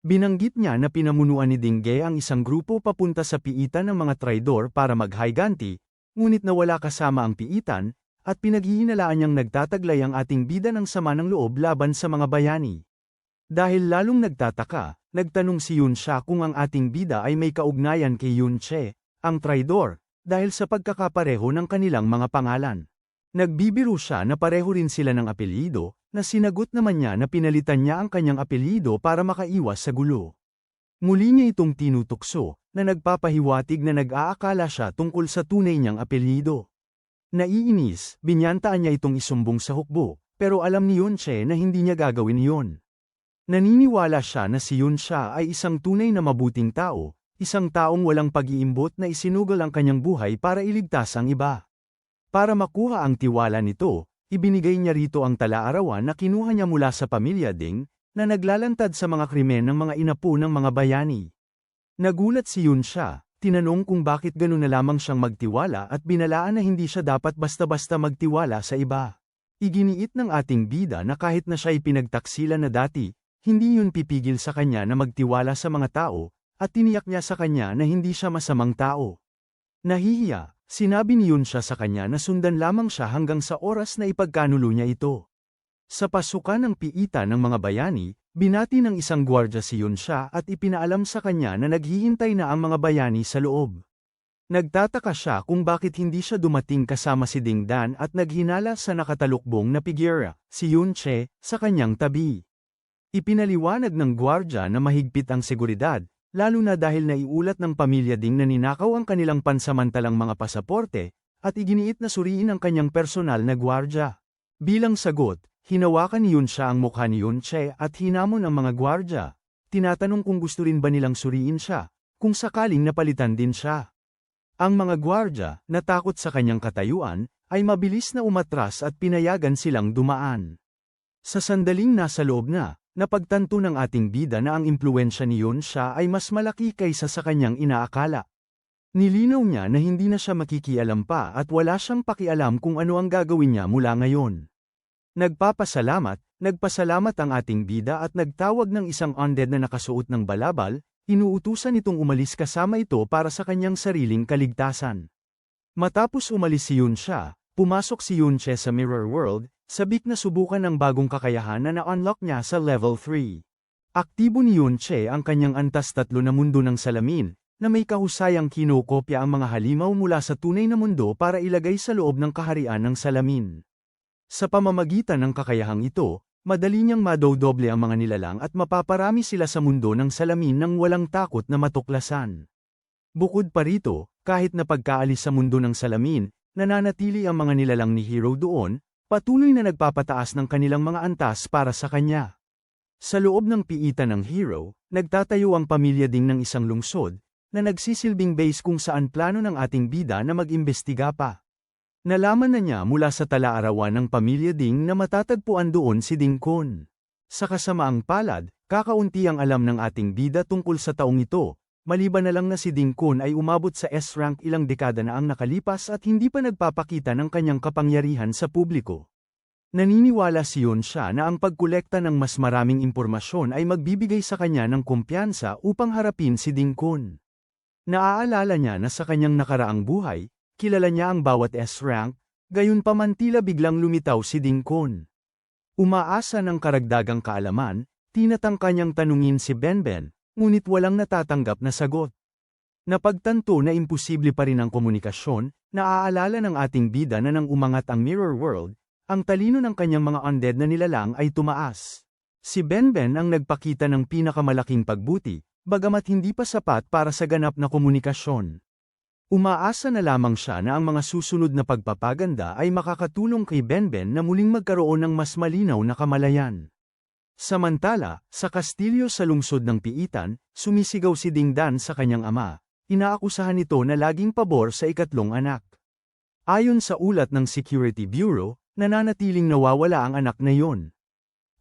Binanggit niya na pinamunuan ni Dingge ang isang grupo papunta sa piitan ng mga traidor para maghayganti, ngunit nawala kasama ang piitan, at pinaghihinalaan niyang nagtataglay ang ating bida ng sama ng loob laban sa mga bayani. Dahil lalong nagtataka, nagtanong si Yunsha kung ang ating bida ay may kaugnayan kay Yunche, ang traidor, dahil sa pagkakapareho ng kanilang mga pangalan. Nagbibiro siya na pareho rin sila ng apelyido, na sinagot naman niya na pinalitan niya ang kanyang apelyido para makaiwas sa gulo. Muli niya itong tinutukso, na nagpapahiwatig na nag-aakala siya tungkol sa tunay niyang apelyido. Naiinis, binyantaan niya itong isumbong sa hukbo, pero alam ni Yunche na hindi niya gagawin iyon. Naniniwala siya na si Yunsha ay isang tunay na mabuting tao, isang taong walang pag-iimbot na isinugal ang kanyang buhay para iligtas ang iba. Para makuha ang tiwala nito, ibinigay niya rito ang tala-arawan na kinuha niya mula sa pamilya Ding, na naglalantad sa mga krimen ng mga inapo ng mga bayani. Nagulat si Yunsha, tinanong kung bakit gano'n na lamang siyang magtiwala at binalaan na hindi siya dapat basta-basta magtiwala sa iba. Iginiit ng ating bida na kahit na siya'y pinagtaksilan na dati, hindi yun pipigil sa kanya na magtiwala sa mga tao, at tiniyak niya sa kanya na hindi siya masamang tao. Nahihiya, sinabi ni Yunsha sa kanya na sundan lamang siya hanggang sa oras na ipagkanulo niya ito. Sa pasukan ng piitan ng mga bayani, binati ng isang gwardya si Yunsha at ipinaalam sa kanya na naghihintay na ang mga bayani sa loob. Nagtataka siya kung bakit hindi siya dumating kasama si Dingdan at naghinala sa nakatalukbong na figura, si Yunche, sa kanyang tabi. Ipinaliwanag ng gwardya na mahigpit ang seguridad, lalo na dahil naiulat ng pamilya Ding na ninakaw ang kanilang pansamantalang mga pasaporte, at iginiit na suriin ang kanyang personal na gwardya. Bilang sagot, hinawakan ni Yunsha ang mukha ni Yunche at hinamon ang mga gwardya. Tinatanong kung gusto rin ba nilang suriin siya, kung sakaling napalitan din siya. Ang mga gwardya, natakot sa kanyang katayuan, ay mabilis na umatras at pinayagan silang dumaan. Sa sandaling nasa loob na, napagtanto ng ating bida na ang impluwensya ni Yunsha ay mas malaki kaysa sa kanyang inaakala. Nilinaw niya na hindi na siya makikialam pa at wala siyang pakialam kung ano ang gagawin niya mula ngayon. Nagpasalamat ang ating bida at nagtawag ng isang undead na nakasuot ng balabal, inuutusan itong umalis kasama ito para sa kanyang sariling kaligtasan. Matapos umalis si Yunsha, pumasok si Yunche sa Mirror World, sabik na subukan ang bagong kakayahan na na-unlock niya sa level 3. Aktibo ni Yunche ang kanyang antas 3 na mundo ng salamin, na may kahusayang kinokopya ang mga halimaw mula sa tunay na mundo para ilagay sa loob ng kaharian ng salamin. Sa pamamagitan ng kakayahang ito, madali niyang madodoble ang mga nilalang at mapaparami sila sa mundo ng salamin nang walang takot na matuklasan. Bukod pa rito, kahit na pagkaalis sa mundo ng salamin, nananatili ang mga nilalang ni Hero doon, patuloy na nagpapataas ng kanilang mga antas para sa kanya. Sa loob ng piitan ng Hero, nagtatayo ang pamilya Ding ng isang lungsod, na nagsisilbing base kung saan plano ng ating bida na mag-imbestiga pa. Nalaman na niya mula sa tala-arawan ng pamilya Ding na matatagpuan doon si Ding Kun. Sa kasamaang palad, kakaunti ang alam ng ating bida tungkol sa taong ito, maliban na lang na si Ding Kun ay umabot sa S-rank ilang dekada na ang nakalipas at hindi pa nagpapakita ng kanyang kapangyarihan sa publiko. Naniniwala siyon siya na ang pagkolekta ng mas maraming impormasyon ay magbibigay sa kanya ng kumpiyansa upang harapin si Ding Kun. Naaalala niya na sa kanyang nakaraang buhay, kilala niya ang bawat S-rank, gayunpaman tila biglang lumitaw si Ding Kun. Umaasa ng karagdagang kaalaman, tinatangka niyang tanungin si Benben, ngunit walang natatanggap na sagot. Napagtanto na imposible pa rin ang komunikasyon, naaalala ng ating bida na nang umangat ang Mirror World, ang talino ng kanyang mga undead na nilalang ay tumaas. Si Benben ang nagpakita ng pinakamalaking pagbuti, bagamat hindi pa sapat para sa ganap na komunikasyon. Umaasa na lamang siya na ang mga susunod na pagpapaganda ay makakatulong kay Benben na muling magkaroon ng mas malinaw na kamalayan. Samantala, sa kastilyo sa lungsod ng Piitan, sumisigaw si Ding Dan sa kanyang ama, inaakusahan nito na laging pabor sa ikatlong anak. Ayon sa ulat ng Security Bureau, nananatiling nawawala ang anak na yon.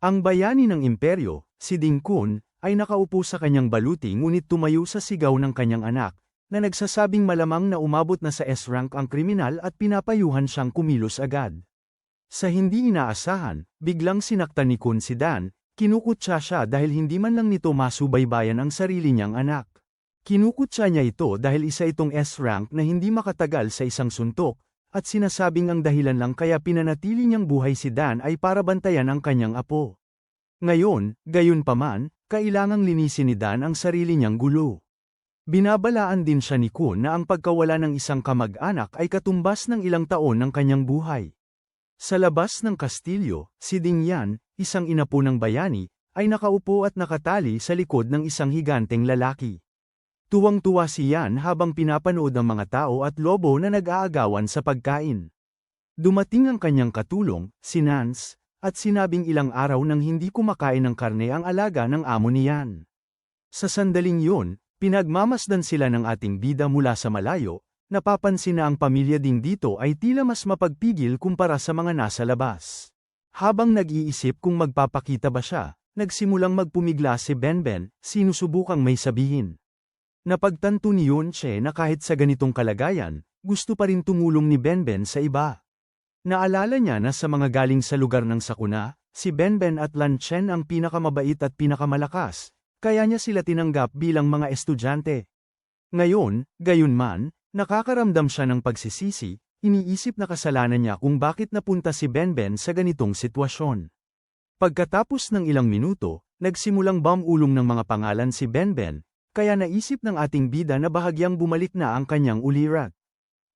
Ang bayani ng imperyo, si Ding Kun, ay nakaupo sa kanyang baluti ngunit tumayo sa sigaw ng kanyang anak, na nagsasabing malamang na umabot na sa S-rank ang kriminal at pinapayuhan siyang kumilos agad. Sa hindi inaasahan, biglang sinaktan ni Kun si Dan, kinukutsa siya dahil hindi man lang nito masubaybayan ang sarili niyang anak. Kinukutsa niya ito dahil isa itong S-rank na hindi makatagal sa isang suntok, at sinasabing ang dahilan lang kaya pinanatili niyang buhay si Dan ay para bantayan ang kanyang apo. Ngayon, gayunpaman, kailangang linisin ni Dan ang sarili niyang gulo. Binabalaan din siya ni Kun na ang pagkawala ng isang kamag-anak ay katumbas ng ilang taon ng kanyang buhay. Sa labas ng kastilyo, si Ding Yan, isang inapo ng bayani, ay nakaupo at nakatali sa likod ng isang higanteng lalaki. Tuwang-tuwa si Yan habang pinapanood ang mga tao at lobo na nag-aagawan sa pagkain. Dumating ang kanyang katulong, si Nance, at sinabing ilang araw nang hindi kumakain ng karne ang alaga ng amo ni Yan. Sa sandaling yun, pinagmamasdan sila ng ating bida mula sa malayo, napapansin na ang pamilya Ding dito ay tila mas mapagpigil kumpara sa mga nasa labas. Habang nag-iisip kung magpapakita ba siya, nagsimulang magpumigla si Benben, sinusubukang may sabihin. Napagtanto ni Yunche na kahit sa ganitong kalagayan, gusto pa rin tumulong ni Benben sa iba. Naalala niya na sa mga galing sa lugar ng sakuna, si Benben at Lan Chen ang pinakamabait at pinakamalakas, kaya niya sila tinanggap bilang mga estudyante. Ngayon, gayunman, nakakaramdam siya ng pagsisisi, iniisip na kasalanan niya kung bakit napunta si Benben sa ganitong sitwasyon. Pagkatapos ng ilang minuto, nagsimulang bumulong ng mga pangalan si Benben, kaya naisip ng ating bida na bahagyang bumalik na ang kanyang ulirat.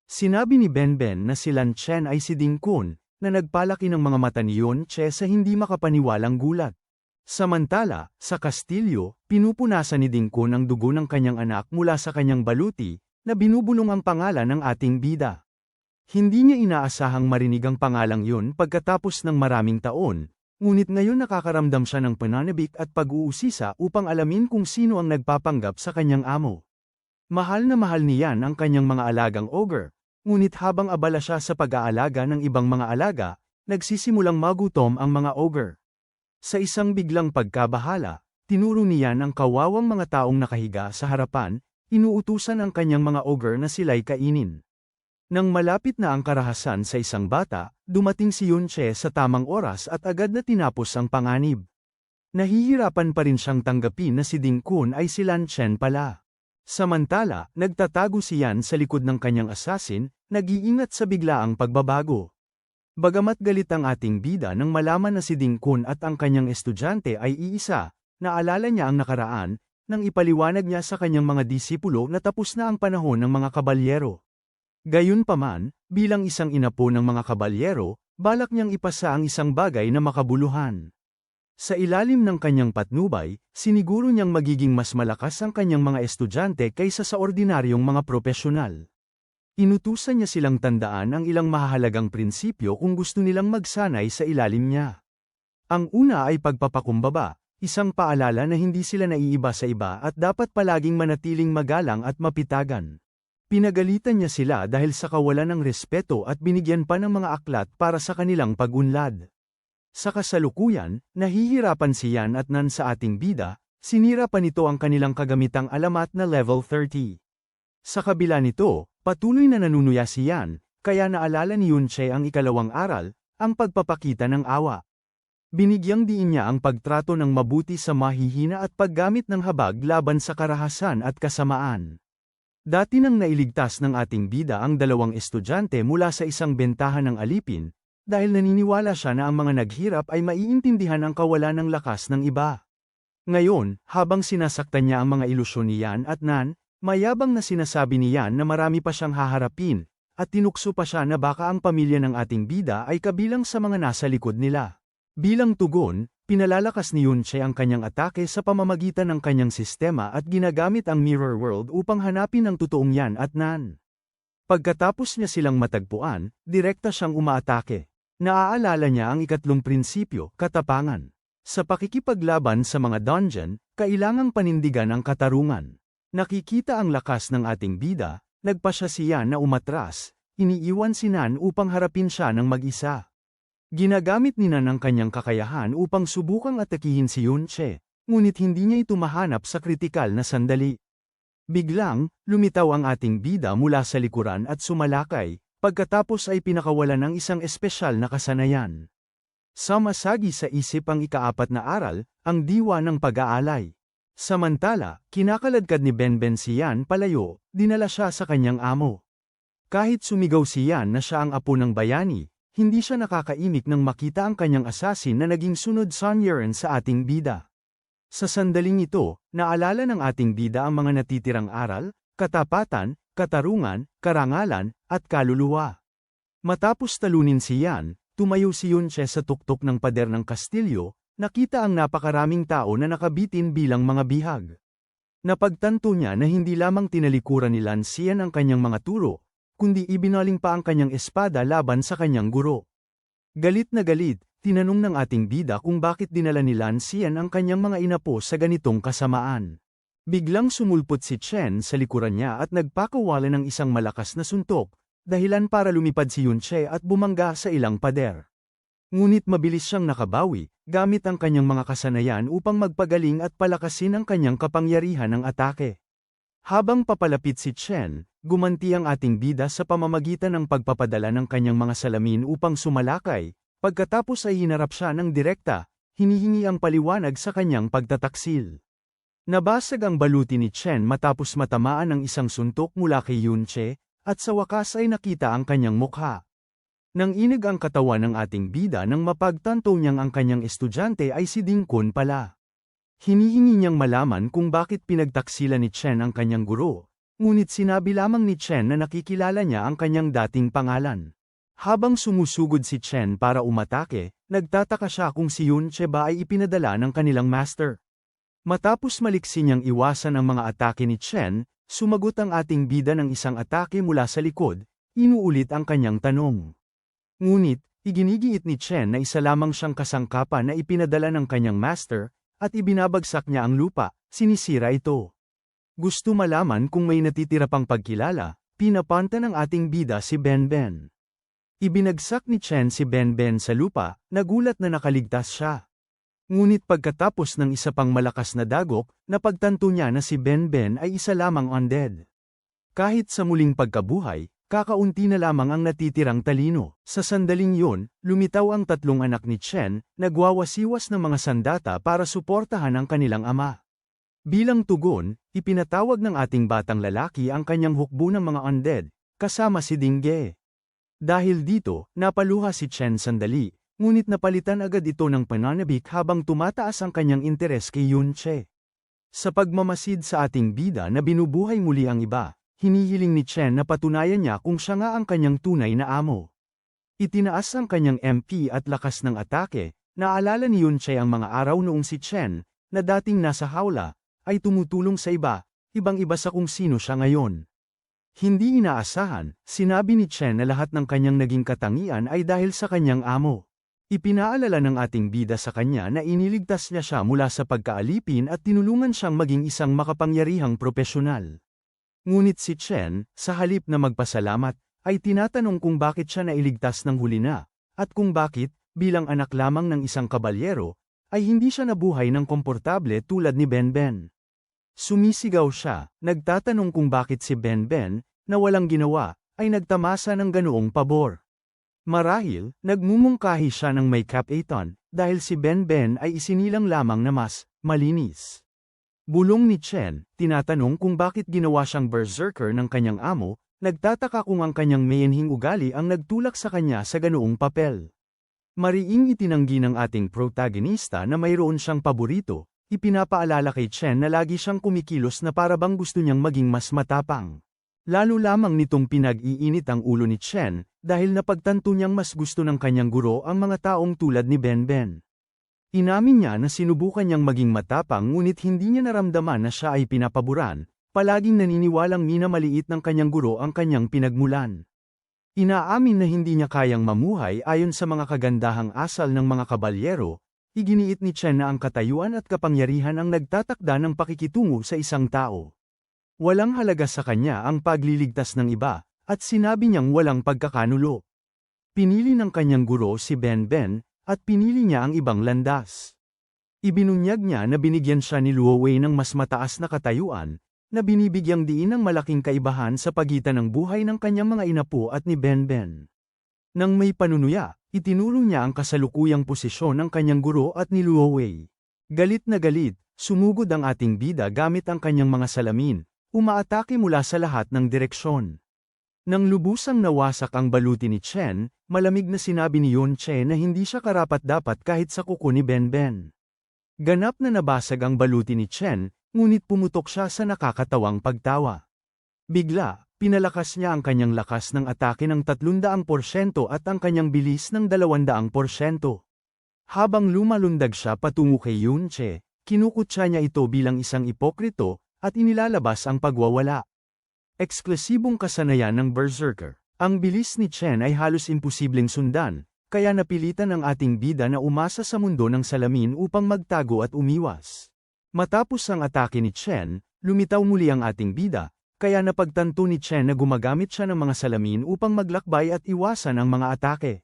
Sinabi ni Benben na si Lan Chen ay si Ding Kun, na nagpalaki ng mga mata ni Yunche sa hindi makapaniwalang gulat. Samantala, sa kastilyo, pinupunasan ni Ding Kun ang dugo ng kanyang anak mula sa kanyang baluti, na binubulong ang pangalan ng ating bida. Hindi niya inaasahang marinig ang pangalang yun pagkatapos ng maraming taon, ngunit ngayon nakakaramdam siya ng pananabik at pag-uusisa upang alamin kung sino ang nagpapanggap sa kanyang amo. Mahal na mahal niyan ang kanyang mga alagang ogre, ngunit habang abala siya sa pag-aalaga ng ibang mga alaga, nagsisimulang magutom ang mga ogre. Sa isang biglang pagkabahala, tinuro niyan ang kawawang mga taong nakahiga sa harapan, inuutusan ang kanyang mga ogre na sila'y kainin. Nang malapit na ang karahasan sa isang bata, dumating si Yunche sa tamang oras at agad na tinapos ang panganib. Nahihirapan pa rin siyang tanggapin na si Ding Kun ay si Lan Chen pala. Samantala, nagtatago si Yan sa likod ng kanyang assassin, nag-iingat sa biglaang pagbabago. Bagamat galit ang ating bida nang malaman na si Ding Kun at ang kanyang estudyante ay iisa, naalala niya ang nakaraan, nang ipaliwanag niya sa kanyang mga disipulo na tapos na ang panahon ng mga kabalyero. Gayunpaman, bilang isang inapo ng mga kabalyero, balak niyang ipasa ang isang bagay na makabuluhan. Sa ilalim ng kanyang patnubay, siniguro niyang magiging mas malakas ang kanyang mga estudyante kaysa sa ordinaryong mga propesyonal. Inutusan niya silang tandaan ang ilang mahahalagang prinsipyo kung gusto nilang magsanay sa ilalim niya. Ang una ay pagpapakumbaba, isang paalala na hindi sila naiiba sa iba at dapat palaging manatiling magalang at mapitagan. Pinagalitan niya sila dahil sa kawalan ng respeto at binigyan pa ng mga aklat para sa kanilang pag-unlad. Sa kasalukuyan, nahihirapan si Yan at Nan sa ating bida, sinira pa nito ang kanilang kagamitang alamat na level 30. Sa kabila nito, patuloy na nanunuya si Yan, kaya naalala ni Yunche ang ikalawang aral, ang pagpapakita ng awa. Binigyang diin niya ang pagtrato ng mabuti sa mahihina at paggamit ng habag laban sa karahasan at kasamaan. Dati nang nailigtas ng ating bida ang dalawang estudyante mula sa isang bentahan ng alipin, dahil naniniwala siya na ang mga naghirap ay maiintindihan ang kawalan ng lakas ng iba. Ngayon, habang sinasaktan niya ang mga ilusyon ni Yan at Nan, mayabang na sinasabi ni Yan na marami pa siyang haharapin, at tinukso pa siya na baka ang pamilya ng ating bida ay kabilang sa mga nasa likod nila. Bilang tugon, pinalalakas ni Yunche ang kanyang atake sa pamamagitan ng kanyang sistema at ginagamit ang Mirror World upang hanapin ang totoong Yan at Nan. Pagkatapos niya silang matagpuan, direkta siyang umaatake. Naaalala niya ang ikatlong prinsipyo, katapangan. Sa pakikipaglaban sa mga dungeon, kailangang panindigan ang katarungan. Nakikita ang lakas ng ating bida, nagpasya siya na umatras, iniiwan si Nan upang harapin siya ng mag-isa. Ginagamit ni Nan ang kanyang kakayahan upang subukang atakihin si Yunche, ngunit hindi niya ito mahanap sa kritikal na sandali. Biglang, lumitaw ang ating bida mula sa likuran at sumalakay, pagkatapos ay pinakawalan ng isang espesyal na kasanayan. Samasagi sa isip ang ikaapat na aral, ang diwa ng pag-aalay. Samantala, kinakaladkad ni Benben si Yan palayo, dinala siya sa kanyang amo. Kahit sumigaw si Yan na siya ang apo ng bayani, hindi siya nakakaimik nang makita ang kanyang asasin na naging sunod Sonyeon sa ating bida. Sa sandaling ito, naalala ng ating bida ang mga natitirang aral, katapatan, katarungan, karangalan, at kaluluwa. Matapos talunin si Yan, tumayo si Yunche sa tuktok ng pader ng kastilyo, nakita ang napakaraming tao na nakabitin bilang mga bihag. Napagtanto niya na hindi lamang tinalikuran ni Lan Xian ang kanyang mga turo, kundi ibinaling pa ang kanyang espada laban sa kanyang guro. Galit na galit, tinanong ng ating bida kung bakit dinala ni Lan Xian ang kanyang mga inapo sa ganitong kasamaan. Biglang sumulpot si Chen sa likuran niya at nagpakawala ng isang malakas na suntok, dahilan para lumipad si Yunche at bumangga sa ilang pader. Ngunit mabilis siyang nakabawi, gamit ang kanyang mga kasanayan upang magpagaling at palakasin ang kanyang kapangyarihan ng atake. Habang papalapit si Chen, gumanti ang ating bida sa pamamagitan ng pagpapadala ng kanyang mga salamin upang sumalakay, pagkatapos ay hinarap siya ng direkta, hinihingi ang paliwanag sa kanyang pagtataksil. Nabasag ang baluti ni Chen matapos matamaan ng isang suntok mula kay Yunche, at sa wakas ay nakita ang kanyang mukha. Nang inig ang katawan ng ating bida nang mapagtanto niyang ang kanyang estudyante ay si Ding Kun pala. Hinihingi niyang malaman kung bakit pinagtaksilan ni Chen ang kanyang guro, ngunit sinabi lamang ni Chen na nakikilala niya ang kanyang dating pangalan. Habang sumusugod si Chen para umatake, nagtataka siya kung si Yunche ba ay ipinadala ng kanilang master. Matapos maliksi niyang iwasan ang mga atake ni Chen, sumagot ang ating bida ng isang atake mula sa likod, inuulit ang kanyang tanong. Ngunit, iginigiit ni Chen na isa lamang siyang kasangkapan na ipinadala ng kanyang master, at ibinabagsak niya ang lupa, sinisira ito. Gusto malaman kung may natitira pang pagkilala, pinapanta ng ating bida si Benben. Ibinagsak ni Chen si Benben sa lupa, nagulat na nakaligtas siya. Ngunit pagkatapos ng isa pang malakas na dagok, napagtanto niya na si Benben ay isa lamang undead. Kahit sa muling pagkabuhay, kakaunti na lamang ang natitirang talino. Sa sandaling yun, lumitaw ang tatlong anak ni Chen, nagwawasiwas ng mga sandata para suportahan ang kanilang ama. Bilang tugon, ipinatawag ng ating batang lalaki ang kanyang hukbo ng mga undead, kasama si Ding Ge. Dahil dito, napaluha si Chen sandali, ngunit napalitan agad ito ng pananabik habang tumataas ang kanyang interes kay Yunche. Sa pagmamasid sa ating bida na binubuhay muli ang iba, hinihiling ni Chen na patunayan niya kung siya nga ang kanyang tunay na amo. Itinaas ang kanyang MP at lakas ng atake, Naalala ni Yunche ang mga araw noong si Chen, na dating nasa hawla, ay tumutulong sa iba, ibang-iba sa kung sino siya ngayon. Hindi inaasahan, sinabi ni Chen na lahat ng kanyang naging katangian ay dahil sa kanyang amo. Ipinaalala ng ating bida sa kanya na iniligtas niya siya mula sa pagkaalipin at tinulungan siyang maging isang makapangyarihang propesyonal. Ngunit si Chen, sa halip na magpasalamat, ay tinatanong kung bakit siya nailigtas ng huli na, at kung bakit, bilang anak lamang ng isang kabalyero, ay hindi siya nabuhay ng komportable tulad ni Benben. Sumisigaw siya, nagtatanong kung bakit si Benben, na walang ginawa, ay nagtamasa ng ganoong pabor. Marahil, nagmumungkahi siya ng may Cap-A-ton, dahil si Benben ay isinilang lamang na mas malinis. Bulong ni Chen, tinatanong kung bakit ginawa siyang berserker ng kanyang amo, nagtataka kung ang kanyang mayanhing ugali ang nagtulak sa kanya sa ganoong papel. Mariing itinanggi ng ating protagonista na mayroon siyang paborito, ipinapaalala kay Chen na lagi siyang kumikilos na para bang gusto niyang maging mas matapang. Lalo lamang nitong pinag-iinit ang ulo ni Chen, dahil napagtanto niyang mas gusto ng kanyang guro ang mga taong tulad ni Benben. Inamin niya na sinubukan niyang maging matapang ngunit hindi niya naramdaman na siya ay pinapaboran, palaging naniniwalang minamaliit ng kanyang guro ang kanyang pinagmulan. Inaamin na hindi niya kayang mamuhay ayon sa mga kagandahang asal ng mga kabalyero, iginiit ni Chen na ang katayuan at kapangyarihan ang nagtatakda ng pakikitungo sa isang tao. Walang halaga sa kanya ang pagliligtas ng iba, at sinabi niyang walang pagkakanulo. Pinili ng kanyang guro si Benben, at pinili niya ang ibang landas. Ibinunyag niya na binigyan siya ni Luo Wei ng mas mataas na katayuan, na binibigyang diin ng malaking kaibahan sa pagitan ng buhay ng kanyang mga inapo at ni Benben. Nang may panunuya, itinuro niya ang kasalukuyang posisyon ng kanyang guro at ni Luo Wei. Galit na galit, sumugod ang ating bida gamit ang kanyang mga salamin, umaatake mula sa lahat ng direksyon. Nang lubusang nawasak ang baluti ni Chen, malamig na sinabi ni Yunche na hindi siya karapat-dapat kahit sa kuko ni Benben. Ganap na nabasag ang baluti ni Chen, ngunit pumutok siya sa nakakatawang pagtawa. Bigla, pinalakas niya ang kanyang lakas ng atake ng 300% at ang kanyang bilis ng 200%. Habang lumalundag siya patungo kay Yunche, kinukutsa niya ito bilang isang ipokrito, at inilalabas ang pagwawala. Eksklusibong kasanayan ng berserker. Ang bilis ni Chen ay halos imposibleng sundan, kaya napilitan ang ating bida na umasa sa mundo ng salamin upang magtago at umiwas. Matapos ang atake ni Chen, lumitaw muli ang ating bida, kaya napagtanto ni Chen na gumagamit siya ng mga salamin upang maglakbay at iwasan ang mga atake.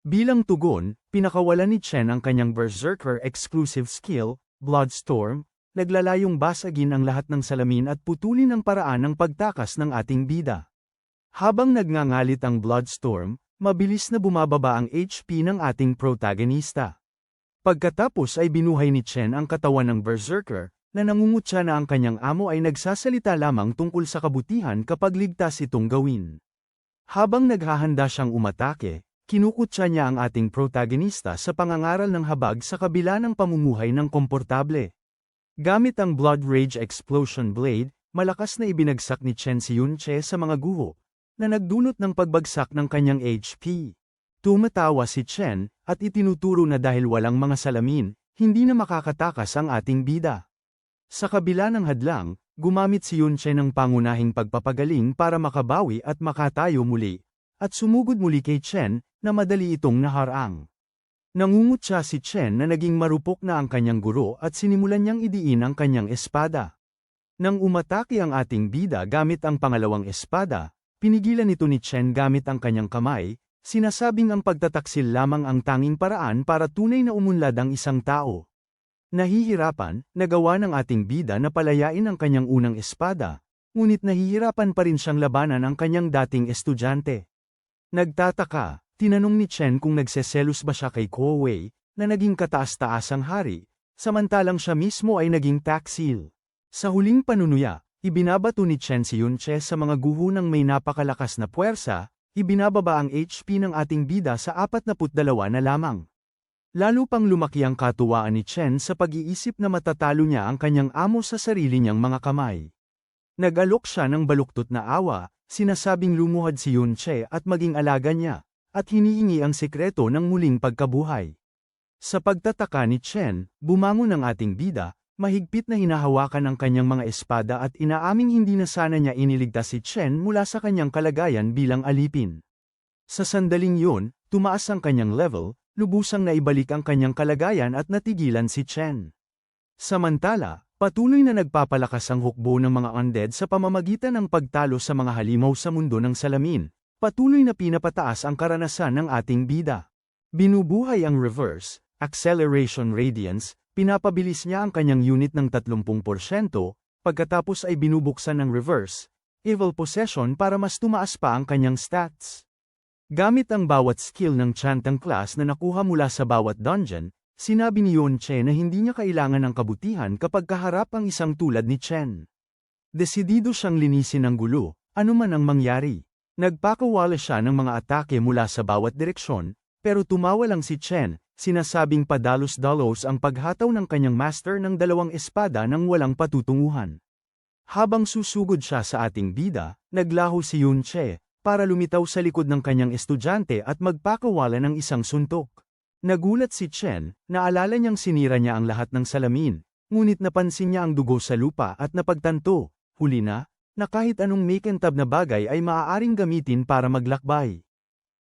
Bilang tugon, pinakawalan ni Chen ang kanyang berserker exclusive skill, Bloodstorm, naglalayong basagin ang lahat ng salamin at putulin ang paraan ng pagtakas ng ating bida. Habang nagngangalit ang Bloodstorm, mabilis na bumababa ang HP ng ating protagonista. Pagkatapos ay binuhay ni Chen ang katawan ng berserker, na nangungutya na ang kanyang amo ay nagsasalita lamang tungkol sa kabutihan kapag ligtas itong gawin. Habang naghahanda siyang umatake, kinukutya niya ang ating protagonista sa pangangaral ng habag sa kabila ng pamumuhay ng komportable. Gamit ang Blood Rage Explosion Blade, malakas na ibinagsak ni Chen si Yunche sa mga guho, na nagdulot ng pagbagsak ng kanyang HP. Tumatawa si Chen, at itinuturo na dahil walang mga salamin, hindi na makakatakas ang ating bida. Sa kabila ng hadlang, gumamit si Yunche ng pangunahing pagpapagaling para makabawi at makatayo muli, at sumugod muli kay Chen, na madali itong naharang. Nangungutya si Chen na naging marupok na ang kanyang guro at sinimulan niyang idiin ang kanyang espada. Nang umatake ang ating bida gamit ang pangalawang espada, pinigilan ito ni Chen gamit ang kanyang kamay, sinasabing ang pagtataksil lamang ang tanging paraan para tunay na umunlad ang isang tao. Nahihirapan, nagawa ng ating bida na palayain ang kanyang unang espada, ngunit nahihirapan pa rin siyang labanan ang kanyang dating estudyante. Nagtataka, tinanong ni Chen kung nagseselos ba siya kay Kuo Wei, na naging kataas-taasang hari, samantalang siya mismo ay naging taksil. Sa huling panunuya, ibinabato ni Chen si Yunche sa mga guho ng may napakalakas na puwersa, ibinababa ang HP ng ating bida sa 42 na lamang. Lalo pang lumaki ang katuwaan ni Chen sa pag-iisip na matatalo niya ang kanyang amo sa sarili niyang mga kamay. Nag-alok siya ng baluktot na awa, sinasabing lumuhad si Yunche at maging alaga niya, at hinihingi ang sekreto ng muling pagkabuhay. Sa pagtataka ni Chen, bumangon ang ating bida, mahigpit na hinahawakan ang kanyang mga espada at inaaming hindi na sana niya iniligtas si Chen mula sa kanyang kalagayan bilang alipin. Sa sandaling yun, tumaas ang kanyang level, lubusang naibalik ang kanyang kalagayan at natigilan si Chen. Samantala, patuloy na nagpapalakas ang hukbo ng mga undead sa pamamagitan ng pagtalo sa mga halimaw sa mundo ng salamin, patuloy na pinapataas ang karanasan ng ating bida. Binubuhay ang reverse, acceleration radiance, pinapabilis niya ang kanyang unit ng 30%, pagkatapos ay binubuksan ng reverse, evil possession para mas tumaas pa ang kanyang stats. Gamit ang bawat skill ng Chantang class na nakuha mula sa bawat dungeon, sinabi ni Yuan Che na hindi niya kailangan ng kabutihan kapag kaharap ang isang tulad ni Chen. Desidido siyang linisin ang gulo, anuman ang mangyari. Nagpakawala siya ng mga atake mula sa bawat direksyon, pero tumawa lang si Chen, sinasabing padalos-dalos ang paghataw ng kanyang master ng dalawang espada nang walang patutunguhan. Habang susugod siya sa ating bida, naglaho si Yuan Che, para lumitaw sa likod ng kanyang estudyante at magpakawala ng isang suntok. Nagulat si Chen, naalala niyang sinira niya ang lahat ng salamin, ngunit napansin niya ang dugo sa lupa at napagtanto, huli na kahit anong makintab na bagay ay maaaring gamitin para maglakbay.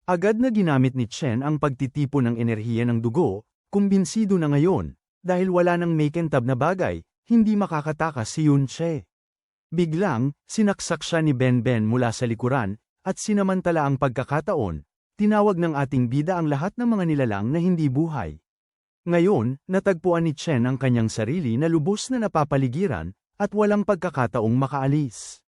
Agad na ginamit ni Chen ang pagtitipon ng enerhiya ng dugo, kumbinsido na ngayon, dahil wala nang makintab na bagay, hindi makakatakas si Yuan Che. Biglang, sinaksak siya ni Ben Ben mula sa likuran, at sinamantala ang pagkakataon, tinawag ng ating bida ang lahat ng mga nilalang na hindi buhay. Ngayon, natagpuan ni Chen ang kanyang sarili na lubos na napapaligiran, at walang pagkakataong makaalis.